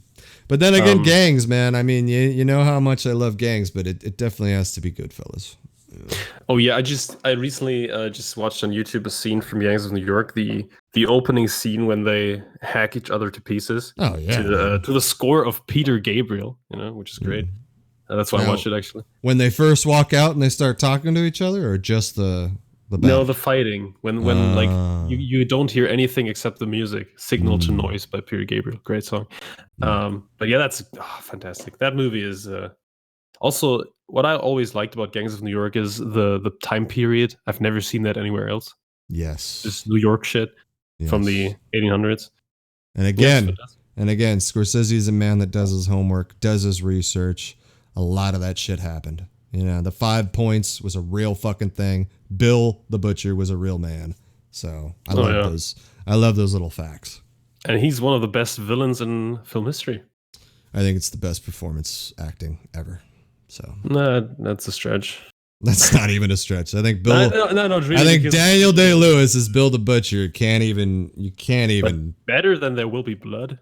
But then again, Gangs, man. I mean, you know how much I love Gangs, but it definitely has to be Goodfellas. Yeah. Oh yeah, I recently just watched on YouTube a scene from Gangs of New York, the opening scene when they hack each other to pieces. Oh yeah, to the score of Peter Gabriel, which is great. That's why I watched it actually. When they first walk out and they start talking to each other, or just the no, the fighting when like you don't hear anything except the music. Signal to Noise by Peter Gabriel, great song. But yeah, that's fantastic. That movie is also what I always liked about Gangs of New York is the time period. I've never seen that anywhere else. Yes, just New York shit from the 1800s. And again, Scorsese is a man that does his homework, does his research. A lot of that shit happened. You know, the 5 points was a real fucking thing. Bill the Butcher was a real man. So I love those. I love those little facts. And he's one of the best villains in film history. I think it's the best performance acting ever. So nah, that's a stretch. That's not even a stretch. I think Bill. No, really, I think Daniel Day-Lewis as Bill the Butcher. You can't even. But better than There Will Be Blood.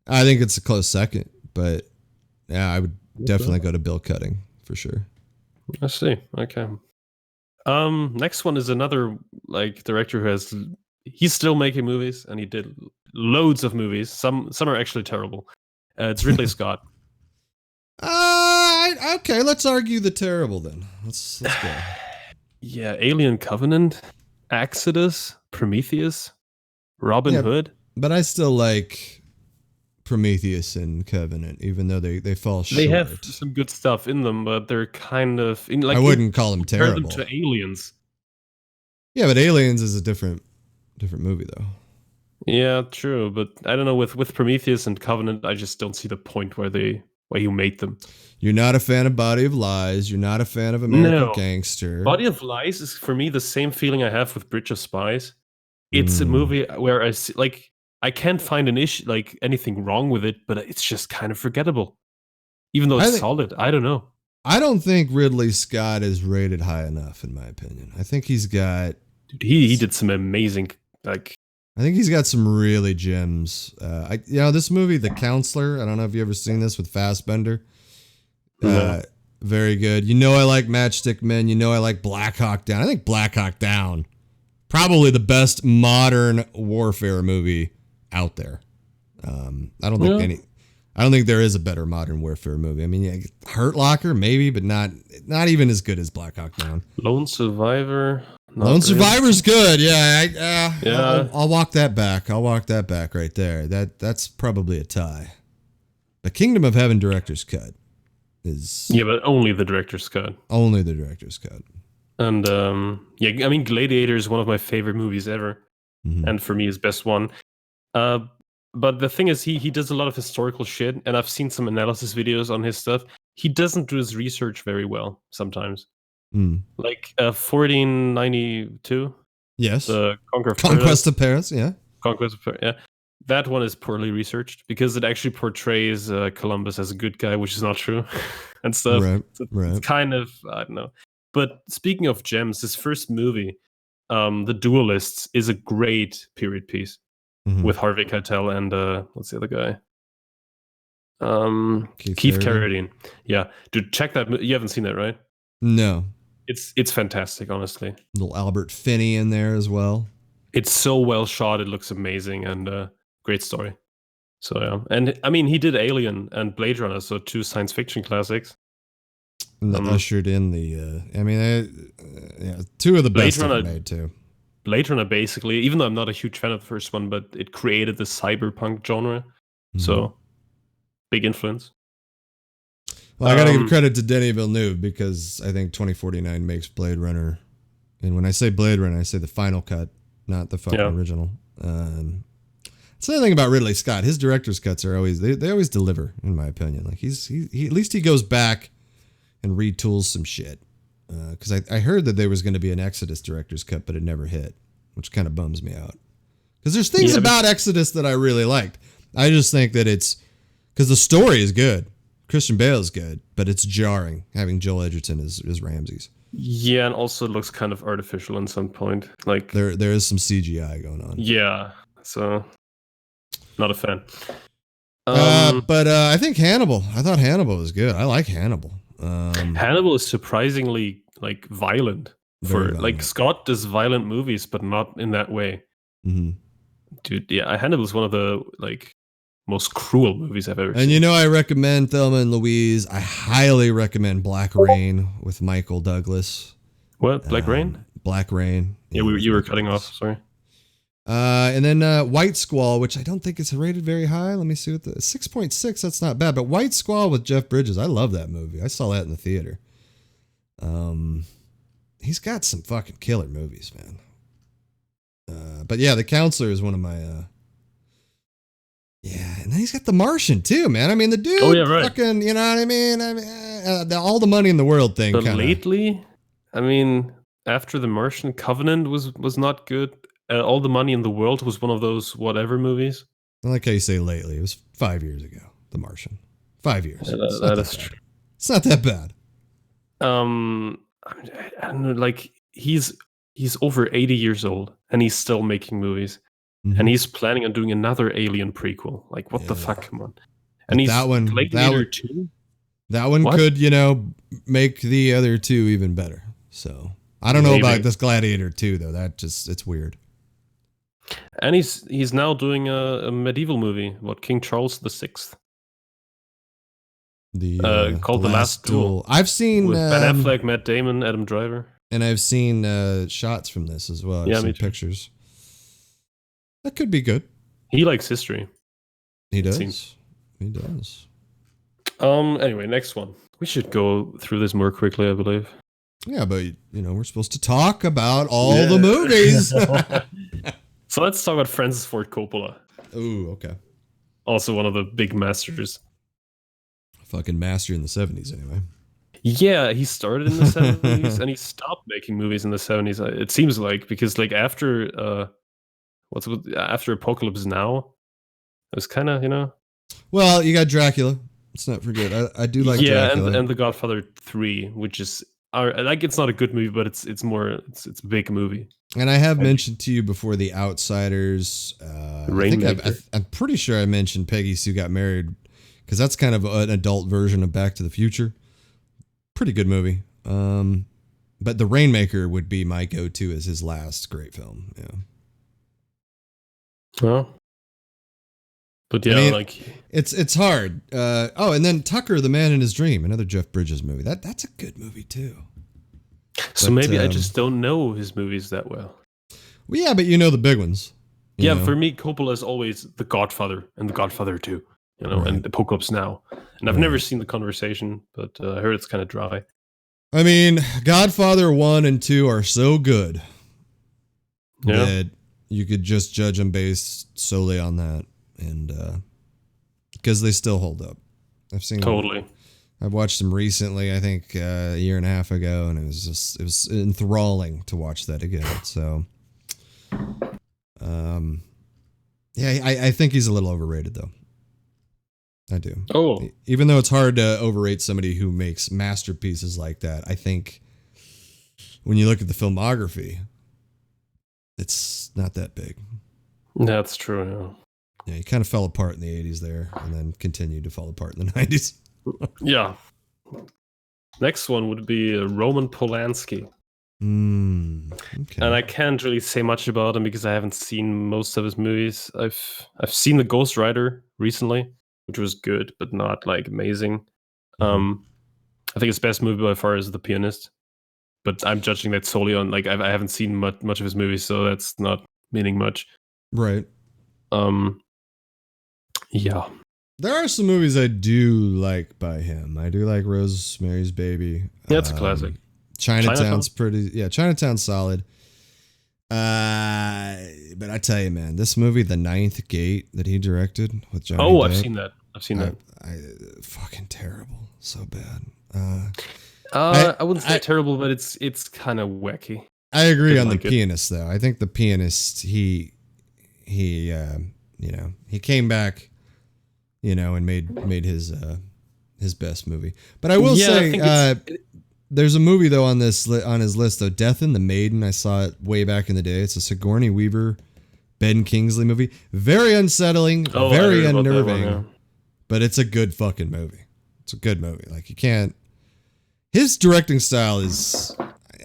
I think it's a close second, but yeah, I would definitely go to Bill Cutting for sure. I see. Okay. Next one is another director who he's still making movies, and he did loads of movies. Some are actually terrible. It's Ridley Scott. Okay, let's argue the terrible then. Let's go. Yeah, Alien Covenant, Exodus, Prometheus, Robin Hood. But I still like Prometheus and Covenant, even though they fall short. They have some good stuff in them, but they're kind of I wouldn't call them terrible. Compare them to Aliens. Yeah, but Aliens is a different movie though. Yeah, true, but I don't know with Prometheus and Covenant, I just don't see the point where you made them. You're not a fan of Body of Lies. You're not a fan of American Gangster. Body of Lies is for me the same feeling I have with Bridge of Spies. It's a movie where I see, I can't find an issue, anything wrong with it, but it's just kind of forgettable. Even though it's solid, I don't know. I don't think Ridley Scott is rated high enough, in my opinion. I think he's got. Dude, he did some amazing I think he's got some really gems. This movie, The Counselor. I don't know if you ever seen this with Fassbender. Very good. I like Matchstick Men. I like Black Hawk Down. I think Black Hawk Down, probably the best modern warfare movie out there. I don't think there is a better modern warfare movie. I mean, Hurt Locker maybe, but not even as good as Black Hawk Down. Lone Survivor. Lone Survivor's good. Yeah. I'll walk that back. I'll walk that back right there. That's probably a tie. The Kingdom of Heaven director's cut is. Yeah, but only the director's cut. Only the director's cut. And Gladiator is one of my favorite movies ever, and for me, his best one. But the thing is, he does a lot of historical shit, and I've seen some analysis videos on his stuff. He doesn't do his research very well sometimes. 1492. Yes. The Conquest of Paris. Yeah. Conquest of Paris. Yeah. That one is poorly researched because it actually portrays Columbus as a good guy, which is not true, and stuff. Right. It's kind of, I don't know. But speaking of gems, his first movie, The Duelists, is a great period piece with Harvey Keitel and what's the other guy? Keith Carradine. Yeah, dude, check that. You haven't seen that, right? No. It's fantastic, honestly. Little Albert Finney in there as well. It's so well shot. It looks amazing and great story. So yeah, and I mean he did Alien and Blade Runner, so 2 science fiction classics. And that ushered in the. 2 of the best ever made too. Blade Runner basically, even though I'm not a huge fan of the first one, but it created the cyberpunk genre. So big influence. Well, I gotta give credit to Denis Villeneuve because I think 2049 makes Blade Runner, and when I say Blade Runner, I say the final cut, not the fucking original. It's the other thing about Ridley Scott. His director's cuts are always they always deliver, in my opinion. Like he at least he goes back and retools some shit. Because I heard that there was going to be an Exodus director's cut, but it never hit, which kind of bums me out. Because there's things about Exodus that I really liked. I just think that it's because the story is good. Christian Bale is good, but it's jarring having Joel Edgerton as Ramses. Yeah, and also it looks kind of artificial at some point. Like there is some CGI going on. Yeah, so not a fan. But I think Hannibal. I thought Hannibal was good. I like Hannibal. Hannibal is surprisingly like violent. Like Scott does violent movies, but not in that way. Mm-hmm. Dude, yeah, Hannibal is one of the like most cruel movies I've ever seen. And I recommend Thelma and Louise. I highly recommend Black Rain with Michael Douglas. What? Black Rain? Black Rain. Yeah, you were cutting off. Sorry. And then White Squall, which I don't think it's rated very high. Let me see what 6.6. That's not bad. But White Squall with Jeff Bridges, I love that movie. I saw that in the theater. He's got some fucking killer movies, man. But yeah, The Counselor is one of my. Yeah, and then he's got The Martian too, man. I mean, the dude. Oh yeah, right. Fucking, you know what I mean? All the money in the world thing. But lately, I mean, after The Martian, Covenant was not good. All the Money in the World was one of those whatever movies. I like how you say lately. It was 5 years ago. The Martian. 5 years. Yeah, that is true. It's not that bad. I don't know. Like he's over 80 years old and he's still making movies, and he's planning on doing another Alien prequel. Like what the fuck? Come on. And he's that one. Gladiator 2. That one could make the other two even better. So I don't know about this Gladiator 2 though. It's weird. And he's now doing a medieval movie, King Charles VI. Called The Last Duel. I've seen with Ben Affleck, Matt Damon, Adam Driver, and I've seen shots from this as well. I've seen pictures. That could be good. He likes history. He does. He does. Anyway, next one. We should go through this more quickly, I believe. Yeah, but we're supposed to talk about all the movies. So let's talk about Francis Ford Coppola. Ooh, okay. Also one of the big masters. Fucking master in the 70s, anyway. Yeah, he started in the 70s and he stopped making movies in the 70s. It seems like because like after after Apocalypse Now, it was kind of Well, you got Dracula. Let's not forget. I do like Dracula. and The Godfather 3, which is like it's not a good movie, but it's a big movie. And I have mentioned to you before The Outsiders. I'm pretty sure I mentioned Peggy Sue Got Married because that's kind of an adult version of Back to the Future. Pretty good movie. But The Rainmaker would be my go-to as his last great film. Yeah. Well, but yeah, I mean, it's hard. And then Tucker, The Man in His Dream, another Jeff Bridges movie. That's a good movie too. So maybe I just don't know his movies that well. Well, yeah, but the big ones. You know? For me, Coppola is always The Godfather and The Godfather 2, and Apocalypse Now. And I've never seen The Conversation, but I heard it's kind of dry. I mean, Godfather 1 and 2 are so good that you could just judge them based solely on that. And because they still hold up. I've seen totally. I've watched them recently, I think a year and a half ago, and it was enthralling to watch that again. So, I think he's a little overrated though. I do. Oh, even though it's hard to overrate somebody who makes masterpieces like that, I think when you look at the filmography, it's not that big. That's true. Yeah, he kind of fell apart in the 80s there and then continued to fall apart in the 90s. Yeah. Next one would be Roman Polanski. Okay. And I can't really say much about him because I haven't seen most of his movies. I've seen The Ghost Rider recently, which was good, but not like amazing. I think his best movie by far is The Pianist. but I'm judging that solely on like I haven't seen much of his movies, so that's not meaning much. Right. Yeah. There are some movies I do like by him. I do like Rosemary's Baby. Yeah, it's a classic. Chinatown's pretty. Yeah, Chinatown's solid. But I tell you, man, this movie, The Ninth Gate, that he directed with Johnny Depp. I've seen that. Fucking terrible. So bad. I wouldn't say terrible, but it's kind of wacky. I agree on The Pianist, though. I think The Pianist, he came back, and made his best movie. But I will say, there's a movie though on his list though, Death and the Maiden. I saw it way back in the day. It's a Sigourney Weaver, Ben Kingsley movie. Very unsettling, very unnerving, one, yeah. But it's a good fucking movie. It's a good movie. Like, you can't. His directing style is,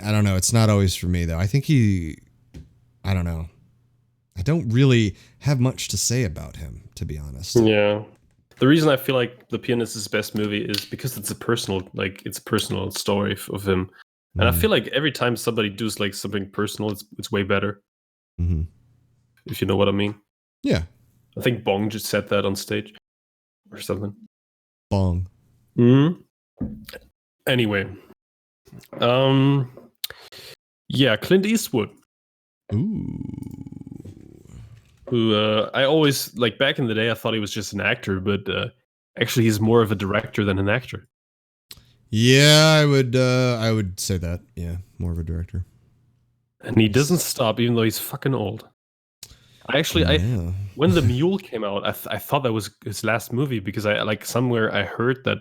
I don't know. It's not always for me though. I think I don't know. I don't really have much to say about him, to be honest. Yeah. The reason I feel like The Pianist is his best movie is because it's a personal story of him, and I feel like every time somebody does like something personal, it's way better. Mm-hmm. If you know what I mean. Yeah. I think Bong just said that on stage, or something. Bong. Hmm. Anyway, yeah, Clint Eastwood. Ooh. Who I always, like, back in the day, I thought he was just an actor, but actually he's more of a director than an actor. Yeah, I would say that. Yeah, more of a director. And he doesn't stop, even though he's fucking old. When The Mule came out, I thought that was his last movie, because somewhere I heard that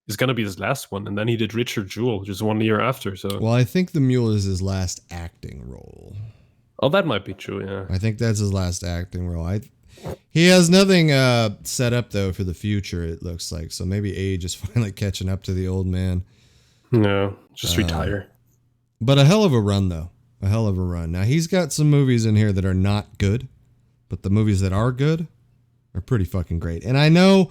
it's gonna be his last one, and then he did Richard Jewell just 1 year after. So, well, I think The Mule is his last acting role. Oh, that might be true, yeah. I think that's his last acting role. He has nothing set up, though, for the future, it looks like. So maybe age is finally catching up to the old man. No, just retire. But a hell of a run, though. A hell of a run. Now, he's got some movies in here that are not good, but the movies that are good are pretty fucking great. And I know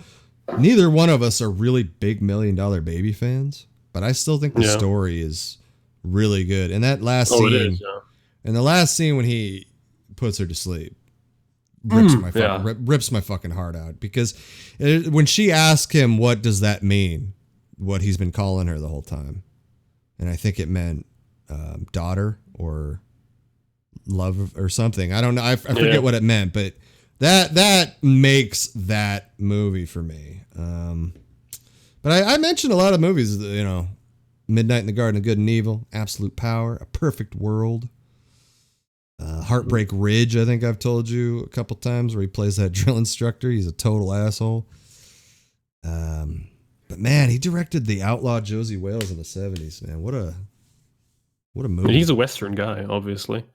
neither one of us are really big $1 Million Baby fans, but I still think the story is really good. And that last scene... it is, yeah. And the last scene when he puts her to sleep rips my fucking heart out, because when she asked him, what does that mean? What he's been calling her the whole time. And I think it meant daughter or love or something. I don't know. I forget what it meant, but that makes that movie for me. But I mentioned a lot of movies, Midnight in the Garden of Good and Evil, Absolute Power, A Perfect World. Heartbreak Ridge, I think I've told you a couple times, where he plays that drill instructor. He's a total asshole. But man, he directed The Outlaw Josie Wales in the 70s, man. What a movie. He's a Western guy, obviously.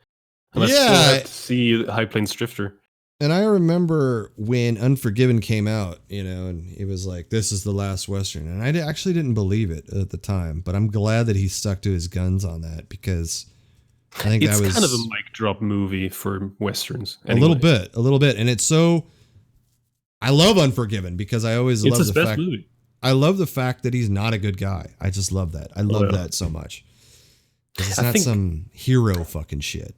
And I still have to see High Plains Drifter. And I remember when Unforgiven came out, and he was like, this is the last Western. And I actually didn't believe it at the time, but I'm glad that he stuck to his guns on that, because I think it's that was kind of a mic drop movie for Westerns. Anyway. A little bit. And it's so, I love Unforgiven, because I always love the fact, movie. I love the fact that he's not a good guy. I just love that. I love that so much. It's not some hero fucking shit,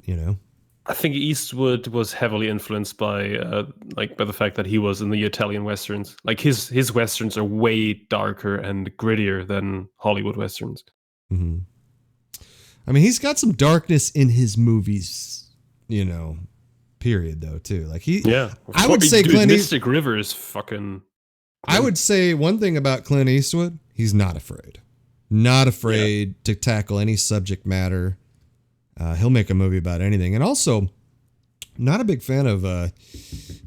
I think Eastwood was heavily influenced by the fact that he was in the Italian Westerns. Like, his Westerns are way darker and grittier than Hollywood Westerns. Mm-hmm. I mean, he's got some darkness in his movies, period, though, too. Like, I would say Clint Eastwood. Mystic River is fucking. I would say one thing about Clint Eastwood: he's not afraid. Not afraid to tackle any subject matter. He'll make a movie about anything. And also, not a big fan of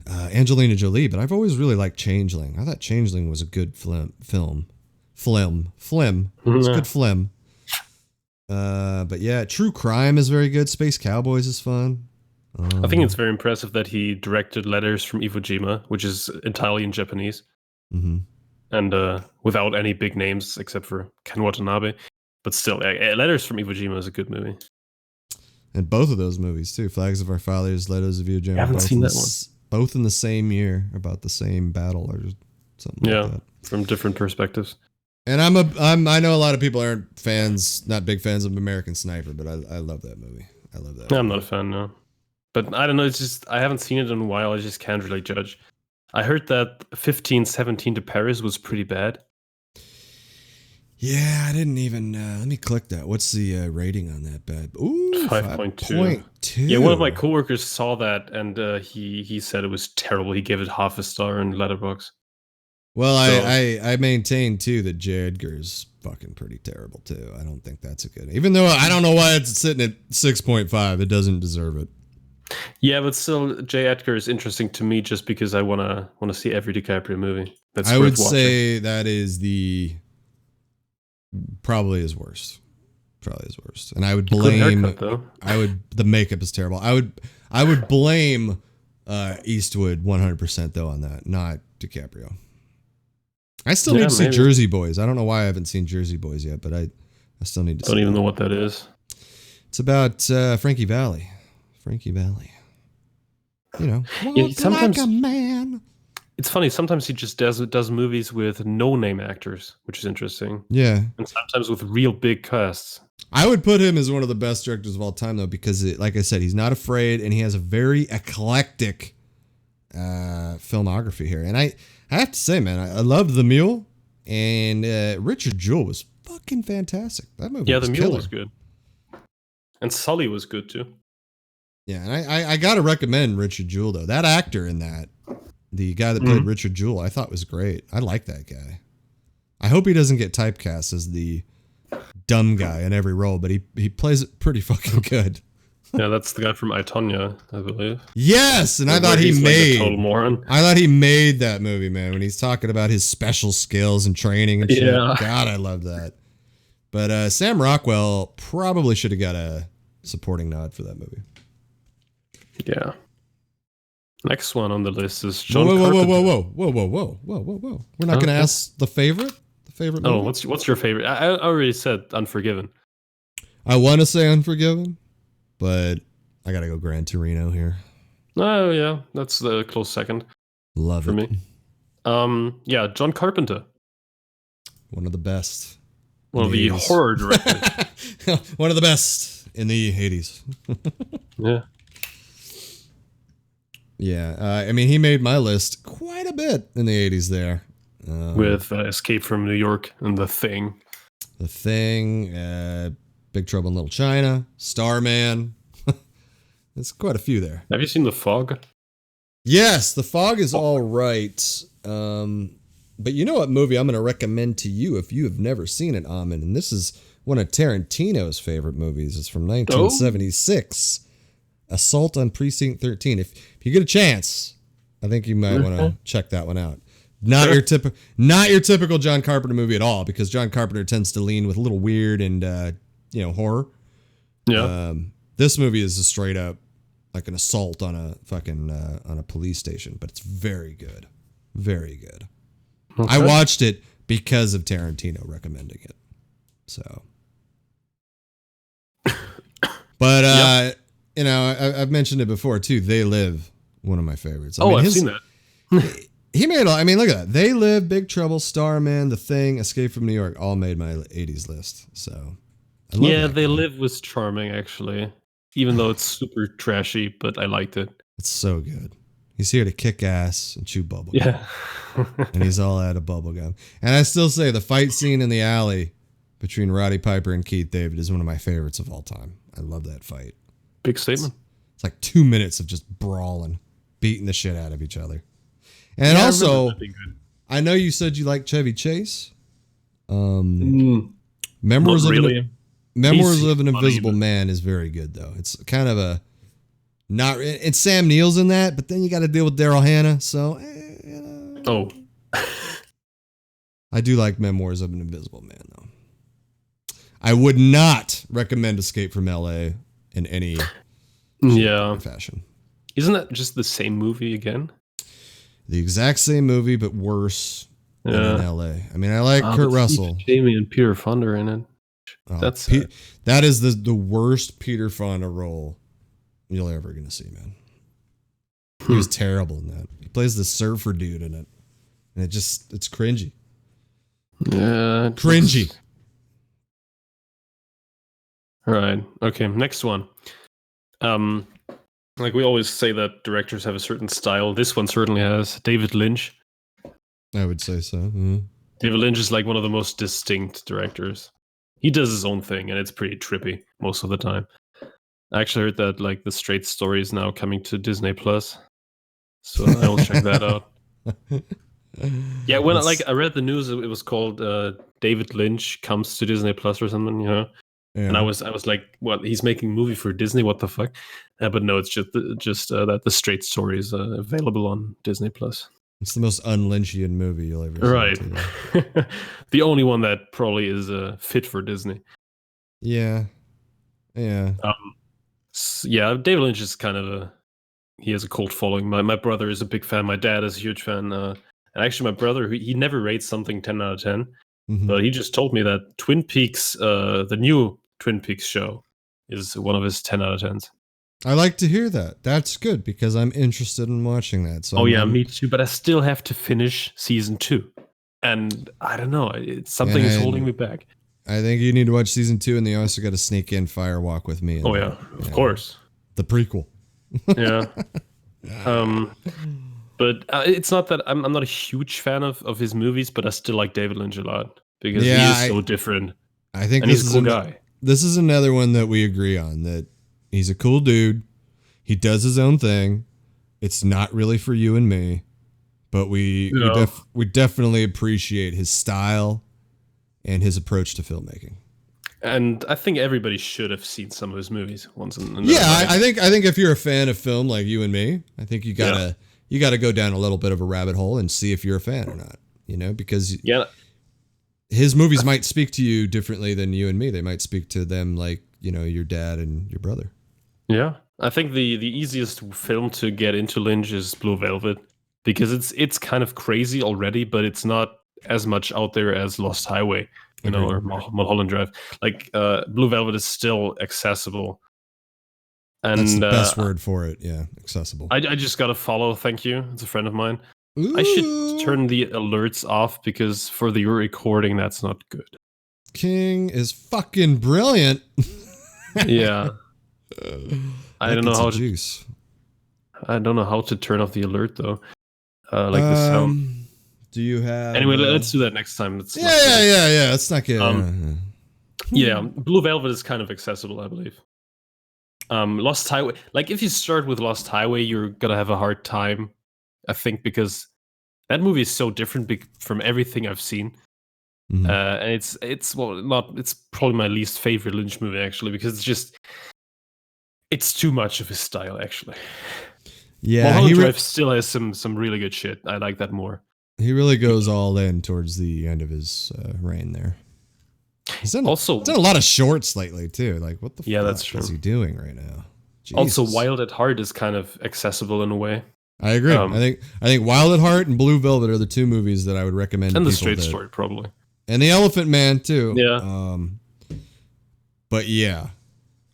Angelina Jolie, but I've always really liked Changeling. I thought Changeling was a good film. Phlegm. It's good phlegm. But yeah, True Crime is very good. Space Cowboys is fun. I think it's very impressive that he directed Letters from Iwo Jima, which is entirely in Japanese. Mm-hmm. And without any big names except for Ken Watanabe. But still, Letters from Iwo Jima is a good movie. And both of those movies, too. Flags of Our Fathers, Letters of Iwo Jima. I haven't seen that one. Both in the same year, about the same battle or something like that. From different perspectives. And I know a lot of people aren't not big fans of American Sniper, but I love that movie. I love that. I'm not a fan, no. But I don't know, it's just, I haven't seen it in a while, I just can't really judge. I heard that 1517 to Paris was pretty bad. Yeah, I didn't even, let me click that. What's the rating on that bad? Ooh, 5.2. Yeah, one of my coworkers saw that, and he said it was terrible. He gave it half a star in Letterboxd. Well, so, I maintain too that J. Edgar's fucking pretty terrible too. I don't think that's a good. Even though I don't know why it's sitting at 6.5, it doesn't deserve it. Yeah, but still, J. Edgar is interesting to me just because I wanna see every DiCaprio movie. That's I would say that is probably his worst. And I would blame. The makeup is terrible. I would blame Eastwood 100% though on that, not DiCaprio. I still need to see Jersey Boys. I don't know why I haven't seen Jersey Boys yet, but I still need to see. Don't even know what that is. It's about Frankie Valli. You know, sometimes, like a man. It's funny. Sometimes he just does movies with no-name actors, which is interesting. Yeah. And sometimes with real big casts. I would put him as one of the best directors of all time, though, because, like I said, he's not afraid, and he has a very eclectic filmography here. And I have to say, man, I loved The Mule, and Richard Jewell was fucking fantastic. That movie was The Mule was good. And Sully was good, too. Yeah, and I got to recommend Richard Jewell, though. That actor in that, the guy that played Richard Jewell, I thought was great. I like that guy. I hope he doesn't get typecast as the dumb guy in every role, but he plays it pretty fucking good. Yeah, that's the guy from I, Tonya, I believe. Yes, and I thought he made total moron. I thought he made that movie, man, when he's talking about his special skills and training and shit. Yeah. God, I love that. But Sam Rockwell probably should have got a supporting nod for that movie. Yeah. Next one on the list is John Carpenter. Whoa. We're not going to ask the favorite? The favorite movie? Oh, what's your favorite? I already said Unforgiven. I want to say Unforgiven, but I got to go Gran Torino here. Oh, yeah. That's the close second. Love for it. Me. Yeah, John Carpenter. One of the best. One of the horror directors. One of the best in the 80s. Yeah. Yeah, I mean, he made my list quite a bit in the 80s there. With Escape from New York and The Thing. The Thing, Big Trouble in Little China, Starman. There's quite a few there. Have you seen The Fog? Yes, The Fog is all right. But you know what movie I'm going to recommend to you if you have never seen it, Amin? And this is one of Tarantino's favorite movies. It's from 1976. Assault on Precinct 13. If you get a chance, I think you might want to check that one out. Not your typical John Carpenter movie at all, because John Carpenter tends to lean with a little weird and horror. Yeah. This movie is a straight up like an assault on a fucking on a police station, but it's very good. Very good. Okay. I watched it because of Tarantino recommending it. So but yep. You know, I've mentioned it before too. They Live, one of my favorites. I've seen that. He made, I mean, look at that. They Live, Big Trouble, Starman, The Thing, Escape from New York, all made my 80s list. So, They Live was charming, actually. Even though it's super trashy, but I liked it. It's so good. He's here to kick ass and chew bubblegum. Yeah. And he's all out of bubblegum. And I still say the fight scene in the alley between Roddy Piper and Keith David is one of my favorites of all time. I love that fight. Big statement. It's like 2 minutes of just brawling, beating the shit out of each other. And also, I know you said you like Chevy Chase. Memoirs of an Invisible Man is very good, though. It's kind of it's Sam Neill's in that, but then you got to deal with Daryl Hannah. So, Oh. I do like Memoirs of an Invisible Man, though. I would not recommend Escape from L.A. in any fashion. Isn't that just the same movie again? The exact same movie, but worse than in L.A. I mean, I like Kurt Russell. Jamie and Peter Fonda in it. That is the worst Peter Fonda role you're ever going to see, man. He was terrible in that. He plays the surfer dude in it. And it's cringy. Yeah. Cringy. Right. Okay. Next one. Like we always say that directors have a certain style. This one certainly has. David Lynch. I would say so. Mm-hmm. David Lynch is like one of the most distinct directors. He does his own thing, and it's pretty trippy most of the time. I actually heard that like The Straight Story is now coming to Disney Plus, so I will check that out. Yeah, when I read the news, it was called David Lynch comes to Disney Plus or something, you know. Yeah. And I was like, what? He's making a movie for Disney? What the fuck? But no, it's just that The Straight Story is available on Disney Plus. It's the most un-Lynchian movie you'll ever see. Right. The only one that probably is fit for Disney. Yeah. Yeah. Yeah, David Lynch is kind of he has a cult following. My brother is a big fan. My dad is a huge fan. And actually, my brother, he never rates something 10 out of 10. Mm-hmm. But he just told me that Twin Peaks, the new Twin Peaks show, is one of his 10 out of 10s. I like to hear that. That's good because I'm interested in watching that. So me too. But I still have to finish season 2. And I don't know. Something is holding me back. I think you need to watch season 2, and then you also got to sneak in Firewalk with Me. Of course. The prequel. Yeah. But it's not that I'm not a huge fan of his movies, but I still like David Lynch a lot because he is so different. I think and he's a cool guy. This is another one that we agree on, that he's a cool dude. He does his own thing. It's not really for you and me, but we definitely appreciate his style and his approach to filmmaking. And I think everybody should have seen some of his movies once. I think if you're a fan of film like you and me, I think you gotta go down a little bit of a rabbit hole and see if you're a fan or not. You know, because his movies might speak to you differently than you and me. They might speak to them like, you know, your dad and your brother. Yeah, I think the easiest film to get into Lynch is Blue Velvet because it's kind of crazy already, but it's not as much out there as Lost Highway, you know, or Mulholland Drive. Like Blue Velvet is still accessible. And that's the best word for it. Yeah, accessible. I just got a follow. Thank you. It's a friend of mine. Ooh. I should turn the alerts off because for the recording, that's not good. King is fucking brilliant. Yeah. I don't know how to juice. I don't know how to turn off the alert though. Like the sound. Do you have? Anyway, let's do that next time. Yeah. Let's not get. Yeah, Blue Velvet is kind of accessible, I believe. Lost Highway. Like if you start with Lost Highway, you're gonna have a hard time, I think, because that movie is so different from everything I've seen. Mm-hmm. And it's probably my least favorite Lynch movie actually, because it's too much of his style actually. Yeah, Mulholland Drive still has some really good shit. I like that more. He really goes all in towards the end of his reign there. He's done a lot of shorts lately too. Like what the fuck that's true. Is he doing right now? Jesus. Also, Wild at Heart is kind of accessible in a way. I agree. I think Wild at Heart and Blue Velvet are the two movies that I would recommend. And The Straight Story probably. And The Elephant Man too. Yeah. But yeah.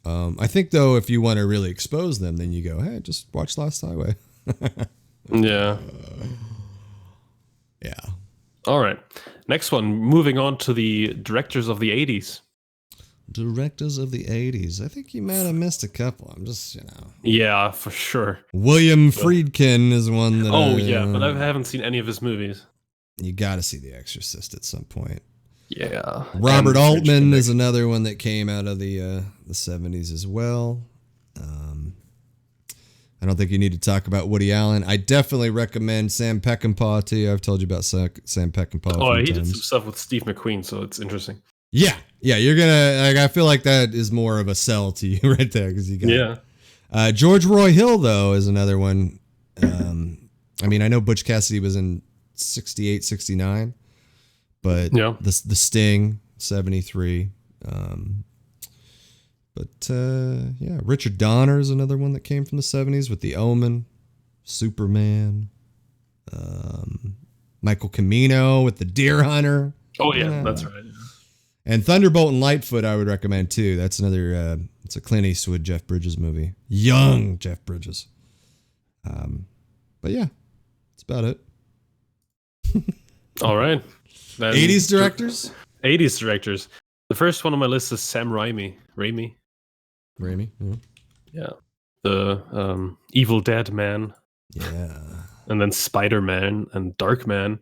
I think though, if you want to really expose them, then you go, hey, just watch Lost Highway. Yeah. Yeah. All right. Next one. Moving on to the directors of the 80s. Directors of the 80s. I think you might have missed a couple. I'm just, Yeah, for sure. William Friedkin is one that. But I haven't seen any of his movies. You got to see The Exorcist at some point. Yeah. Robert Altman is another one that came out of the 70s as well. I don't think you need to talk about Woody Allen. I definitely recommend Sam Peckinpah to you. I've told you about Sam Peckinpah. Oh, he did some stuff with Steve McQueen, so it's interesting. Yeah, you're gonna. I feel like that is more of a sell to you right there because you got. George Roy Hill though is another one. I mean, I know Butch Cassidy was in 68, 69, but the Sting 73. Richard Donner is another one that came from the 70s with The Omen, Superman, Michael Cimino with The Deer Hunter. Oh yeah, that's right. And Thunderbolt and Lightfoot I would recommend too. That's another, it's a Clint Eastwood, Jeff Bridges movie. Young Jeff Bridges. But yeah, that's about it. All right. Then 80s directors? 80s directors. The first one on my list is Sam Raimi. Raimi? Yeah. The Evil Dead Man. Yeah. And then Spider-Man and Darkman.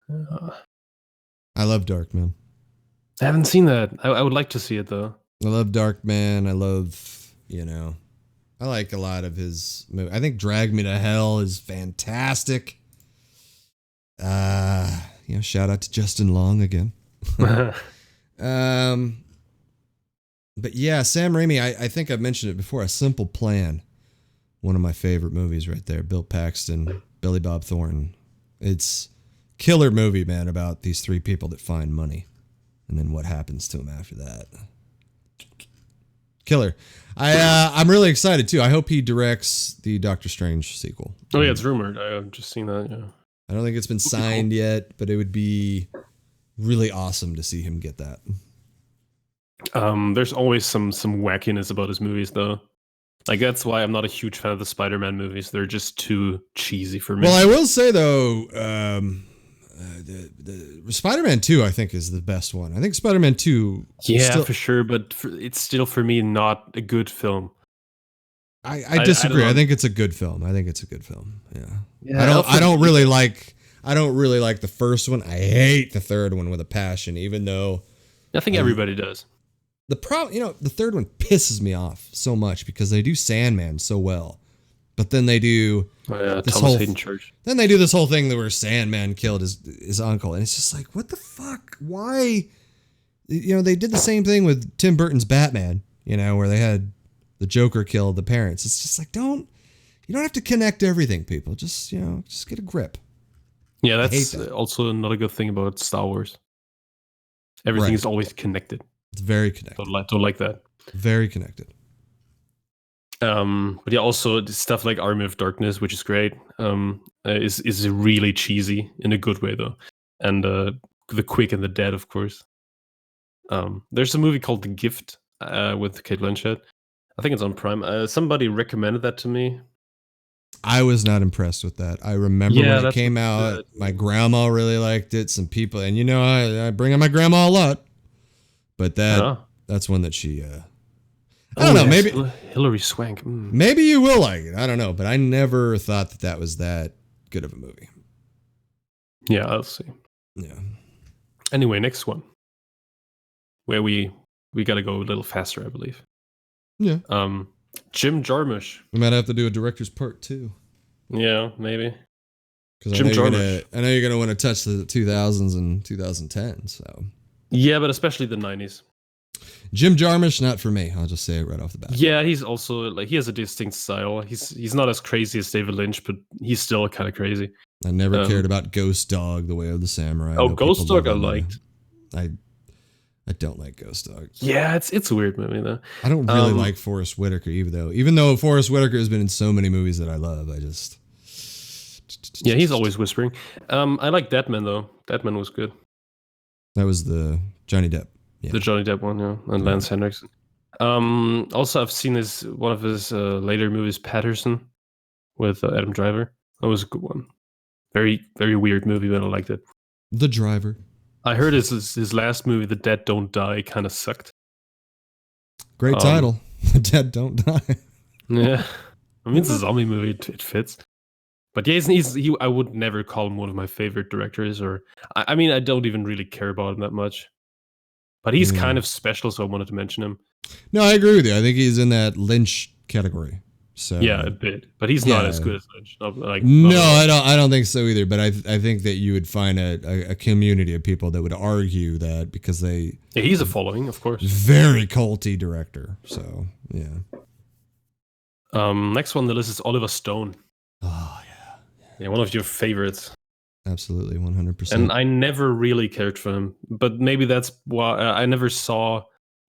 I love Darkman. I haven't seen that. I would like to see it, though. I love Darkman. I love, I like a lot of his movies. I think Drag Me to Hell is fantastic. Shout out to Justin Long again. But yeah, Sam Raimi, I think I've mentioned it before. A Simple Plan. One of my favorite movies right there. Bill Paxton, Billy Bob Thornton. It's killer movie, man, about these three people that find money. And then what happens to them after that. Killer. I'm really excited, too. I hope he directs the Doctor Strange sequel. Oh, yeah, it's rumored. I've just seen that, yeah. I don't think it's been signed yet, but it would be really awesome to see him get that. There's always some wackiness about his movies, though. Like, that's why I'm not a huge fan of the Spider-Man movies. They're just too cheesy for me. Well, I will say, though, the Spider-Man 2, I think, is the best one. I think Spider-Man 2... Yeah, for sure, but it's still, for me, not a good film. I disagree. I think it's a good film. Yeah. I don't really like the first one. I hate the third one with a passion, even though I think everybody does. The problem, the third one pisses me off so much because they do Sandman so well, but then they do this Thomas Hayden Church. Then they do this whole thing where Sandman killed his uncle, and it's just like, what the fuck? Why? They did the same thing with Tim Burton's Batman. Where they had the Joker kill the parents. It's just like, you don't have to connect everything, people. Just get a grip. Yeah, that's also another good thing about Star Wars. Everything is always connected. It's very connected. Don't like that. Very connected. But yeah, also stuff like Army of Darkness, which is great, is really cheesy in a good way though. And The Quick and the Dead, of course. There's a movie called The Gift with Cate Blanchett. I think it's on Prime. Somebody recommended that to me. I was not impressed with that. I remember when it came out, my grandma really liked it. Some people, and I bring up my grandma a lot, but that's one that she. I don't know. Maybe Hilary Swank. Maybe you will like it. I don't know, but I never thought that was that good of a movie. Yeah, I'll see. Yeah. Anyway, next one, where we got to go a little faster, I believe. Yeah. Jim Jarmusch. We might have to do a director's part 2. Yeah, maybe. Because I know you're gonna want to touch the 2000s and 2010s. So. Yeah, but especially the 90s. Jim Jarmusch, not for me. I'll just say it right off the bat. Yeah, he's also he has a distinct style. He's not as crazy as David Lynch, but he's still kind of crazy. I never cared about Ghost Dog, The Way of the Samurai. Ghost Dog I liked. I don't like Ghost Dog. Yeah, it's a weird movie though. I don't really like Forrest Whitaker even though Forrest Whitaker has been in so many movies that I love. Yeah, he's always whispering. I like Deadman though. Deadman was good. That was the Johnny Depp. Yeah. The Johnny Depp one, yeah, and Lance Henriksen. Also, I've seen one of his later movies, Patterson, with Adam Driver. That was a good one. Very, very weird movie, but I liked it. The Driver. I heard his last movie, The Dead Don't Die, kind of sucked. Great title. The Dead Don't Die. Yeah. I mean, it's a zombie movie. It fits. But yeah, I would never call him one of my favorite directors. I mean, I don't even really care about him that much. But he's kind of special, so I wanted to mention him. No, I agree with you. I think he's in that Lynch category. So yeah, a bit, but he's not as good as Lynch. I don't think so either. But I think that you would find a community of people that would argue that because he's a following, of course. Very culty director. So yeah. Next one on the list is Oliver Stone. Oh yeah, one of your favorites. Absolutely, 100%. And I never really cared for him, but maybe that's why I never saw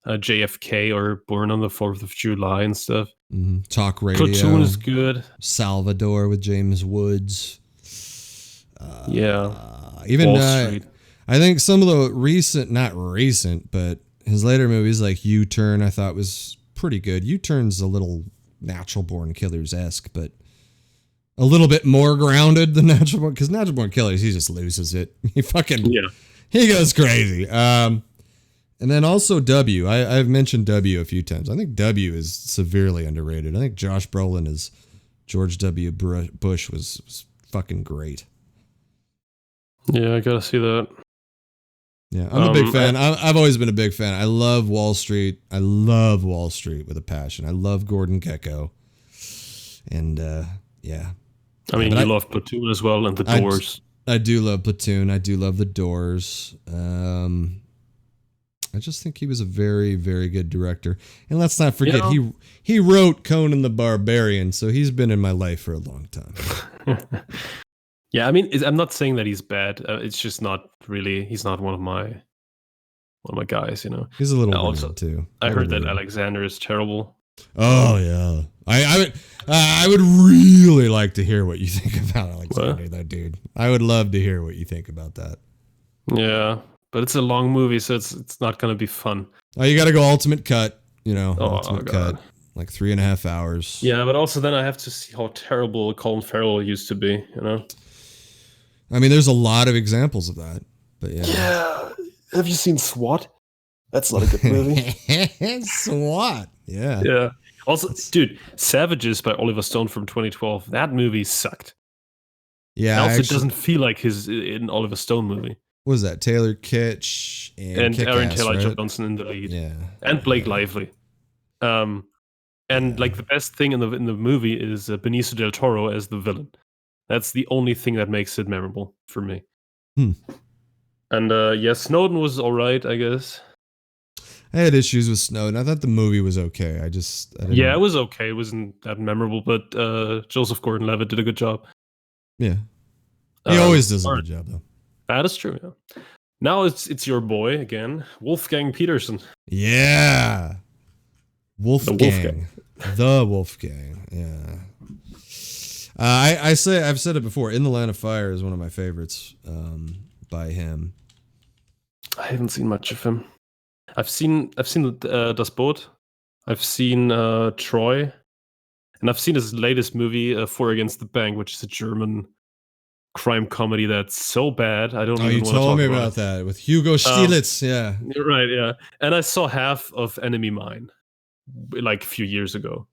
JFK or Born on the 4th of July and stuff. Mm-hmm. Talk Radio. Platoon is good. Salvador with James Woods. Even Wall Street. I think some of the not recent, but his later movies like U-Turn I thought was pretty good. U-Turn's a little Natural Born Killers-esque, but a little bit more grounded than Natural Born, because Natural Born Killers, he just loses it. He goes crazy. And then also W. I've mentioned W a few times. I think W is severely underrated. I think Josh Brolin as George W. Bush was fucking great. Yeah, I gotta see that. Yeah, I'm a big fan. I've always been a big fan. I love Wall Street. I love Wall Street with a passion. I love Gordon Gekko. And yeah. I mean, you love Platoon as well, and The Doors. I do love Platoon. I do love The Doors. I just think he was a very, very good director. And let's not forget, he wrote Conan the Barbarian, so he's been in my life for a long time. Yeah, I mean, I'm not saying that he's bad. It's just not really. He's not one of my guys. He's a little weird too. I heard that Alexander is terrible. Oh yeah, I would really like to hear what you think about Alexander, though, dude. I would love to hear what you think about that. Yeah, but it's a long movie, so it's not gonna be fun. Oh, you got to go ultimate cut. Ultimate cut, like 3.5 hours. Yeah, but also then I have to see how terrible Colin Farrell used to be. I mean, there's a lot of examples of that, but yeah. Yeah. Have you seen SWAT? That's not a good movie. SWAT. Yeah. Yeah. Also, dude, Savages by Oliver Stone from 2012. That movie sucked. Yeah. Also, it doesn't feel like an Oliver Stone movie. What was that? Taylor Kitsch and Aaron Taylor-Johnson in the lead. Yeah. And Blake Lively. And like the best thing in the movie is Benicio del Toro as the villain. That's the only thing that makes it memorable for me. And Snowden was all right, I guess. I had issues with Snowden. I thought the movie was okay. I didn't... Yeah, it was okay. It wasn't that memorable, but Joseph Gordon-Levitt did a good job. Yeah. He always does a good job, though. That is true, yeah. Now it's your boy again, Wolfgang Peterson. Yeah. Wolfgang. The Wolfgang. Yeah. I've said it before. In the Line of Fire is one of my favorites by him. I haven't seen much of him. I've seen Das Boot. I've seen Troy, and I've seen his latest movie, Four Against the Bank, which is a German crime comedy that's so bad. I don't. You told me about that with Hugo Stiglitz. Yeah, right. Yeah, and I saw half of Enemy Mine like a few years ago.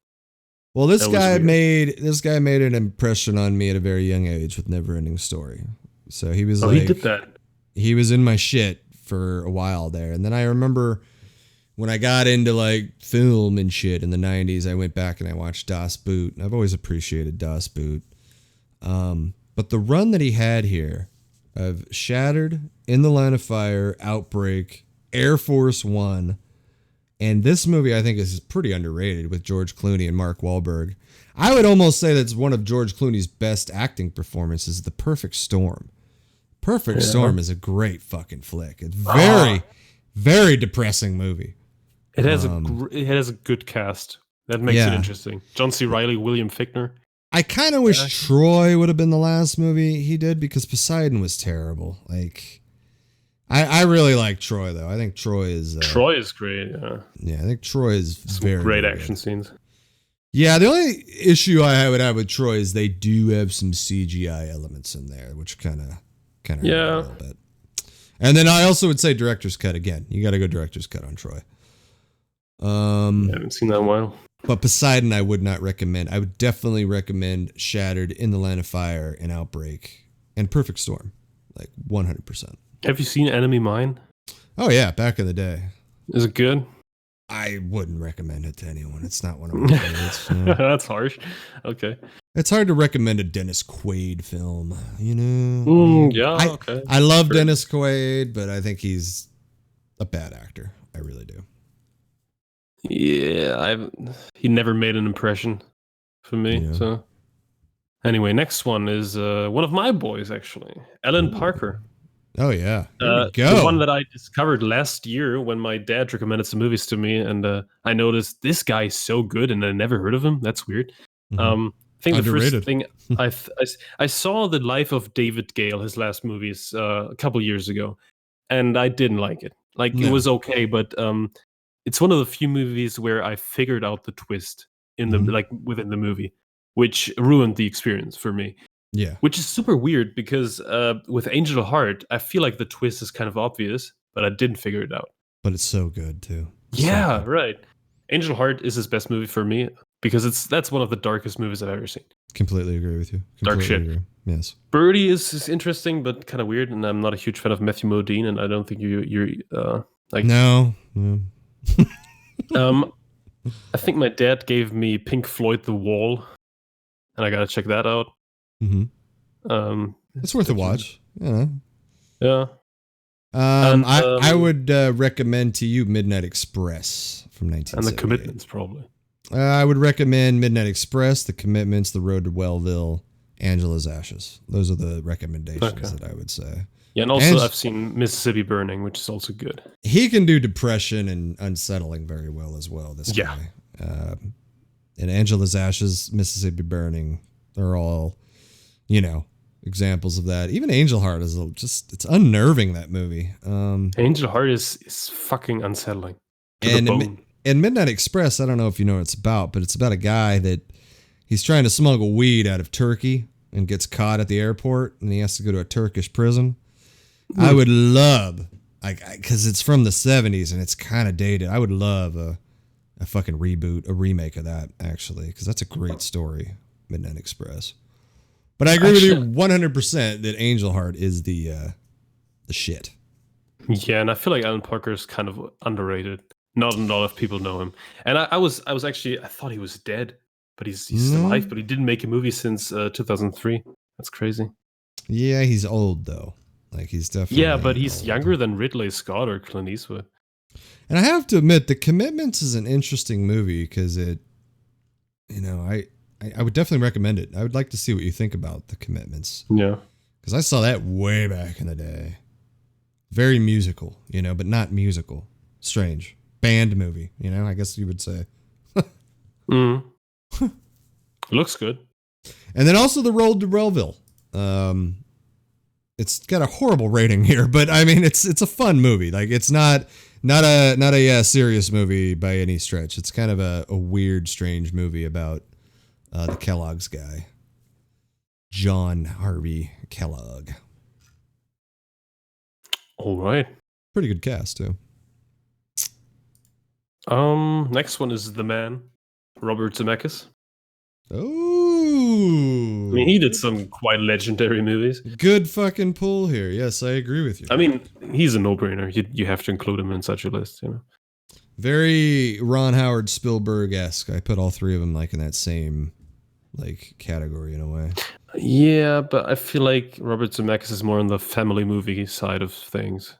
Well, this guy made an impression on me at a very young age with Neverending Story. So he was he did that. He was in my shit for a while there. And then I remember when I got into like film and shit in the 90s, I went back and I watched Das Boot. I've always appreciated Das Boot. But the run that he had here of Shattered, In the Line of Fire, Outbreak, Air Force One, and this movie I think is pretty underrated with George Clooney and Mark Wahlberg. I would almost say that's one of George Clooney's best acting performances, The Perfect Storm. Perfect Storm is a great fucking flick. It's very, very depressing movie. It has a good cast. That makes it interesting. John C. Reilly, William Fichtner. I kind of wish Troy would have been the last movie he did because Poseidon was terrible. Like, I really like Troy though. I think Troy is great. Yeah, I think Troy is very great action scenes. Yeah, the only issue I would have with Troy is they do have some CGI elements in there, which kind of hurt a little bit. And then I also would say director's cut again. You got to go director's cut on Troy. I haven't seen that in a while. But Poseidon, I would not recommend. I would definitely recommend Shattered, In the Line of Fire, and Outbreak, and Perfect Storm, like 100%. Have you seen Enemy Mine? Oh yeah, back in the day. Is it good? I wouldn't recommend it to anyone. It's not one of my favorites. That's harsh. Okay. It's hard to recommend a Dennis Quaid film, you know? Okay. I love Dennis Quaid, but I think he's a bad actor. I really do. Yeah, he never made an impression for me. Yeah. So anyway, next one is one of my boys, actually. Alan Parker. Oh, yeah. Go. The one that I discovered last year when my dad recommended some movies to me, and I noticed this guy is so good, and I never heard of him. That's weird. I think Underrated. The first thing I saw The Life of David Gale, his last movies, a couple years ago, and I didn't like it. It was okay, but it's one of the few movies where I figured out the twist in the within the movie. which ruined the experience for me. Yeah. Which is super weird because with Angel Heart, I feel like the twist is kind of obvious, but I didn't figure it out. But it's so good too. Yeah, so good. Right. Angel Heart is his best movie for me because that's one of the darkest movies I've ever seen. Completely agree with you. Dark shit. Agree. Yes. Birdie is interesting, but kind of weird, and I'm not a huge fan of Matthew Modine, and I don't think you're like no. I think my dad gave me Pink Floyd The Wall, and I gotta check that out. Mm-hmm. It's worth a watch. Yeah. I would recommend to you Midnight Express from 1978. And The Commitments, probably. I would recommend Midnight Express, The Commitments, The Road to Wellville, Angela's Ashes. Those are the recommendations that I would say. Yeah, and also I've seen Mississippi Burning, which is also good. He can do depression and unsettling very well as well, this guy. And Angela's Ashes, Mississippi Burning, they're all, examples of that. Even Angel Heart is it's unnerving, that movie. Angel Heart is fucking unsettling. And Midnight Express, I don't know if you know what it's about, but it's about a guy that he's trying to smuggle weed out of Turkey and gets caught at the airport, and he has to go to a Turkish prison. I would love, because it's from the 70s and it's kind of dated, I would love a fucking reboot, a remake of that, actually, because that's a great story, Midnight Express. But I agree with you 100% that Angel Heart is the shit. Yeah, and I feel like Alan Parker is kind of underrated. Not a lot of people know him. And I thought he was dead, but he's still alive, but he didn't make a movie since 2003. That's crazy. Yeah, he's old, though. Like, he's definitely... Yeah, but he's younger than Ridley Scott or Clint Eastwood. And I have to admit, The Commitments is an interesting movie because it... I would definitely recommend it. I would like to see what you think about The Commitments. Yeah. Because I saw that way back in the day. Very musical, but not musical. Strange. Band movie, I guess you would say. Looks good. And then also The Road to Wellville. It's got a horrible rating here, but I mean it's a fun movie. Like, it's not a serious movie by any stretch. It's kind of a weird, strange movie about the Kellogg's guy, John Harvey Kellogg. All right. Pretty good cast too. Next one is The Man, Robert Zemeckis. Oh, I mean, he did some quite legendary movies. Good fucking pull here. Yes, I agree with you. I mean, he's a no-brainer. You have to include him in such a list, Very Ron Howard Spielberg-esque. I put all three of them in that same category in a way. Yeah, but I feel like Robert Zemeckis is more on the family movie side of things.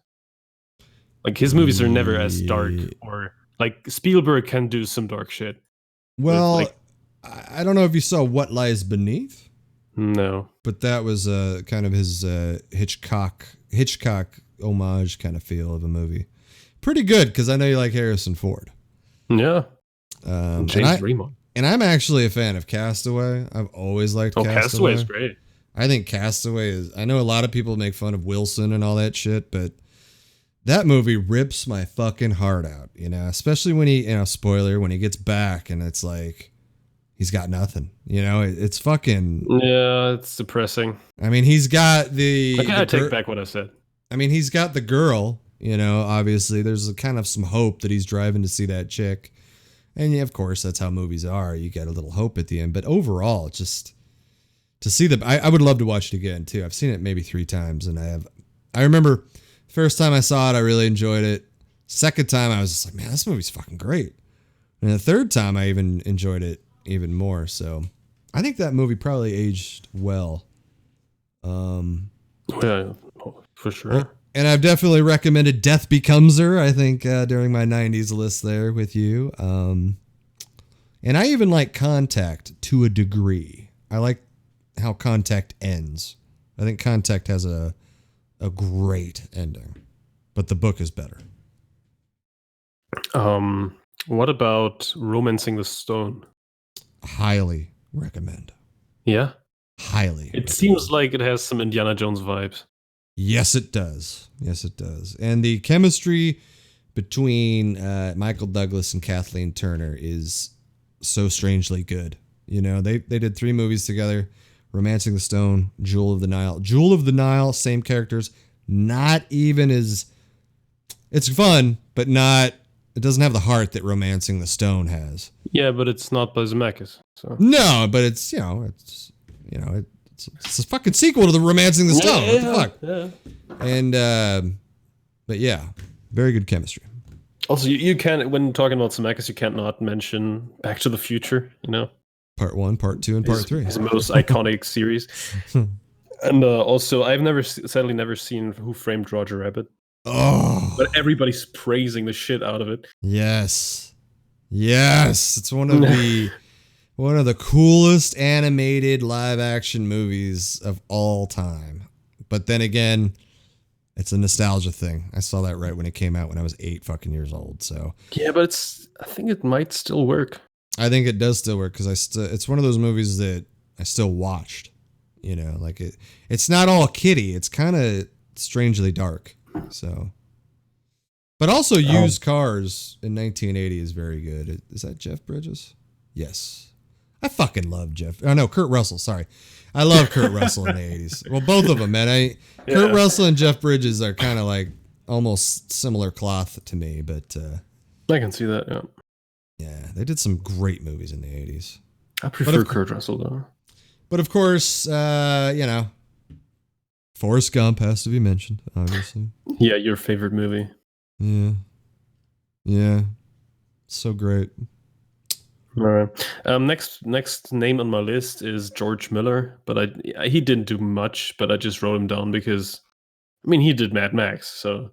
Like, his movies are never as dark, or Spielberg can do some dark shit. Well, I don't know if you saw What Lies Beneath. No, but that was kind of his Hitchcock homage kind of feel of a movie. Pretty good, because I know you like Harrison Ford. Yeah. James Remond. And I'm actually a fan of Castaway. I've always liked Castaway. Castaway is great. I think Castaway is... I know a lot of people make fun of Wilson and all that shit, but that movie rips my fucking heart out, especially when he, spoiler, when he gets back and it's like he's got nothing, it's fucking... Yeah, it's depressing. I mean, he's got I take back what I said. I mean, he's got the girl, obviously there's kind of some hope that he's driving to see that chick. And yeah, of course, that's how movies are. You get a little hope at the end. But overall, just to see I would love to watch it again, too. I've seen it maybe 3 times. And I remember first time I saw it, I really enjoyed it. Second time, I was just like, man, this movie's fucking great. And the third time, I even enjoyed it even more. So I think that movie probably aged well. Yeah, for sure. And I've definitely recommended Death Becomes Her, I think, during my 90s list there with you. And I even like Contact to a degree. I like how Contact ends. I think Contact has a great ending, but the book is better. What about Romancing the Stone? Highly recommend. Yeah? Highly. It seems like it has some Indiana Jones vibes. Yes, it does. Yes, it does. And the chemistry between Michael Douglas and Kathleen Turner is so strangely good You know, they did 3 movies together: Romancing the Stone, Jewel of the Nile. Jewel of the Nile, same characters, not even as. It's fun, but not. It doesn't have the heart that Romancing the Stone has. Yeah, but it's not by Zemeckis. So. No, but it's it's a fucking sequel to the Romancing the Stone. What the fuck? Yeah. And but yeah, very good chemistry. Also, you can't, when talking about Zemeckis, you can't not mention Back to the Future. You know, Part 1, Part 2, and Part 3. His most iconic series. And also, I've sadly never seen Who Framed Roger Rabbit. Oh, but everybody's praising the shit out of it. Yes, it's one of the coolest animated live action movies of all time. But then again, it's a nostalgia thing. I saw that right when it came out when I was 8 fucking years old. So yeah, but I think it might still work. I think it does still work because it's one of those movies that I still watched. You know, like it's not all kiddie. It's kind of strangely dark. So, but also Used Cars in 1980 is very good. Is that Jeff Bridges? Yes. I fucking love Jeff. Oh no, Kurt Russell. Sorry. I love Kurt Russell in the 80s. Well, both of them, man. Kurt Russell and Jeff Bridges are kind of like almost similar cloth to me, but I can see that, yeah. Yeah, they did some great movies in the 80s. I prefer Kurt Russell though. But of course, Forrest Gump has to be mentioned, obviously. Yeah, your favorite movie. Yeah. So great. All right. Next name on my list is George Miller, but he didn't do much, but I just wrote him down because, I mean, he did Mad Max, so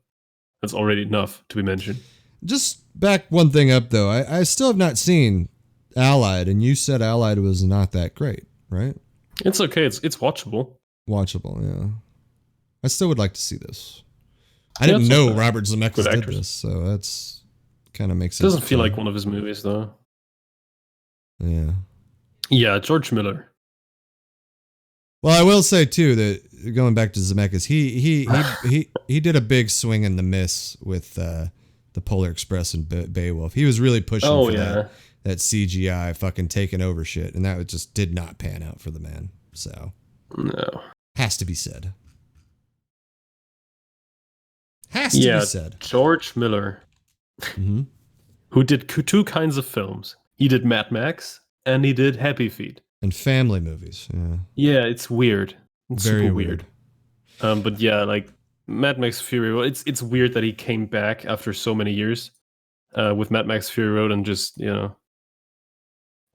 that's already enough to be mentioned. Just back one thing up, though. I still have not seen Allied, and you said Allied was not that great, right? It's okay. It's watchable. Watchable, yeah. I still would like to see this. I didn't know Robert Zemeckis did this, so that's kind of makes sense. It doesn't feel like one of his movies, though. Yeah. Yeah, George Miller. Well, I will say too that going back to Zemeckis, he did a big swing and the miss with the Polar Express and Beowulf. He was really pushing for that CGI fucking taking over shit, and that just did not pan out for the man. So no, has to be said. Has to be said. George Miller, who did 2 kinds of films. He did Mad Max and he did Happy Feet. And family movies, yeah. Yeah, it's weird. It's very super weird. But yeah, like Mad Max Fury Road, it's weird that he came back after so many years with Mad Max Fury Road and just, one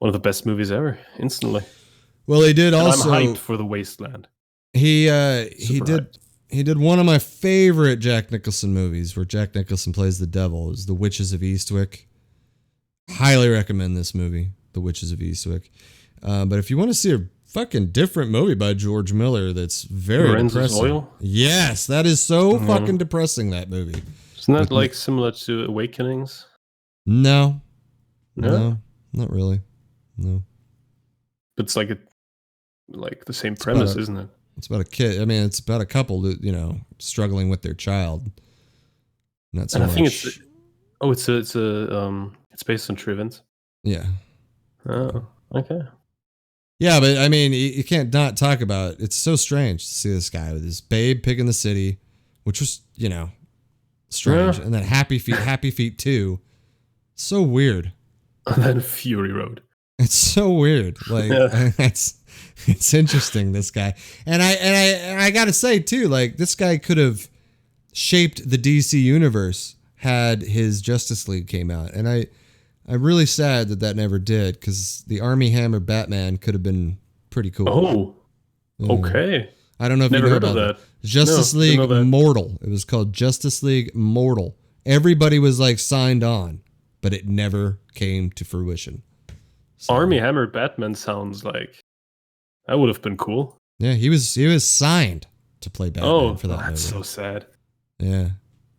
of the best movies ever, instantly. Well, he did also... I'm hyped for The Wasteland. He did one of my favorite Jack Nicholson movies where Jack Nicholson plays the devil, is The Witches of Eastwick. Highly recommend this movie, The Witches of Eastwick. But if you want to see a fucking different movie by George Miller that's very depressing. Oil? Yes, that is so fucking depressing, that movie. Isn't that like similar to Awakenings? No, not really. No. But it's like the same premise, isn't it? It's about a kid. I mean, it's about a couple that, struggling with their child. Not so much. I think it's based on true events. Yeah. Oh, okay. Yeah, but I mean, you can't not talk about it. It's so strange to see this guy with his Babe, Pig in the City, which was, strange. Yeah. And then Happy Feet 2. So weird. And then Fury Road. It's so weird. Like, it's interesting, this guy. And I gotta say too, like, this guy could have shaped the DC universe had his Justice League came out. And I'm really sad that never did, because the Armie Hammer Batman could have been pretty cool. Oh, okay. I don't know if you know about that. Justice League Mortal. It was called Justice League Mortal. Everybody was like signed on, but it never came to fruition. So, Armie Hammer Batman sounds like that would have been cool. Yeah, he was signed to play Batman for that movie. That's so sad. Yeah.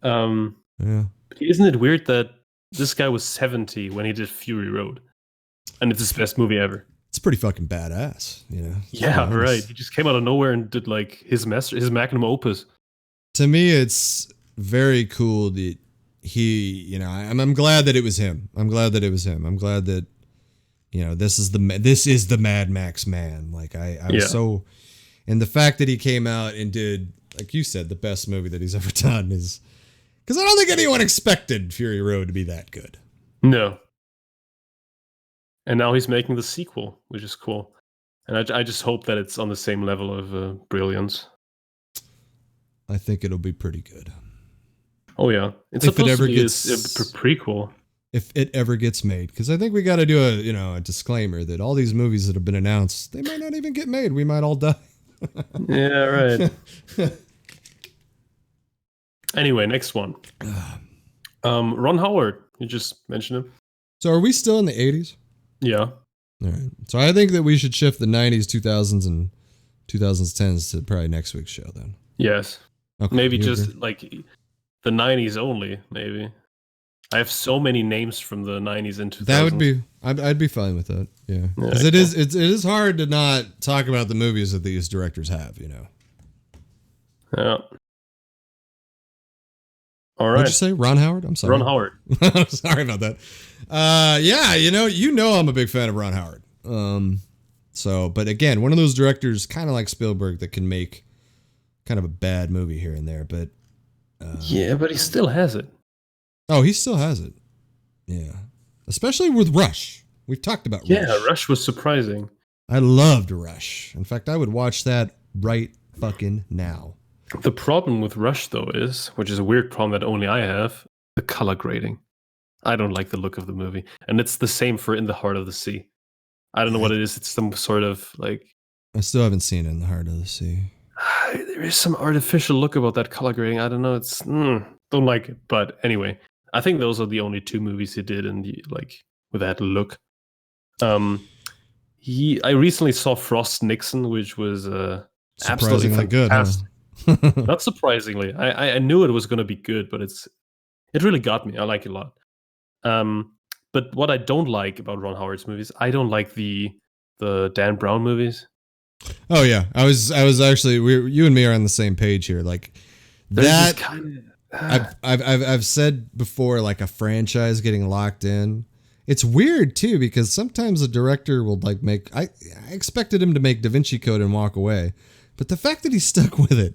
Yeah. Isn't it weird that this guy was 70 when he did Fury Road, and it's his best movie ever? It's pretty fucking badass, Yeah, right. He just came out of nowhere and did like his magnum opus. To me, it's very cool that he, I'm glad that it was him. I'm glad that this is the Mad Max man. Like I was so, and the fact that he came out and did, like you said, the best movie that he's ever done is, because I don't think anyone expected Fury Road to be that good. No. And now he's making the sequel, which is cool. And I just hope that it's on the same level of brilliance. I think it'll be pretty good. Oh yeah, it's supposed to be a prequel. If it ever gets made, because I think we got to do a disclaimer that all these movies that have been announced, they might not even get made. We might all die. Yeah, right. Anyway, next one. Ron Howard. You just mentioned him. So are we still in the 80s? Yeah. All right. So I think that we should shift the 90s, 2000s, and 2010s to probably next week's show then. Yes. Okay, maybe just like the 90s only, maybe. I have so many names from the 90s and 2000s. That would be, I'd be fine with that. Yeah. Because it is hard to not talk about the movies that these directors have, Yeah. All right. What'd you say? Ron Howard? I'm sorry. Ron Howard. Sorry about that. I'm a big fan of Ron Howard. But again, one of those directors kind of like Spielberg that can make kind of a bad movie here and there, but but he still has it. Oh, he still has it. Yeah. Especially with Rush. We've talked about Rush. Yeah, Rush was surprising. I loved Rush. In fact, I would watch that right fucking now. The problem with Rush, though, is, which is a weird problem that only I have, the color grading. I don't like the look of the movie. And it's the same for In the Heart of the Sea. I don't know what it is. It's some sort of like... I still haven't seen In the Heart of the Sea. There is some artificial look about that color grading. I don't know. It's... don't like it. But anyway, I think those are the only two movies he did with that look. I recently saw Frost Nixon, which was absolutely good. Huh? Not surprisingly. I knew it was going to be good, but it really got me. I like it a lot. But what I don't like about Ron Howard's movies, I don't like the Dan Brown movies. Oh yeah, I was actually you and me are on the same page here. Like that kind of. I've said before, like a franchise getting locked in. It's weird too because sometimes a director will like make. I expected him to make Da Vinci Code and walk away, but the fact that he stuck with it.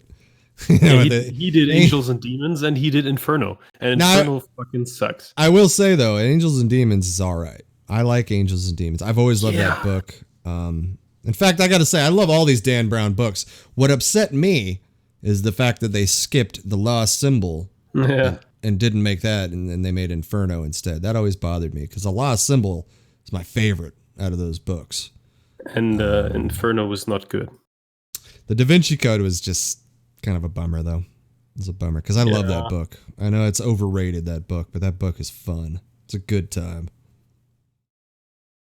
He did Angels and Demons and he did Inferno, and Inferno fucking sucks. I will say though, Angels and Demons is all right. I like Angels and Demons. I've always loved that book. In fact, I got to say, I love all these Dan Brown books. What upset me is the fact that they skipped the Lost Symbol and didn't make that, and then they made Inferno instead. That always bothered me because the Lost Symbol is my favorite out of those books. And Inferno was not good. The Da Vinci Code was just kind of a bummer, though. It's a bummer because I love that book. I know it's overrated, that book, but that book is fun. It's a good time.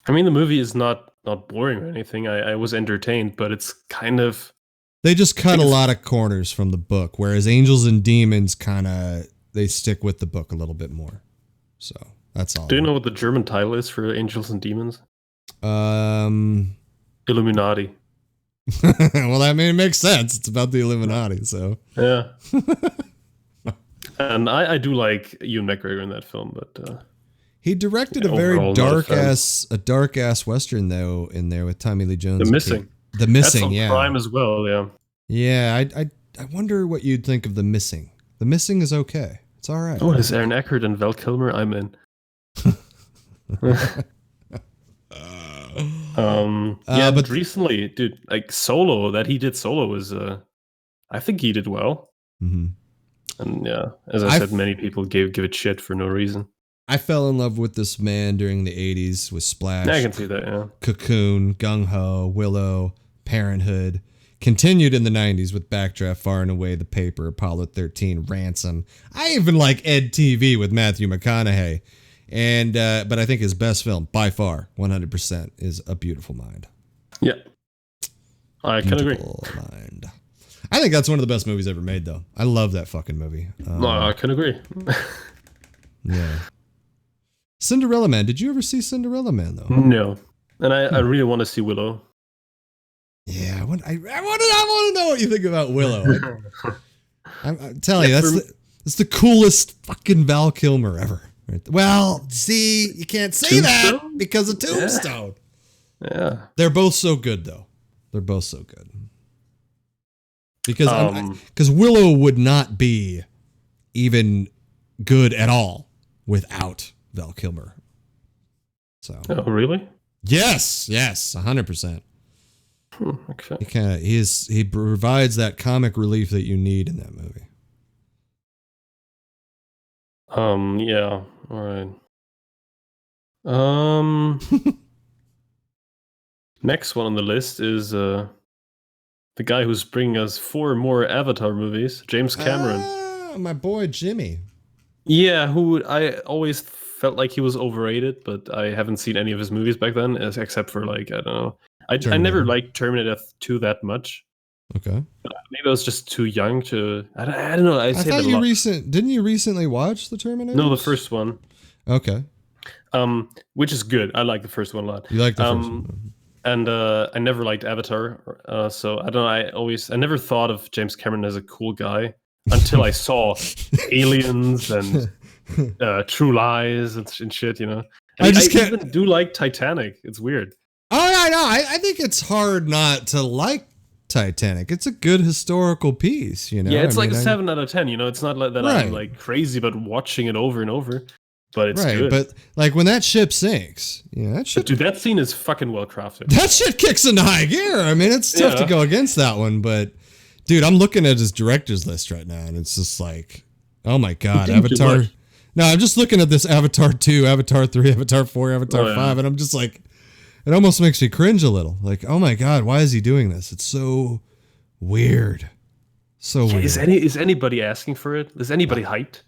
I mean, the movie is not boring or anything. I was entertained, but it's kind of... They just cut a lot of corners from the book, whereas Angels and Demons kind of... They stick with the book a little bit more. So, that's all. Do you know what the German title is for Angels and Demons? Illuminati. Well, I mean, it makes sense. It's about the Illuminati, so... Yeah. And I do like Ewan McGregor in that film, but... He directed a very dark ass Western though in there with Tommy Lee Jones. The Missing. The Missing, That's on Prime as well, yeah. Yeah, I wonder what you'd think of The Missing. The Missing is okay. It's all right. Oh, it is Aaron Eckhart and Val Kilmer. I'm in. But recently, dude, like Solo that he did Solo was, I think he did well. Mm-hmm. And yeah, as I said, many people give it shit for no reason. I fell in love with this man during the 80s with Splash. I can see that, yeah. Cocoon, Gung Ho, Willow, Parenthood. Continued in the 90s with Backdraft, Far and Away, The Paper, Apollo 13, Ransom. I even like Ed TV with Matthew McConaughey. And but I think his best film, by far, 100%, is A Beautiful Mind. Yeah. I can agree. Mind. I think that's one of the best movies ever made, though. I love that fucking movie. No, I can agree. Yeah. Cinderella Man. Did you ever see Cinderella Man, though? No. And I really want to see Willow. Yeah, I want to know what you think about Willow. I'm telling you, that's the coolest fucking Val Kilmer ever. Right? Well, see, you can't say Tombstone? That because of Tombstone. Yeah. They're both so good, though. They're both so good. Because Willow would not be even good at all without Val Kilmer. So. Oh, really? Yes, 100%. Okay. He provides that comic relief that you need in that movie. Yeah. All right. Next one on the list is the guy who's bringing us 4 more Avatar movies, James Cameron. My boy Jimmy. Yeah, who I always felt like he was overrated, but I haven't seen any of his movies back then, except for like, I don't know. I never liked Terminator 2 that much. Okay. But maybe I was just too young to. I don't know. I thought didn't you recently watch the Terminator? No, the first one. Okay. Which is good. I like the first one a lot. You like the first one? And I never liked Avatar, so I don't know. I never thought of James Cameron as a cool guy until I saw Aliens and True Lies and shit. You know, I even do like Titanic. It's weird. Oh yeah, no, I think it's hard not to like Titanic. It's a good historical piece, you know. Yeah, it's like a 7 out of 10. You know, it's not like that I'm like crazy about watching it over and over. But it's good. But like when that ship sinks, dude, that scene is fucking well crafted. That shit kicks into high gear. I mean, it's tough to go against that one, but dude, I'm looking at his director's list right now, and it's just like, oh my god, Avatar. No, I'm just looking at this Avatar 2, Avatar 3, Avatar 4, Avatar 5, and I'm just like, it almost makes me cringe a little. Like, oh my god, why is he doing this? It's so weird. So weird. Is anybody asking for it? Is anybody hyped?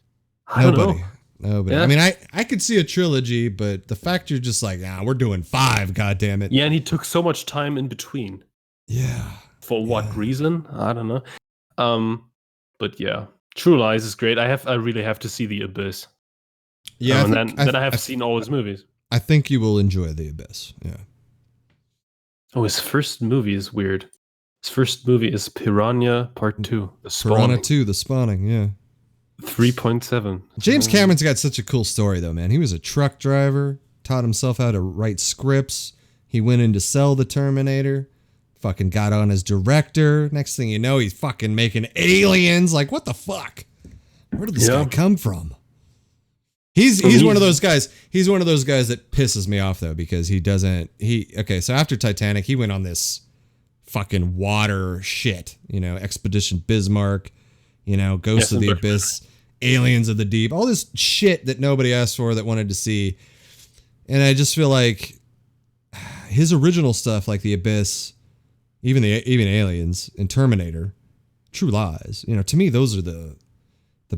I don't know. Nobody. Yeah. I mean, I could see a trilogy, but the fact you're just like, we're doing 5, goddammit. Yeah, and he took so much time in between. Yeah. For what reason? I don't know. But yeah, True Lies is great. I really have to see The Abyss. Yeah, and then I have seen all his movies. I think you will enjoy The Abyss. Yeah. Oh, his first movie is weird. His first movie is Piranha Part 2. The Spawning. Piranha 2, The Spawning, yeah. 3.7. James Cameron's got such a cool story, though, man. He was a truck driver, taught himself how to write scripts. He went in to sell the Terminator, fucking got on as director. Next thing you know, he's fucking making Aliens. Like, what the fuck? Where did this guy come from? He's one of those guys. He's one of those guys that pisses me off, though, because so after Titanic, he went on this fucking water shit, Expedition Bismarck, Ghosts of the Abyss, Aliens of the Deep, all this shit that nobody asked for that wanted to see. And I just feel like his original stuff, like The Abyss, even Aliens and Terminator, True Lies, to me, those are the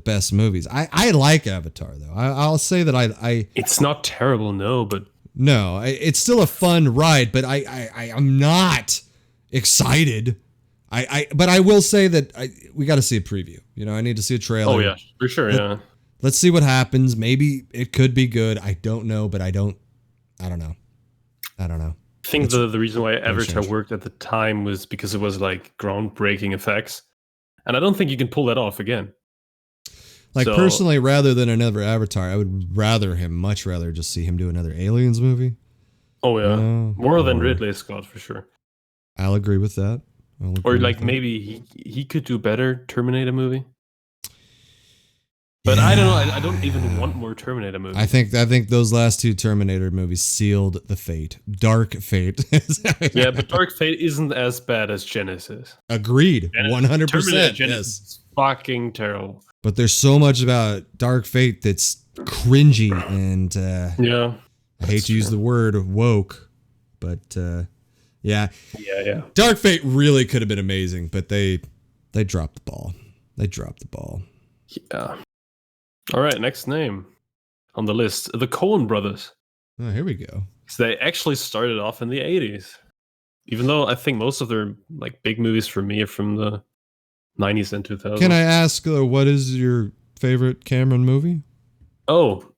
best movies. I like Avatar, though. I'll say that I it's not terrible, but it's still a fun ride, but I'm not excited. But I will say that we got to see a preview. I need to see a trailer. Oh yeah, for sure. Yeah. Let's see what happens. Maybe it could be good. I don't know, but I don't know. I think the reason why Avatar worked at the time was because it was like groundbreaking effects, and I don't think you can pull that off again. Like, personally, rather than another Avatar, I would much rather just see him do another Aliens movie. Oh yeah, more than Ridley Scott for sure. I'll agree with that. Or like maybe he could do better Terminator movie. But I don't know. I don't even want more Terminator movies. I think those last 2 Terminator movies sealed the fate. Dark Fate. Yeah, but Dark Fate isn't as bad as Genesis. Agreed. 100%. Yes. Is fucking terrible. But there's so much about Dark Fate that's cringy and I hate to use the word woke, but yeah. Dark Fate really could have been amazing, but they dropped the ball. Yeah. All right, next name on the list, the Coen brothers. Oh, here we go. So they actually started off in the 80s. Even though I think most of their like big movies for me are from the 90s and 2000s. Can I ask what is your favorite Cameron movie? Oh,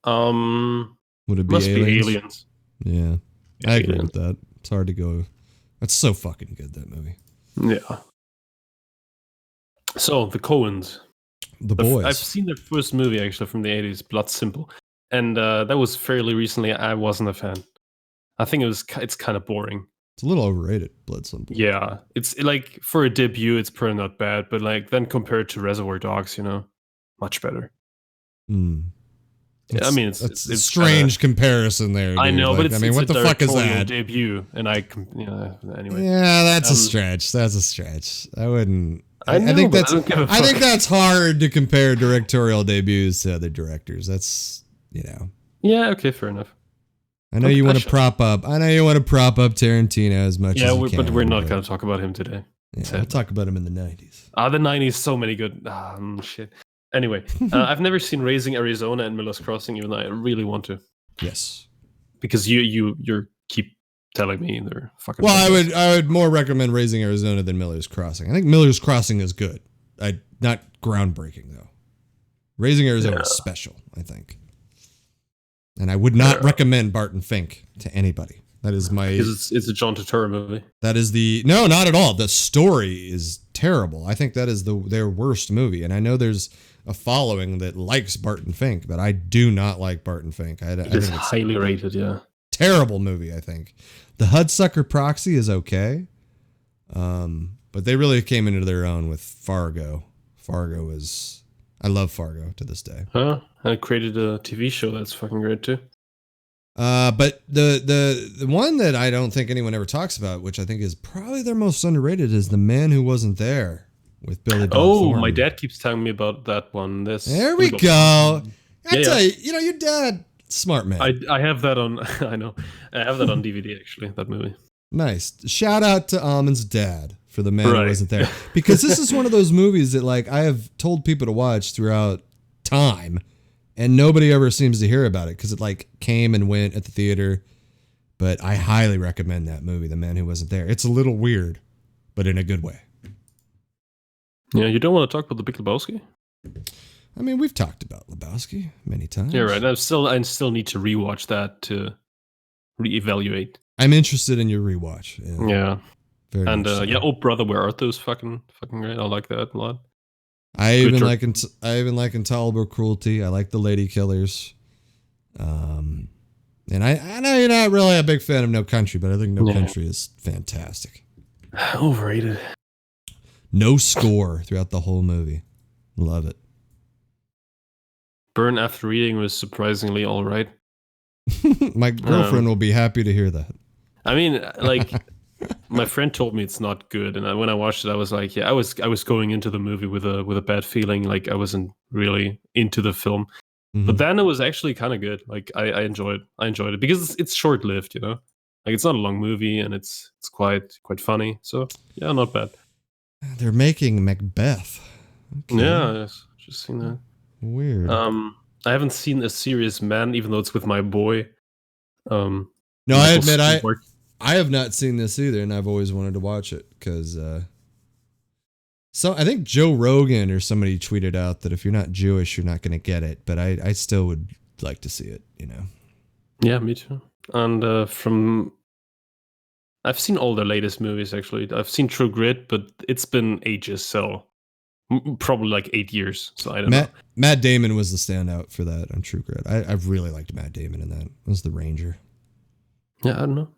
would it be must Aliens? Be Aliens. Yeah. I agree with that. It's hard to go. That's so fucking good, that movie. Yeah. So, the Coens. The boys. I've seen their first movie, actually, from the 80s, Blood Simple. And that was fairly recently. I wasn't a fan. I think it's kind of boring. It's a little overrated, Blood Simple. Yeah, it's like for a debut, it's pretty not bad, but like then compared to Reservoir Dogs, much better. I mean, it's a strange comparison there. Dude. I know, like, but it's, I mean, it's what the fuck is that? Debut, and anyway. Yeah, that's a stretch. That's a stretch. I wouldn't. I think that's hard to compare directorial debuts to other directors. That's Yeah. Okay. Fair enough. I know you want to prop up. Tarantino as much. as you can, but we're not going to talk about him today. Yeah, we'll talk about him in the 90s. The 90s, so many good. Shit. Anyway, I've never seen Raising Arizona and Miller's Crossing, even though I really want to. Yes. Because you keep telling me they're fucking. Well, I would more recommend Raising Arizona than Miller's Crossing. I think Miller's Crossing is good. Not groundbreaking though. Raising Arizona is special, I think. And I would not recommend Barton Fink to anybody. That is my. It's a John Turturro movie. That is no, not at all. The story is terrible. I think that is their worst movie, and I know there's a following that likes Barton Fink, but I do not like Barton Fink. I think it's highly rated. Yeah, terrible movie. I think the Hudsucker Proxy is okay, but they really came into their own with Fargo. I love Fargo to this day. Huh? And it created a TV show that's fucking great too. But the one that I don't think anyone ever talks about, which I think is probably their most underrated, is The Man Who Wasn't There with Billy Bob Thornton. My dad keeps telling me about that one. There we go. I tell you, your dad, smart man. I have that on. I know. I have that on DVD actually. That movie. Nice. Shout out to Almond's dad for The Man Who Wasn't There, because this is one of those movies that like I have told people to watch throughout time. And nobody ever seems to hear about it because it like came and went at the theater. But I highly recommend that movie, The Man Who Wasn't There. It's a little weird, but in a good way. Yeah, you don't want to talk about The Big Lebowski? I mean, we've talked about Lebowski many times. Yeah, right. I still need to rewatch that to reevaluate. I'm interested in your rewatch. Yeah. Very and Oh Brother, Where Art Thou's fucking great. I like that a lot. I even like Intolerable Cruelty. I like The Lady Killers. And I know you're not really a big fan of No Country, but I think No Country is fantastic. Overrated. No score throughout the whole movie. Love it. Burn After Reading was surprisingly all right. My girlfriend will be happy to hear that. I mean, like... My friend told me it's not good, and when I watched it, I was like, "Yeah, I was going into the movie with a bad feeling, like I wasn't really into the film." Mm-hmm. But then it was actually kind of good. Like I enjoyed it because it's short lived, Like it's not a long movie, and it's quite funny. So yeah, not bad. They're making Macbeth. Okay. Yeah, I've just seen that. Weird. I haven't seen A Serious Man, even though it's with my boy. No, I admit I have not seen this either, and I've always wanted to watch it because I think Joe Rogan or somebody tweeted out that if you're not Jewish, you're not going to get it. But I still would like to see it, Yeah, me too. And I've seen all the latest movies, actually. I've seen True Grit, but it's been ages, so probably like 8 years. So I don't know. Matt Damon was the standout for that on True Grit. I've really liked Matt Damon in that. It was the Ranger. Yeah, I don't know.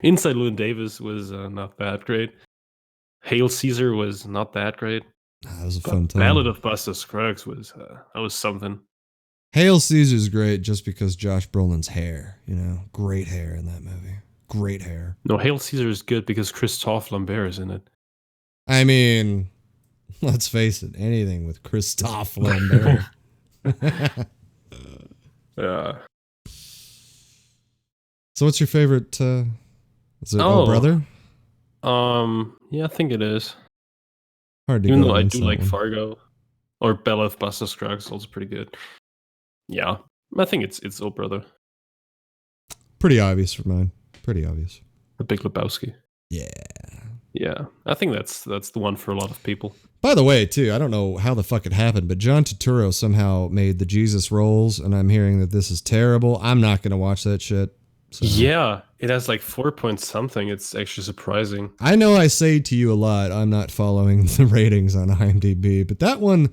Inside Llewyn Davis was not that great. Hail Caesar was not that great. That was a fun time. Ballad of Buster Scruggs was something. Hail Caesar's great just because Josh Brolin's hair, great hair in that movie. Great hair. No, Hail Caesar is good because Christophe Lambert is in it. I mean, let's face it, anything with Christophe Lambert. Yeah. So what's your favorite, is it Oh Brother? Yeah, I think it is. Hard to Even though I do like Fargo. Or Ballad of Buster Scruggs, also pretty good. Yeah, I think it's Oh Brother. Pretty obvious for mine. Pretty obvious. The Big Lebowski. Yeah. Yeah, I think that's the one for a lot of people. By the way, too, I don't know how the fuck it happened, but John Turturro somehow made the Jesus Rolls, and I'm hearing that this is terrible. I'm not going to watch that shit. So. Yeah, it has like 4 point something. It's actually surprising. I know I say to you a lot, I'm not following the ratings on IMDb, but that one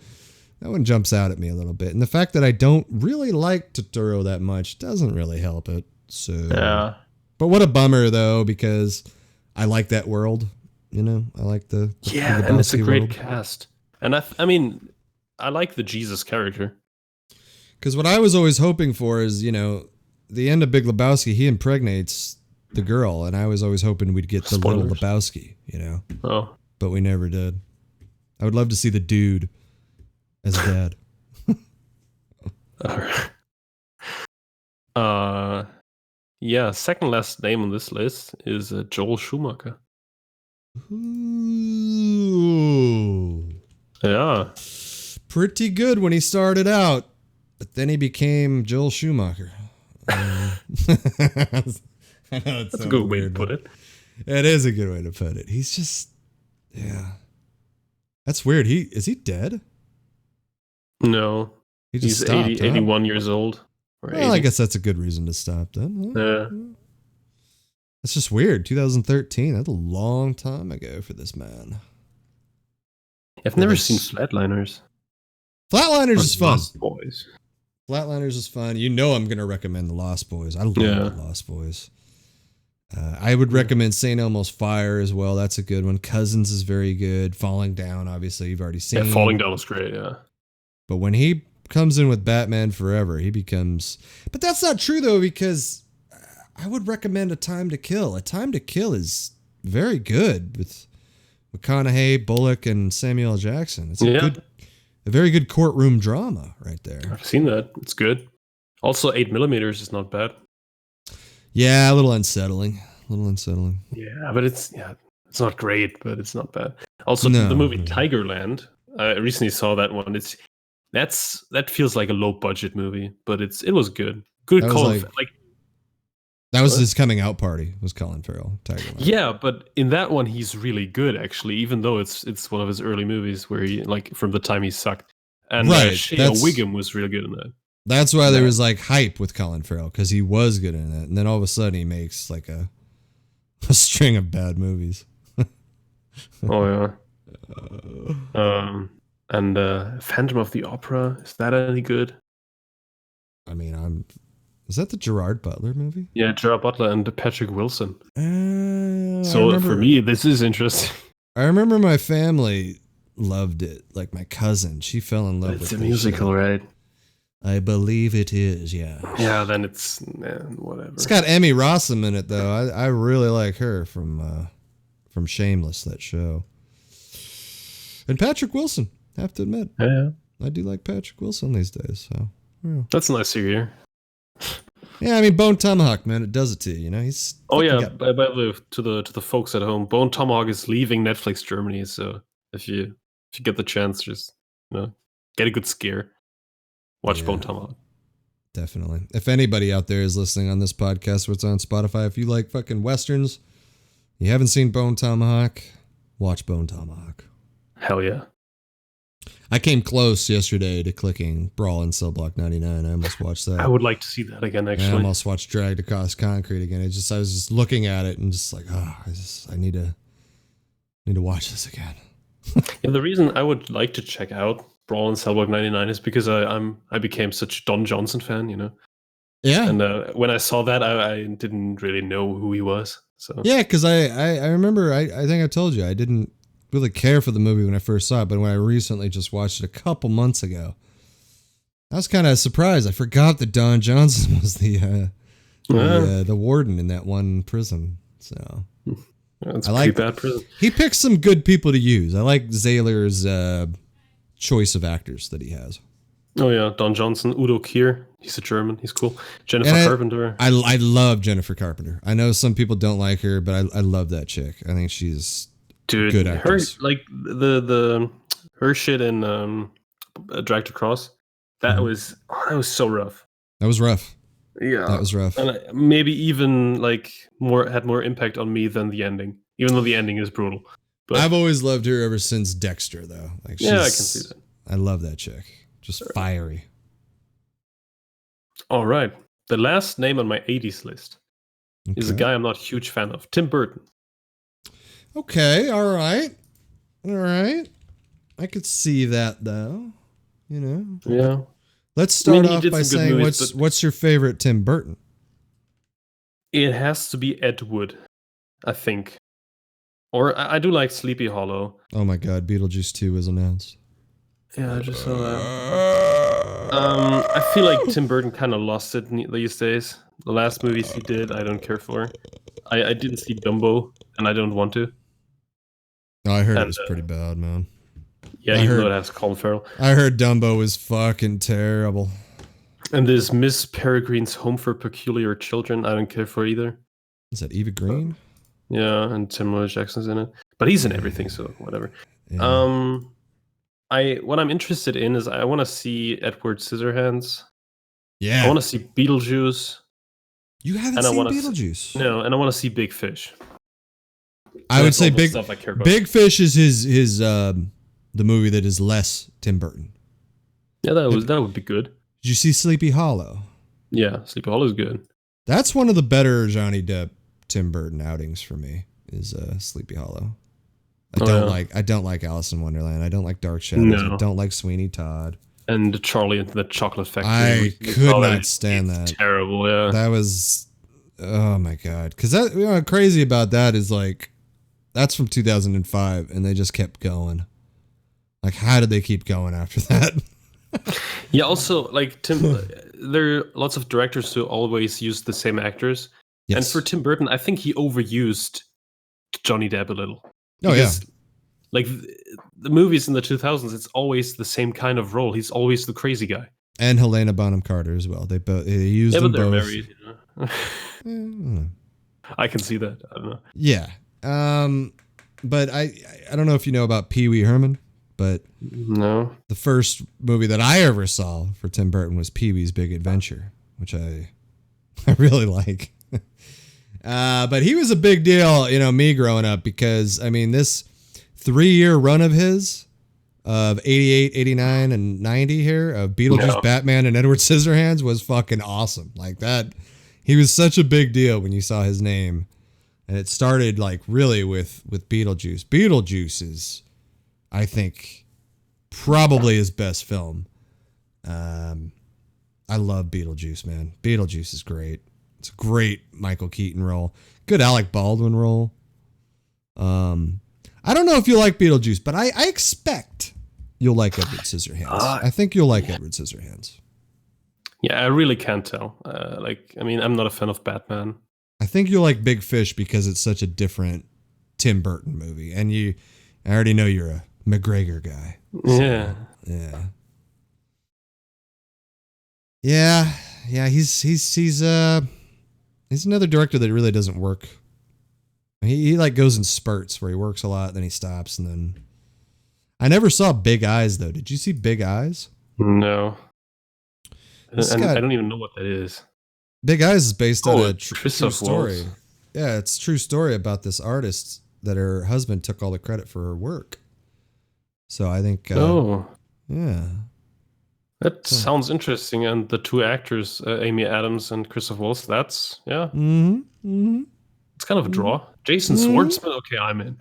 jumps out at me a little bit. And the fact that I don't really like Turturro that much doesn't really help it. So yeah, But what a bummer though, because I like that world. You know, I like the and it's a great world. cast. And I mean, I like the Jesus character. Because what I was always hoping for is, you know, the end of Big Lebowski, he impregnates the girl, and I was always hoping we'd get the little Lebowski, you know. Oh. But we never did. I would love to see the dude as dad. Yeah, second last name on this list is Joel Schumacher. Ooh. Yeah. Pretty good when he started out, but then he became Joel Schumacher. I know that's a good way to put it. It is a good way to put it. He's just, yeah. That's weird. Is he dead? No. He's stopped, 81 years old. Well, I guess that's a good reason to stop then. Yeah. That's just weird. 2013. That's a long time ago for this man. I've never seen Flatliners. Flatliners is fun. Lost Boys. Flatliners is fun. You know I'm going to recommend The Lost Boys. I love The Lost Boys. I would recommend St. Elmo's Fire as well. That's a good one. Cousins is very good. Falling Down, obviously, you've already seen. Yeah, Falling Down is great, yeah. But when he comes in with Batman Forever, he becomes... But that's not true, though, because I would recommend A Time to Kill. A Time to Kill is very good with McConaughey, Bullock, and Samuel L. Jackson. It's a very good courtroom drama right there. I've seen that. It's good. Also, 8mm is not bad. Yeah, a little unsettling. Yeah, but it's not great, but it's not bad. Also, the movie Tigerland, I recently saw that one. That feels like a low budget movie, but it was good. Good call. That was his coming out party. Was Colin Farrell, Tigerland. Yeah, but in that one he's really good actually, even though it's one of his early movies where he from the time he sucked. And Shea Wiggum was really good in that. That's why there was hype with Colin Farrell, because he was good in it, and then all of a sudden he makes a string of bad movies. Oh yeah. And Phantom of the Opera, is that any good? I mean, is that the Gerard Butler movie? Yeah, Gerard Butler and Patrick Wilson. So for me, this is interesting. I remember my family loved it. Like my cousin, she fell in love with it. It's a musical, right? I believe it is, yeah. Yeah, then it's whatever. It's got Emmy Rossum in it, though. I really like her from Shameless, that show. And Patrick Wilson, have to admit. Yeah. I do like Patrick Wilson these days, so. Yeah. That's nice to hear. Yeah, I mean, Bone Tomahawk, man, it does it to you, you know? He's. Oh yeah, by the way, to the folks at home, Bone Tomahawk is leaving Netflix Germany, so if you get the chance, just get a good scare. Watch Bone Tomahawk. Definitely. If anybody out there is listening on this podcast, what's on Spotify, if you like fucking westerns, you haven't seen Bone Tomahawk, watch Bone Tomahawk. Hell yeah. I came close yesterday to clicking Brawl in Cell Block 99. I almost watched that. I would like to see that again, actually. I almost watched Dragged Across Concrete again. I was just looking at it and just like, I need to watch this again. Yeah, the reason I would like to check out Brawl in Cell Block 99 is because I became such a Don Johnson fan, Yeah. And when I saw that, I didn't really know who he was. So yeah, because I remember, I think I told you, I didn't really care for the movie when I first saw it, but when I recently just watched it a couple months ago, I was kind of surprised. I forgot that Don Johnson was the warden in that one prison. So it's a pretty bad prison. He picks some good people to use. I like Zahler's choice of actors that he has. Oh yeah, Don Johnson, Udo Kier. He's a German. He's cool. Jennifer Carpenter. I love Jennifer Carpenter. I know some people don't like her, but I love that chick. I think she's good actress. Her her shit in Dragged Across. That was so rough. That was rough. Yeah, that was rough. And maybe even had more impact on me than the ending, even though the ending is brutal. But I've always loved her ever since Dexter, though. I can see that. I love that chick. Just fiery. All right. The last name on my 80s list is a guy I'm not a huge fan of, Tim Burton. Okay, all right. I could see that, though. Yeah. Let's start off by saying, what's your favorite Tim Burton? It has to be Ed Wood, I think. Or I do like Sleepy Hollow. Oh my god, Beetlejuice 2 was announced. Yeah, I just saw that. I feel like Tim Burton kind of lost it these days. The last movies he did, I don't care for. I didn't see Dumbo, and I don't want to. No, I heard it was pretty bad, man. Yeah, even though it has Colin Farrell. I heard Dumbo was fucking terrible. And there's Miss Peregrine's Home for Peculiar Children. I don't care for either. Is that Eva Green? Yeah, and Samuel Jackson's in it. But he's in everything, so whatever. Yeah. What I'm interested in is I want to see Edward Scissorhands. Yeah. I want to see Beetlejuice. You haven't seen Beetlejuice? No, and I want to see Big Fish. I would say Big Fish is his the movie that is less Tim Burton. Yeah, that would be good. Did you see Sleepy Hollow? Yeah, Sleepy Hollow is good. That's one of the better Johnny Depp Tim Burton outings for me. Is Sleepy Hollow. I don't like Alice in Wonderland. I don't like Dark Shadows. No. I don't like Sweeney Todd. And Charlie and the Chocolate Factory. I could not stand that. Terrible, yeah. That was, oh my god. Because that crazy about that is like, that's from 2005, and they just kept going. Like, how did they keep going after that? Yeah. Also, like there are lots of directors who always use the same actors. Yes. And for Tim Burton, I think he overused Johnny Depp a little. Because, like the movies in the 2000s, it's always the same kind of role. He's always the crazy guy. And Helena Bonham Carter as well. They used them both. Yeah, but they're married. You know? I can see that. I don't know. Yeah. But I don't know if you know about Pee Wee Herman, but no. The first movie that I ever saw for Tim Burton was Pee Wee's Big Adventure, which I really like. But he was a big deal, me growing up, because, I mean, this 3-year run of his, of 88, 89, and 90 here, of Beetlejuice, Batman, and Edward Scissorhands was fucking awesome. Like that, he was such a big deal when you saw his name. And it started, like, really with Beetlejuice. Beetlejuice is, I think, probably his best film. I love Beetlejuice, man. Beetlejuice is great. It's a great Michael Keaton role. Good Alec Baldwin role. I don't know if you like Beetlejuice, but I expect you'll like Edward Scissorhands. I think you'll like Edward Scissorhands. Yeah, I really can't tell. I'm not a fan of Batman. I think you'll like Big Fish because it's such a different Tim Burton movie. And I already know you're a McGregor guy. So, yeah. Yeah, he's another director that really doesn't work. He like goes in spurts where he works a lot, then he stops, and then. I never saw Big Eyes though. Did you see Big Eyes? No. I don't even know what that is. Big Eyes is based on a true story. Yeah, it's a true story about this artist that her husband took all the credit for her work. So I think. Yeah. That sounds interesting, and the two actors, Amy Adams and Christoph Waltz, that's, yeah. Mm-hmm. Mm-hmm. It's kind of a draw. Jason Schwartzman, okay, I'm in.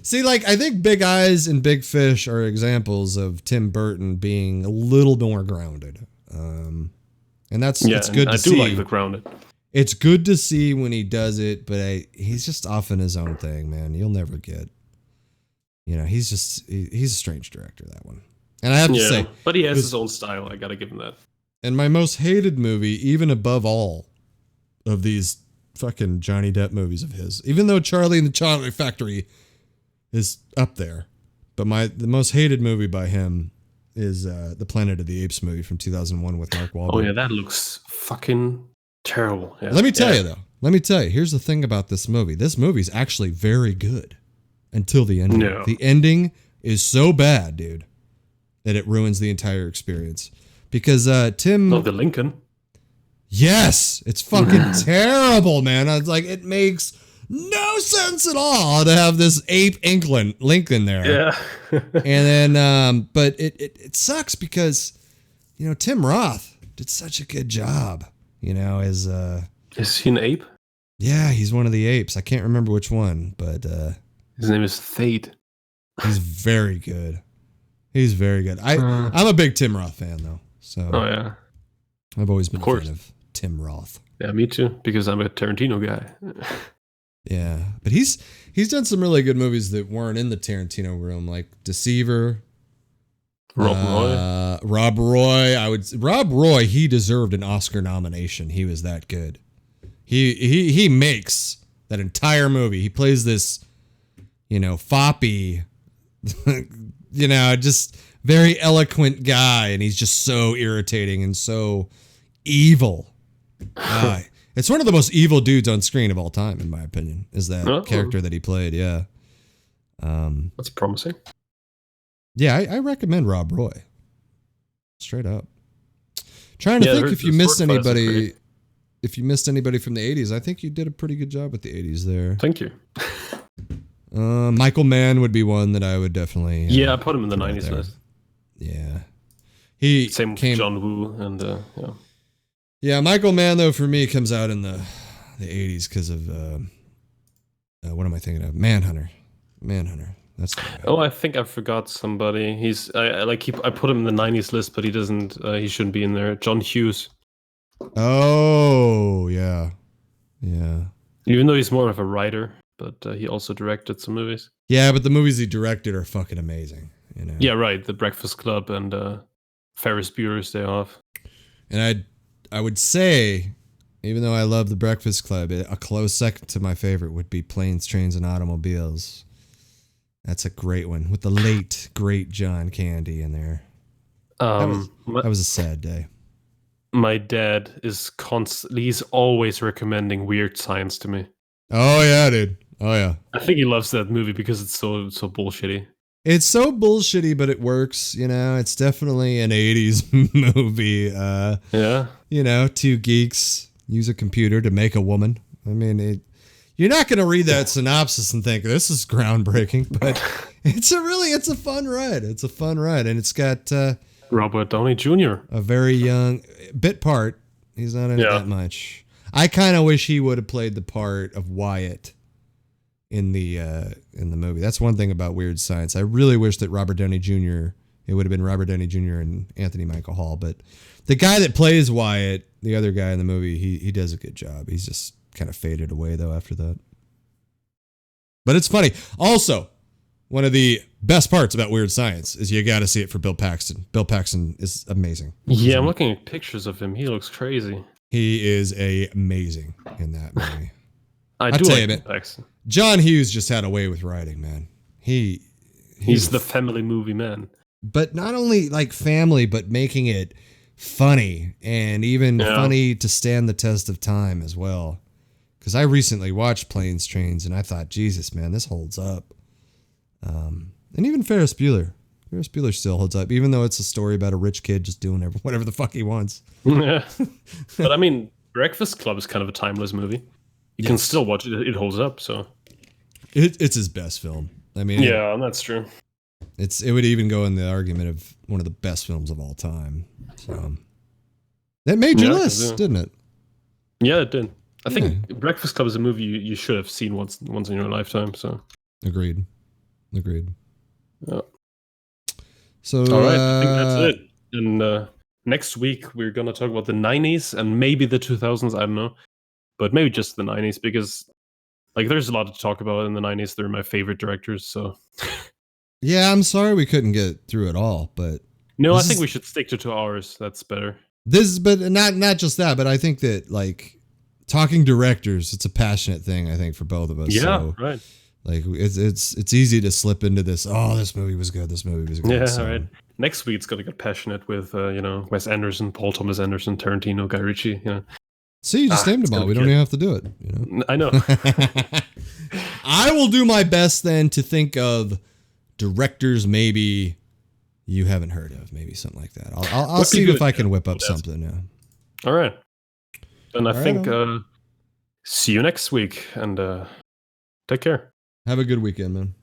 See, like, I think Big Eyes and Big Fish are examples of Tim Burton being a little more grounded. And it's good to see. I do like the grounded. It's good to see when he does it, but he's just off in his own thing, man. You'll never get, he's a strange director, that one. And I have to say, but he has his own style. I gotta give him that. And my most hated movie, even above all of these fucking Johnny Depp movies of his, even though Charlie and the Chocolate Factory is up there, but the most hated movie by him is the Planet of the Apes movie from 2001 with Mark Wahlberg. Oh yeah, that looks fucking terrible. Yeah. Let me tell you though. Here's the thing about this movie. This movie's actually very good until the ending. No. The ending is so bad, dude, that it ruins the entire experience. Because Tim... Not the Lincoln. Yes! It's fucking terrible, man. I was like, it makes no sense at all to have this ape Lincoln there. Yeah. And then, but it sucks because, Tim Roth did such a good job, as... Is he an ape? Yeah, he's one of the apes. I can't remember which one, but... His name is Fate. He's very good. He's very good. I'm a big Tim Roth fan, though. So oh yeah, I've always been a fan of Tim Roth. Yeah, me too, because I'm a Tarantino guy. Yeah, but he's done some really good movies that weren't in the Tarantino room, like Deceiver. Rob Roy. Rob Roy, he deserved an Oscar nomination. He was that good. He makes that entire movie. He plays this, foppy, just very eloquent guy, and he's just so irritating and so evil. It's one of the most evil dudes on screen of all time, in my opinion, is that character that he played. Yeah. That's promising. Yeah, I recommend Rob Roy. Straight up. Trying to think if you missed anybody. If you missed anybody from the 80s, I think you did a pretty good job with the 80s there. Thank you. Michael Mann would be one that I would definitely. I put him in the 90s list. Yeah. Same with John Woo and yeah. Yeah, Michael Mann though for me comes out in the 80s because of what am I thinking of? Manhunter. That's the guy. Oh, I think I forgot somebody. I put him in the 90s list, but he doesn't. He shouldn't be in there. John Hughes. Oh yeah. Even though he's more of a writer, but he also directed some movies. Yeah, but the movies he directed are fucking amazing. Yeah, right. The Breakfast Club and Ferris Bueller's Day Off. And I would say, even though I love The Breakfast Club, a close second to my favorite would be Planes, Trains, and Automobiles. That's a great one with the late, great John Candy in there. That was a sad day. My dad is he's always recommending Weird Science to me. Oh, yeah, dude. Oh, yeah. I think he loves that movie because it's so bullshitty. It's so bullshitty, but it works. It's definitely an 80s movie. Yeah. Two geeks use a computer to make a woman. I mean, you're not going to read that synopsis and think this is groundbreaking, but it's a fun ride. It's a fun ride. And it's got Robert Downey Jr. a very young bit part. He's not in it that much. I kind of wish he would have played the part of Wyatt in the movie. That's one thing about Weird Science. I really wish that Robert Downey Jr. It would have been Robert Downey Jr. and Anthony Michael Hall, but the guy that plays Wyatt, the other guy in the movie, he does a good job. He's just kind of faded away though after that. But it's funny. Also, one of the best parts about Weird Science is you got to see it for Bill Paxton. Bill Paxton is amazing. Yeah, I'm looking at pictures of him. He looks crazy. He is amazing in that movie. I do like Bill Paxton. John Hughes just had a way with writing, man. He's the family movie man. But not only like family, but making it funny and even funny to stand the test of time as well. Because I recently watched Planes, Trains, and I thought, Jesus, man, this holds up. And even Ferris Bueller. Ferris Bueller still holds up, even though it's a story about a rich kid just doing whatever the fuck he wants. Yeah. But I mean, Breakfast Club is kind of a timeless movie. You can still watch it. It holds up, so. It's his best film. I mean, yeah, that's true. It would even go in the argument of one of the best films of all time. So that made your list, didn't it? Yeah, it did. I think Breakfast Club is a movie you should have seen once in your lifetime. So agreed. Yeah. So all right, I think that's it. And next week we're gonna talk about the 90s and maybe the 2000s. I don't know, but maybe just the 90s because there's a lot to talk about in the 90s. They're my favorite directors. So yeah, I'm sorry we couldn't get through it all, but no, I think we should stick to 2 hours. That's better. But not just that, but I think that talking directors, it's a passionate thing. I think for both of us. Yeah, so, right. It's easy to slip into this. Oh, this movie was good. This movie was good. Yeah, so. Right. Next week it's gonna get passionate with Wes Anderson, Paul Thomas Anderson, Tarantino, Guy Ritchie. See, you just named them all. We don't even have to do it. I know. I will do my best then to think of directors maybe you haven't heard of, maybe something like that. I'll see if I can whip up something. Yeah. All right. And I think see you next week and take care. Have a good weekend, man.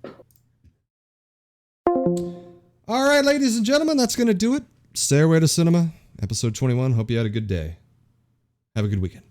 All right, ladies and gentlemen, that's going to do it. Stairway to Cinema, episode 21. Hope you had a good day. Have a good weekend.